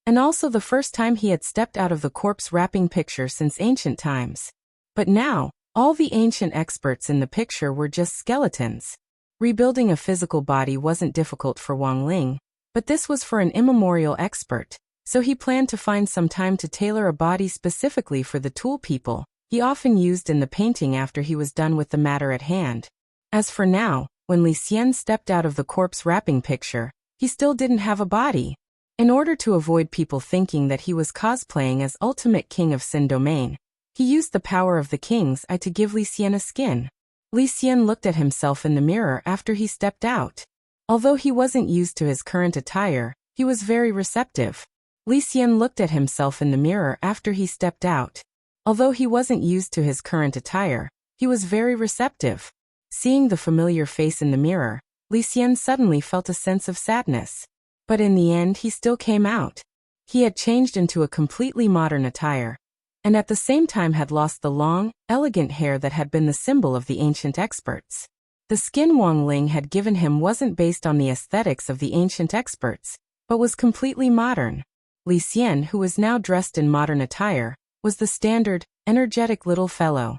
and also the first time he had stepped out of the corpse wrapping picture since ancient times. But now, all the ancient experts in the picture were just skeletons. Rebuilding a physical body wasn't difficult for Wang Ling, but this was for an immemorial expert, so he planned to find some time to tailor a body specifically for the tool people he often used in the painting after he was done with the matter at hand. As for now, when Li Xian stepped out of the corpse wrapping picture, he still didn't have a body. In order to avoid people thinking that he was cosplaying as ultimate king of Sin Domain, he used the power of the king's eye to give Li Xian a skin. Li Xian looked at himself in the mirror after he stepped out. Although he wasn't used to his current attire, he was very receptive. Li Xian looked at himself in the mirror after he stepped out. Although he wasn't used to his current attire, he was very receptive. Seeing the familiar face in the mirror, Li Xian suddenly felt a sense of sadness. But in the end he still came out. He had changed into a completely modern attire, and at the same time had lost the long, elegant hair that had been the symbol of the ancient experts. The skin Wang Ling had given him wasn't based on the aesthetics of the ancient experts, but was completely modern. Li Xian, who was now dressed in modern attire, was the standard, energetic little fellow.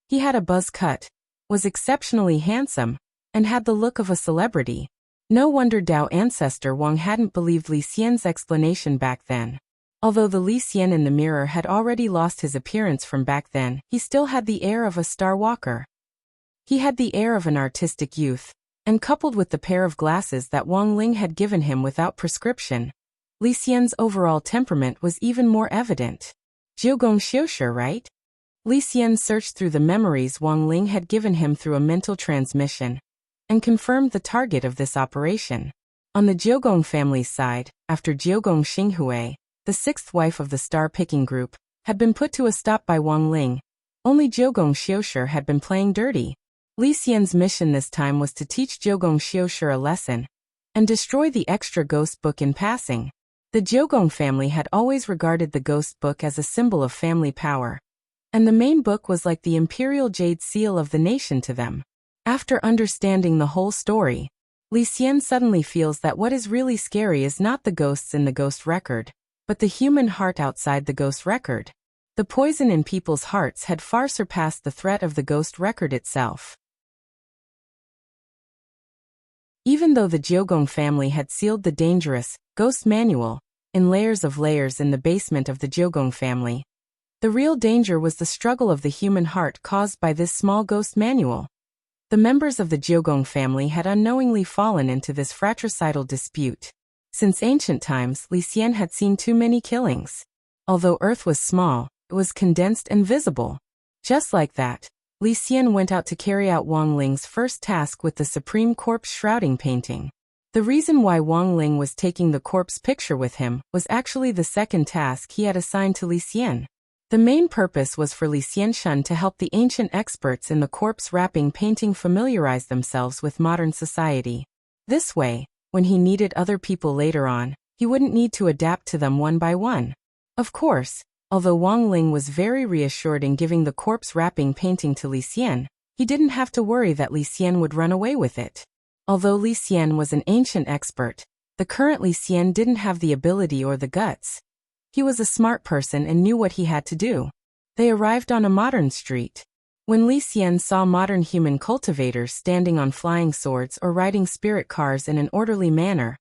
He had a buzz cut, was exceptionally handsome, and had the look of a celebrity. No wonder Dao ancestor Wang hadn't believed Li Xian's explanation back then. Although the Li Xian in the mirror had already lost his appearance from back then, he still had the air of a star walker. He had the air of an artistic youth, and coupled with the pair of glasses that Wang Ling had given him without prescription, Li Xian's overall temperament was even more evident. Jiogong Xiushi, right? Li Xian searched through the memories Wang Ling had given him through a mental transmission, and confirmed the target of this operation. On the Jiogong family's side, after Jiogong Xinghui, the sixth wife of the star-picking group, had been put to a stop by Wang Ling. Only Jiugong Xiushi had been playing dirty. Li Xian's mission this time was to teach Jiugong Xiushi a lesson and destroy the extra ghost book in passing. The Jiugong family had always regarded the ghost book as a symbol of family power, and the main book was like the imperial jade seal of the nation to them. After understanding the whole story, Li Xian suddenly feels that what is really scary is not the ghosts in the ghost record, but the human heart outside the ghost record. The poison in people's hearts had far surpassed the threat of the ghost record itself. Even though the Jiugong family had sealed the dangerous ghost manual in layers in the basement of the Jiugong family, the real danger was the struggle of the human heart caused by this small ghost manual. The members of the Jiugong family had unknowingly fallen into this fratricidal dispute. Since ancient times, Li Xian had seen too many killings. Although Earth was small, it was condensed and visible. Just like that, Li Xian went out to carry out Wang Ling's first task with the Supreme Corpse shrouding painting. The reason why Wang Ling was taking the corpse picture with him was actually the second task he had assigned to Li Xian. The main purpose was for Li Xianshun to help the ancient experts in the corpse wrapping painting familiarize themselves with modern society. This way, when he needed other people later on, he wouldn't need to adapt to them one by one. Of course, although Wang Ling was very reassured in giving the corpse wrapping painting to Li Xian, he didn't have to worry that Li Xian would run away with it. Although Li Xian was an ancient expert, the current Li Xian didn't have the ability or the guts. He was a smart person and knew what he had to do. They arrived on a modern street. When Li Xian saw modern human cultivators standing on flying swords or riding spirit cars in an orderly manner,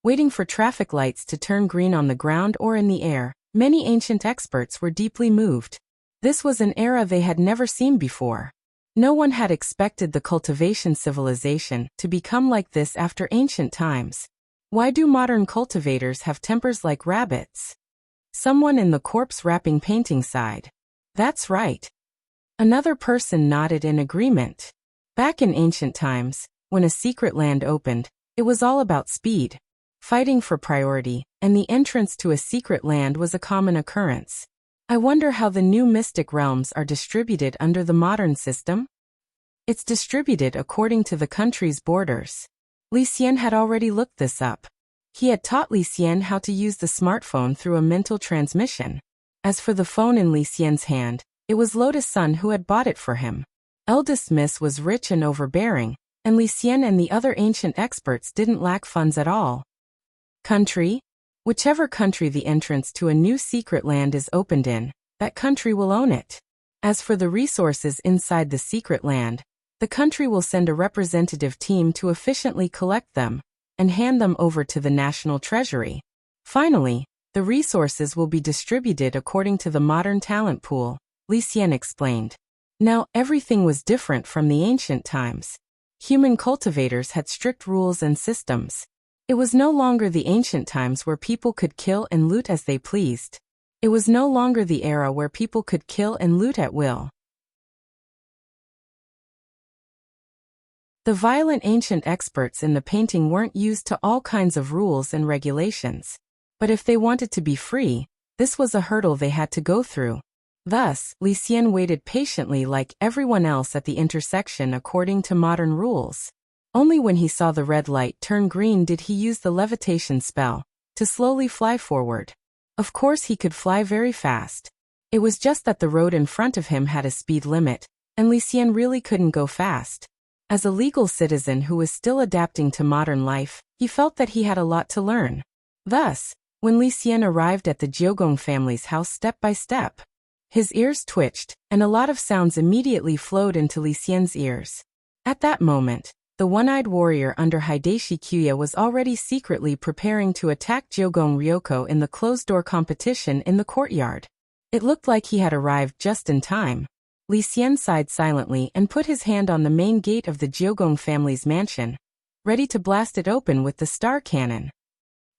waiting for traffic lights to turn green on the ground or in the air, many ancient experts were deeply moved. This was an era they had never seen before. No one had expected the cultivation civilization to become like this after ancient times. Why do modern cultivators have tempers like rabbits? Someone in the corpse wrapping painting sighed. That's right. Another person nodded in agreement. Back in ancient times, when a secret land opened, it was all about speed, fighting for priority, and the entrance to a secret land was a common occurrence. I wonder how the new mystic realms are distributed under the modern system? It's distributed according to the country's borders. Li Xian had already looked this up. He had taught Li Xian how to use the smartphone through a mental transmission. As for the phone in Li Xian's hand, it was Lotus Sun who had bought it for him. Eldest Miss was rich and overbearing, and Li Xian and the other ancient experts didn't lack funds at all. Country? Whichever country the entrance to a new secret land is opened in, that country will own it. As for the resources inside the secret land, the country will send a representative team to efficiently collect them and hand them over to the national treasury. Finally, the resources will be distributed according to the modern talent pool, Li Xian explained. Now, everything was different from the ancient times. Human cultivators had strict rules and systems. It was no longer the ancient times where people could kill and loot as they pleased. It was no longer the era where people could kill and loot at will. The violent ancient experts in the painting weren't used to all kinds of rules and regulations. But if they wanted to be free, this was a hurdle they had to go through. Thus, Li Xian waited patiently like everyone else at the intersection according to modern rules. Only when he saw the red light turn green did he use the levitation spell to slowly fly forward. Of course he could fly very fast. It was just that the road in front of him had a speed limit, and Li Xian really couldn't go fast. As a legal citizen who was still adapting to modern life, he felt that he had a lot to learn. Thus, when Li Xian arrived at the Jiugong family's house step by step, his ears twitched, and a lot of sounds immediately flowed into Li Xian's ears. At that moment, the one-eyed warrior under Hideshi Kyuya was already secretly preparing to attack Jiugong Ryoko in the closed-door competition in the courtyard. It looked like he had arrived just in time. Li Xian sighed silently and put his hand on the main gate of the Jiugong family's mansion, ready to blast it open with the star cannon.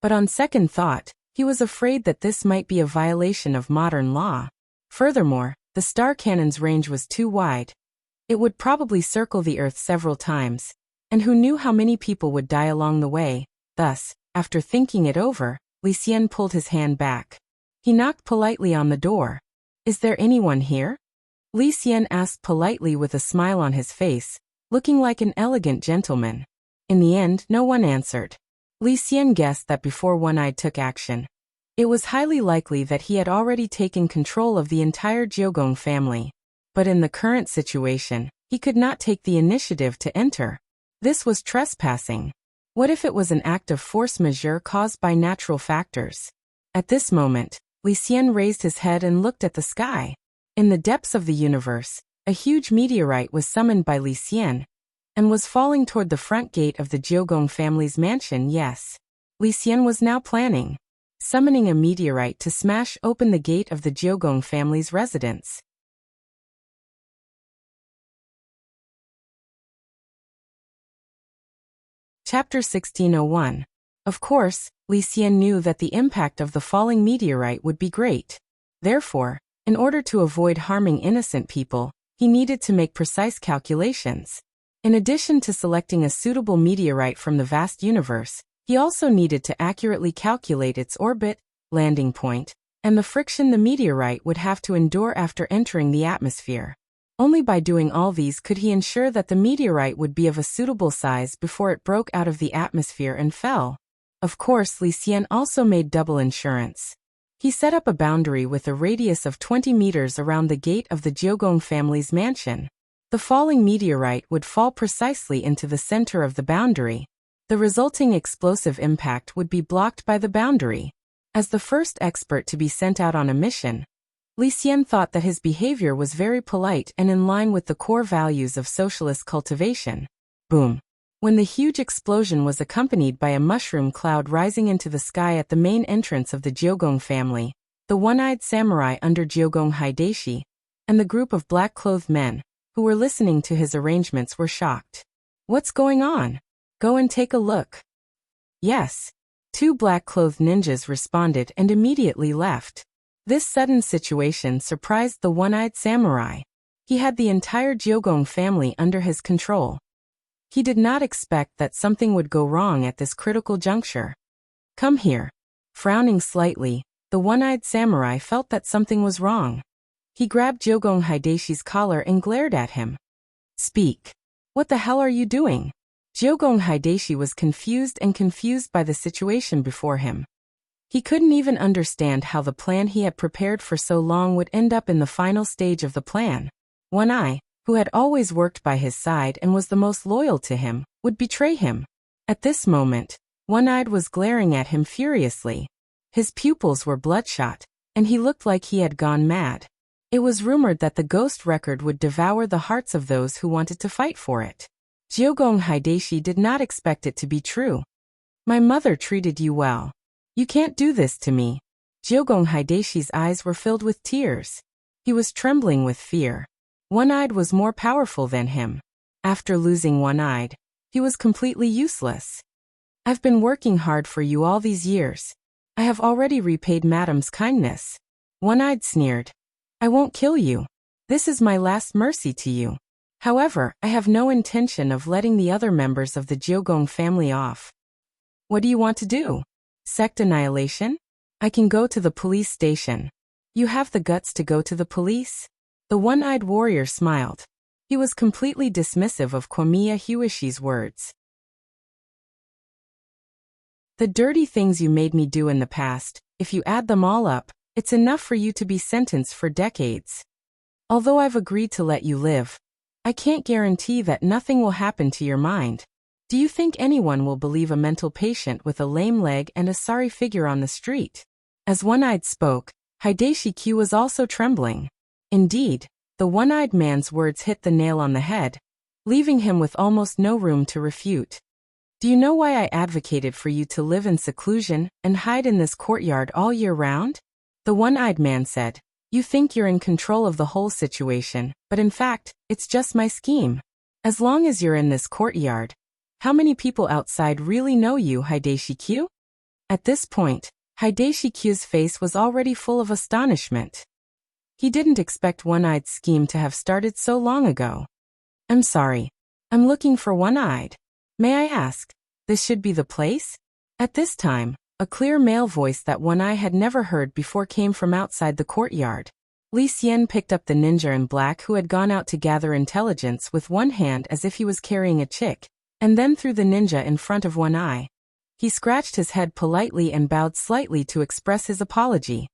But on second thought, he was afraid that this might be a violation of modern law. Furthermore, the star cannon's range was too wide. It would probably circle the Earth several times, and who knew how many people would die along the way. Thus, after thinking it over, Li Xian pulled his hand back. He knocked politely on the door. Is there anyone here? Li Xian asked politely with a smile on his face, looking like an elegant gentleman. In the end, no one answered. Li Xian guessed that before One-Eyed took action, it was highly likely that he had already taken control of the entire Jiugong family. But in the current situation, he could not take the initiative to enter. This was trespassing. What if it was an act of force majeure caused by natural factors? At this moment, Li Xian raised his head and looked at the sky. In the depths of the universe, a huge meteorite was summoned by Li Xian and was falling toward the front gate of the Jiugong family's mansion. Yes, Li Xian was now planning summoning a meteorite to smash open the gate of the Jiugong family's residence. Chapter 1601. Of course, Li Xian knew that the impact of the falling meteorite would be great. Therefore, in order to avoid harming innocent people, he needed to make precise calculations. In addition to selecting a suitable meteorite from the vast universe, he also needed to accurately calculate its orbit, landing point, and the friction the meteorite would have to endure after entering the atmosphere. Only by doing all these could he ensure that the meteorite would be of a suitable size before it broke out of the atmosphere and fell. Of course, Li Xian also made double insurance. He set up a boundary with a radius of 20 meters around the gate of the Jiugong family's mansion. The falling meteorite would fall precisely into the center of the boundary. The resulting explosive impact would be blocked by the boundary. As the first expert to be sent out on a mission, Li Xian thought that his behavior was very polite and in line with the core values of socialist cultivation. Boom! When the huge explosion was accompanied by a mushroom cloud rising into the sky at the main entrance of the Jiugong family, the one-eyed samurai under Jiugong Hideshi and the group of black-clothed men who were listening to his arrangements were shocked. What's going on? Go and take a look. Yes. 2 black-clothed ninjas responded and immediately left. This sudden situation surprised the one-eyed samurai. He had the entire Jiugong family under his control. He did not expect that something would go wrong at this critical juncture. Come here. Frowning slightly, the one-eyed samurai felt that something was wrong. He grabbed Jiugong Hideshi's collar and glared at him. Speak. What the hell are you doing? Jiugong Hideshi was confused by the situation before him. He couldn't even understand how the plan he had prepared for so long would end up in the final stage of the plan. One-Eye, who had always worked by his side and was the most loyal to him, would betray him. At this moment, One-Eyed was glaring at him furiously. His pupils were bloodshot, and he looked like he had gone mad. It was rumored that the ghost record would devour the hearts of those who wanted to fight for it. Jiugong Hideshi did not expect it to be true. My mother treated you well. You can't do this to me. Jiugong Hideshi's eyes were filled with tears. He was trembling with fear. One-Eyed was more powerful than him. After losing One-Eyed, he was completely useless. I've been working hard for you all these years. I have already repaid Madam's kindness. One-Eyed sneered. I won't kill you. This is my last mercy to you. However, I have no intention of letting the other members of the Jiugong family off. What do you want to do? Sect annihilation? I can go to the police station. You have the guts to go to the police? The one-eyed warrior smiled. He was completely dismissive of Komiya Huishi's words. The dirty things you made me do in the past, if you add them all up, it's enough for you to be sentenced for decades. Although I've agreed to let you live, I can't guarantee that nothing will happen to your mind. Do you think anyone will believe a mental patient with a lame leg and a sorry figure on the street? As One-Eyed spoke, Hideshi Q was also trembling. Indeed, the one-eyed man's words hit the nail on the head, leaving him with almost no room to refute. Do you know why I advocated for you to live in seclusion and hide in this courtyard all year round? The one-eyed man said. You think you're in control of the whole situation, but in fact, it's just my scheme. As long as you're in this courtyard, how many people outside really know you, Hideshi Q? At this point, Hideshi Q's face was already full of astonishment. He didn't expect One-Eye's scheme to have started so long ago. I'm sorry. I'm looking for One-Eyed. May I ask? This should be the place? At this time, a clear male voice that One-Eye had never heard before came from outside the courtyard. Li Xian picked up the ninja in black who had gone out to gather intelligence with one hand as if he was carrying a chick, and then threw the ninja in front of One Eye. He scratched his head politely and bowed slightly to express his apology.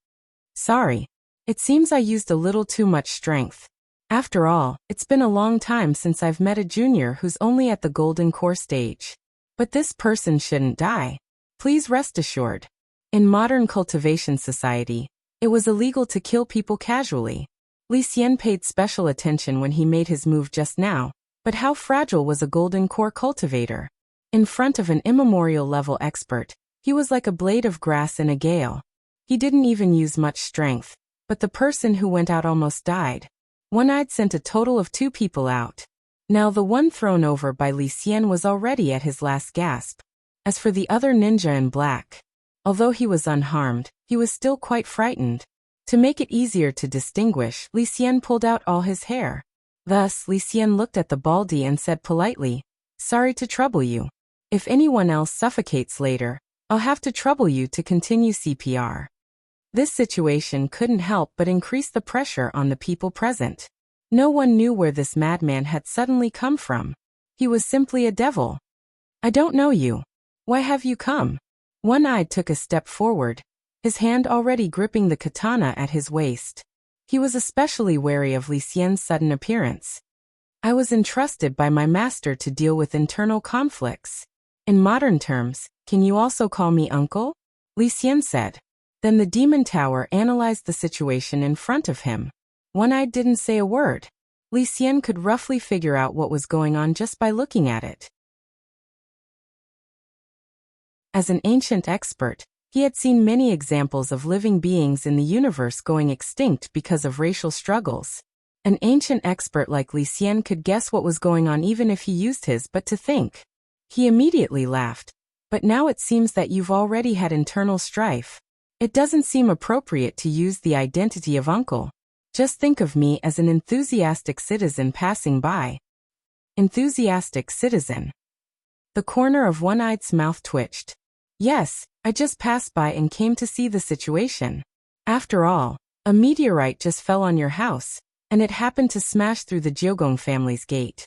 Sorry. It seems I used a little too much strength. After all, it's been a long time since I've met a junior who's only at the golden core stage. But this person shouldn't die. Please rest assured. In modern cultivation society, it was illegal to kill people casually. Li Xian paid special attention when he made his move just now, but how fragile was a golden core cultivator? In front of an immemorial level expert, he was like a blade of grass in a gale. He didn't even use much strength, but the person who went out almost died. One-Eyed sent a total of 2 people out. Now the one thrown over by Li Xian was already at his last gasp. As for the other ninja in black, although he was unharmed, he was still quite frightened. To make it easier to distinguish, Li Xian pulled out all his hair. Thus, Li Xian looked at the baldy and said politely, "Sorry to trouble you. If anyone else suffocates later, I'll have to trouble you to continue CPR." This situation couldn't help but increase the pressure on the people present. No one knew where this madman had suddenly come from. He was simply a devil. "I don't know you. Why have you come?" One-Eyed took a step forward, his hand already gripping the katana at his waist. He was especially wary of Li Xian's sudden appearance. "I was entrusted by my master to deal with internal conflicts. In modern terms, can you also call me uncle?" Li Xian said. Then the demon tower analyzed the situation in front of him. One-Eyed didn't say a word. Li Xian could roughly figure out what was going on just by looking at it. As an ancient expert, he had seen many examples of living beings in the universe going extinct because of racial struggles. An ancient expert like Li Xian could guess what was going on even if he used his but to think. He immediately laughed. "But now it seems that you've already had internal strife. It doesn't seem appropriate to use the identity of uncle. Just think of me as an enthusiastic citizen passing by." Enthusiastic citizen. The corner of One-Eyed's mouth twitched. "Yes, I just passed by and came to see the situation. After all, a meteorite just fell on your house, and it happened to smash through the Jiogong family's gate."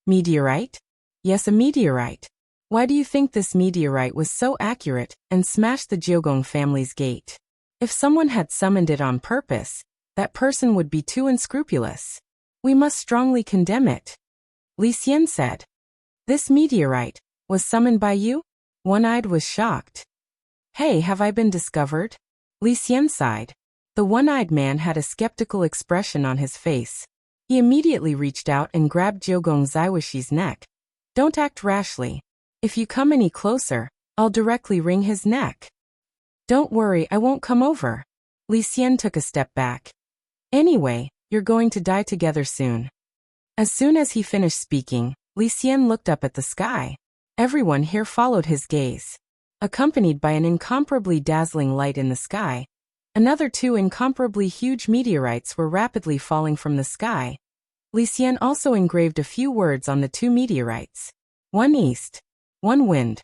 Meteorite? Yes, a meteorite. Why do you think this meteorite was so accurate and smashed the Jiogong family's gate? If someone had summoned it on purpose, that person would be too unscrupulous. We must strongly condemn it. Li Xian said. "This meteorite was summoned by you?" One-Eyed was shocked. "Hey, have I been discovered?" Li Xian sighed. The one-eyed man had a skeptical expression on his face. He immediately reached out and grabbed Jiogong Zaiwashi's neck. "Don't act rashly. If you come any closer, I'll directly wring his neck." "Don't worry, I won't come over." Li Xian took a step back. "Anyway, you're going to die together soon." As soon as he finished speaking, Li Xian looked up at the sky. Everyone here followed his gaze. Accompanied by an incomparably dazzling light in the sky, another 2 incomparably huge meteorites were rapidly falling from the sky. Li Xian also engraved a few words on the 2 meteorites. One east, one wind.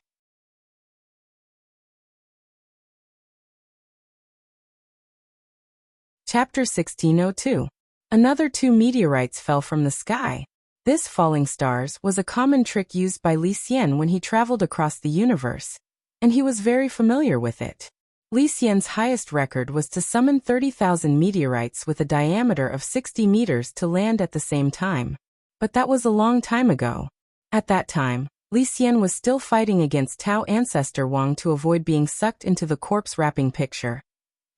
Chapter 1602. Another 2 meteorites fell from the sky. This falling stars was a common trick used by Li Xian when he traveled across the universe, and he was very familiar with it. Li Xian's highest record was to summon 30,000 meteorites with a diameter of 60 meters to land at the same time. But that was a long time ago. At that time, Li Xian was still fighting against Tao ancestor Wang to avoid being sucked into the corpse-wrapping picture.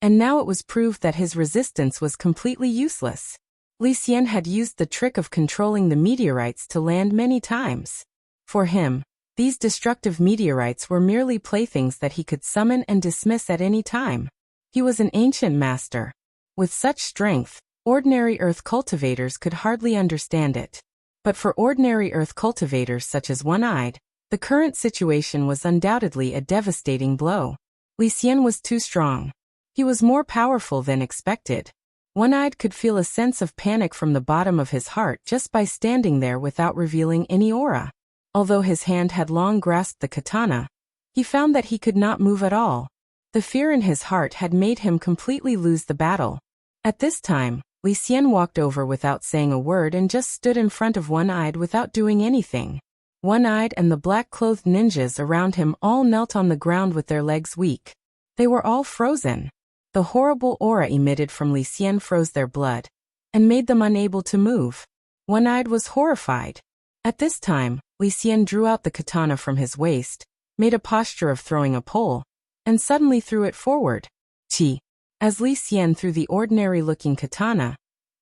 And now it was proved that his resistance was completely useless. Li Xian had used the trick of controlling the meteorites to land many times. For him, these destructive meteorites were merely playthings that he could summon and dismiss at any time. He was an ancient master. With such strength, ordinary earth cultivators could hardly understand it. But for ordinary earth cultivators such as One-Eyed, the current situation was undoubtedly a devastating blow. Li Xian was too strong. He was more powerful than expected. One-Eyed could feel a sense of panic from the bottom of his heart just by standing there without revealing any aura. Although his hand had long grasped the katana, he found that he could not move at all. The fear in his heart had made him completely lose the battle. At this time, Li Xian walked over without saying a word and just stood in front of One-Eyed without doing anything. One-Eyed and the black-clothed ninjas around him all knelt on the ground with their legs weak. They were all frozen. The horrible aura emitted from Li Xian froze their blood and made them unable to move. One-Eyed was horrified. At this time, Li Xian drew out the katana from his waist, made a posture of throwing a pole, and suddenly threw it forward. Chi. As Li Xian threw the ordinary-looking katana,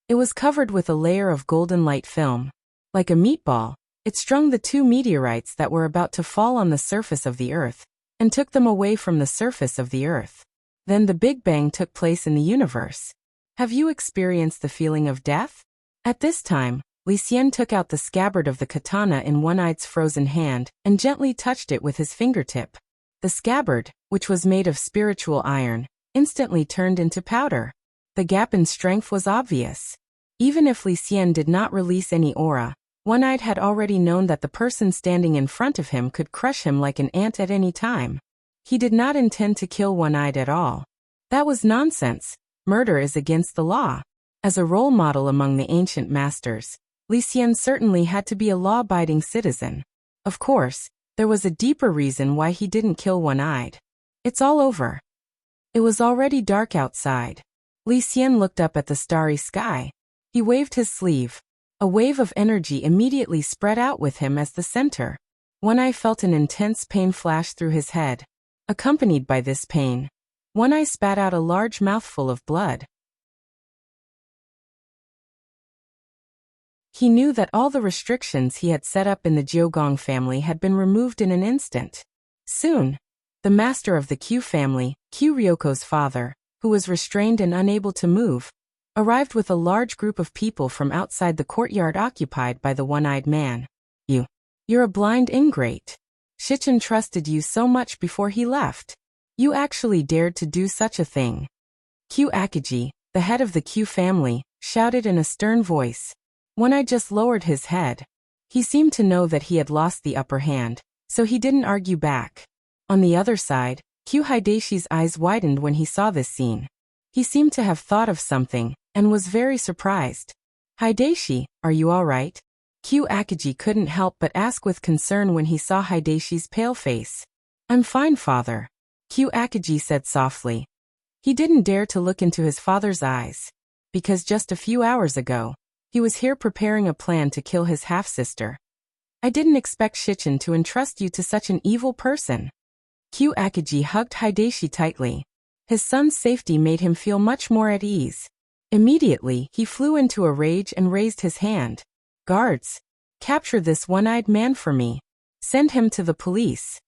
it was covered with a layer of golden light film. Like a meatball, it strung the two meteorites that were about to fall on the surface of the Earth, and took them away from the surface of the Earth. Then the Big Bang took place in the universe. Have you experienced the feeling of death? At this time, Li Xian took out the scabbard of the katana in One-Eye's frozen hand and gently touched it with his fingertip. The scabbard, which was made of spiritual iron, instantly turned into powder. The gap in strength was obvious. Even if Li Xian did not release any aura, One-Eyed had already known that the person standing in front of him could crush him like an ant at any time. He did not intend to kill One-Eyed at all. That was nonsense. Murder is against the law. As a role model among the ancient masters, Li Xian certainly had to be a law-abiding citizen. Of course, there was a deeper reason why he didn't kill One-Eyed. It's all over. It was already dark outside. Li Xian looked up at the starry sky. He waved his sleeve. A wave of energy immediately spread out with him as the center. One-Eye felt an intense pain flash through his head. Accompanied by this pain, One-Eye spat out a large mouthful of blood. He knew that all the restrictions he had set up in the Jiugong family had been removed in an instant. Soon, the master of the Q family, Q Ryoko's father, who was restrained and unable to move, arrived with a large group of people from outside the courtyard occupied by the one-eyed man. You're a blind ingrate. Shichen trusted you so much before he left. You actually dared to do such a thing. Q Akiji, the head of the Q family, shouted in a stern voice. One-Eye just lowered his head. He seemed to know that he had lost the upper hand, so he didn't argue back. On the other side, Q Hideshi's eyes widened when he saw this scene. He seemed to have thought of something, and was very surprised. Hideshi, are you all right? Q Akiji couldn't help but ask with concern when he saw Hideshi's pale face. I'm fine, father. Q Akiji said softly. He didn't dare to look into his father's eyes, because just a few hours ago, he was here preparing a plan to kill his half-sister. I didn't expect Shichen to entrust you to such an evil person. Q Akiji hugged Hideshi tightly. His son's safety made him feel much more at ease. Immediately, he flew into a rage and raised his hand. Guards, capture this one-eyed man for me. Send him to the police.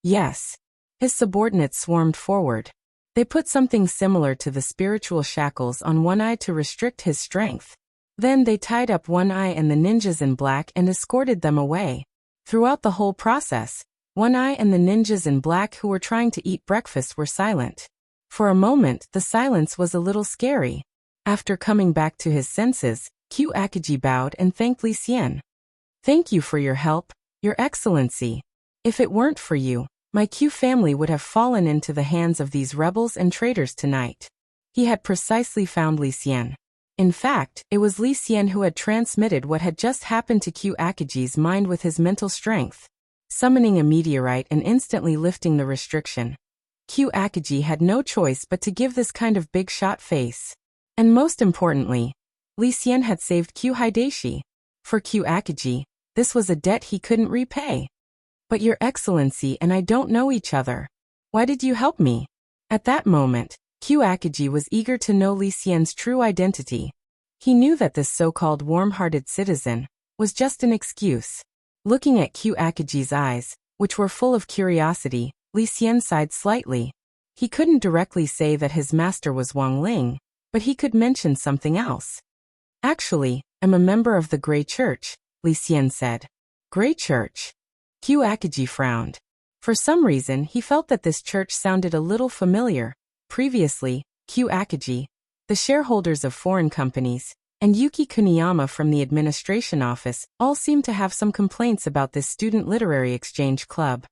Yes. His subordinates swarmed forward. They put something similar to the spiritual shackles on One-Eye to restrict his strength. Then they tied up One-Eye and the ninjas in black and escorted them away. Throughout the whole process, One-Eye and the ninjas in black who were trying to eat breakfast were silent. For a moment, the silence was a little scary. After coming back to his senses, Q Akiji bowed and thanked Li Xian. Thank you for your help, Your Excellency. If it weren't for you, my Q family would have fallen into the hands of these rebels and traitors tonight. He had precisely found Li Xian. In fact, it was Li Xian who had transmitted what had just happened to Q Akiji's mind with his mental strength, summoning a meteorite and instantly lifting the restriction. Q Akiji had no choice but to give this kind of big shot face. And most importantly, Li Xian had saved Q Hideshi. For Q Akiji, this was a debt he couldn't repay. But Your Excellency and I don't know each other. Why did you help me? At that moment, Q Akiji was eager to know Li Xian's true identity. He knew that this so-called warm-hearted citizen was just an excuse. Looking at Q Akiji's eyes, which were full of curiosity, Li Xian sighed slightly. He couldn't directly say that his master was Wang Ling, but he could mention something else. Actually, I'm a member of the Grey Church, Li Xian said. Grey Church? Q Akiji frowned. For some reason, he felt that this church sounded a little familiar. Previously, Q Akiji, the shareholders of foreign companies, and Yuki Kuniyama from the administration office all seemed to have some complaints about this student literary exchange club.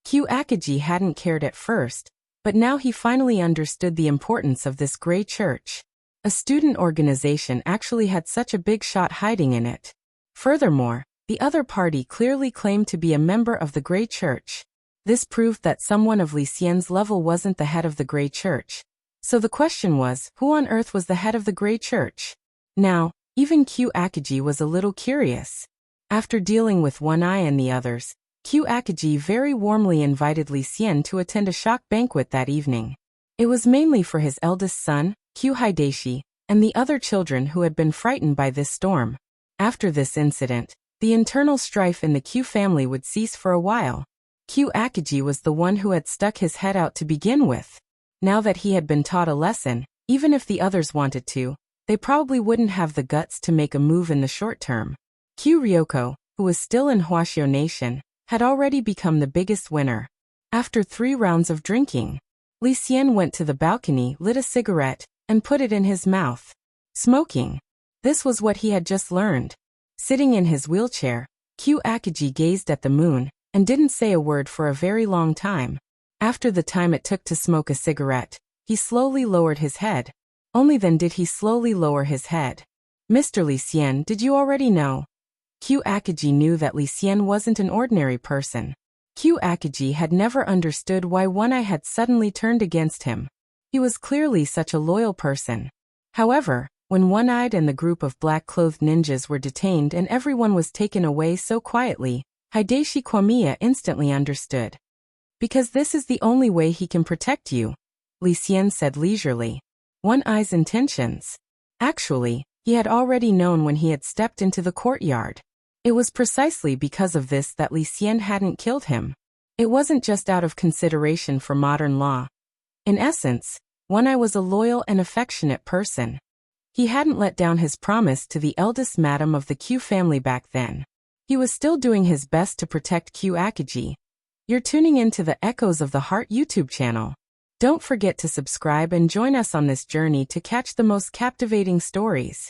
Q Akiji hadn't cared at first, But now he finally understood the importance of this gray church. A student organization actually had such a big shot hiding in it. Furthermore, the other party clearly claimed to be a member of the gray church. This proved that someone of Li Xian's level wasn't the head of the gray church. So the question was, who on earth was the head of the gray church? Now, even Q Akiji was a little curious. After dealing with One Eye and the others, Q Akiji very warmly invited Li Xian to attend a shock banquet that evening. It was mainly for his eldest son, Q Hideshi, and the other children who had been frightened by this storm. After this incident, the internal strife in the Q family would cease for a while. Q Akiji was the one who had stuck his head out to begin with. Now that he had been taught a lesson, even if the others wanted to, they probably wouldn't have the guts to make a move in the short term. Q Ryoko, who was still in Huaxiao Nation, had already become the biggest winner. After 3 rounds of drinking, Li Xian went to the balcony, lit a cigarette, and put it in his mouth. Smoking. This was what he had just learned. Sitting in his wheelchair, Q Akiji gazed at the moon, and didn't say a word for a very long time. After the time it took to smoke a cigarette, he slowly lowered his head. Only then did he slowly lower his head. Mr. Li Xian, did you already know? Q Akiji knew that Li Xian wasn't an ordinary person. Q Akiji had never understood why One Eye had suddenly turned against him. He was clearly such a loyal person. However, when One-Eyed and the group of black-clothed ninjas were detained and everyone was taken away so quietly, Hideshi Kwamiya instantly understood. Because this is the only way he can protect you, Li Xian said leisurely. One-Eye's intentions. Actually, he had already known when he had stepped into the courtyard. It was precisely because of this that Li Xian hadn't killed him. It wasn't just out of consideration for modern law. In essence, One-Eye was a loyal and affectionate person. He hadn't let down his promise to the eldest madam of the Q family back then. He was still doing his best to protect Q Akiji. You're tuning in to the Echoes of the Heart YouTube channel. Don't forget to subscribe and join us on this journey to catch the most captivating stories.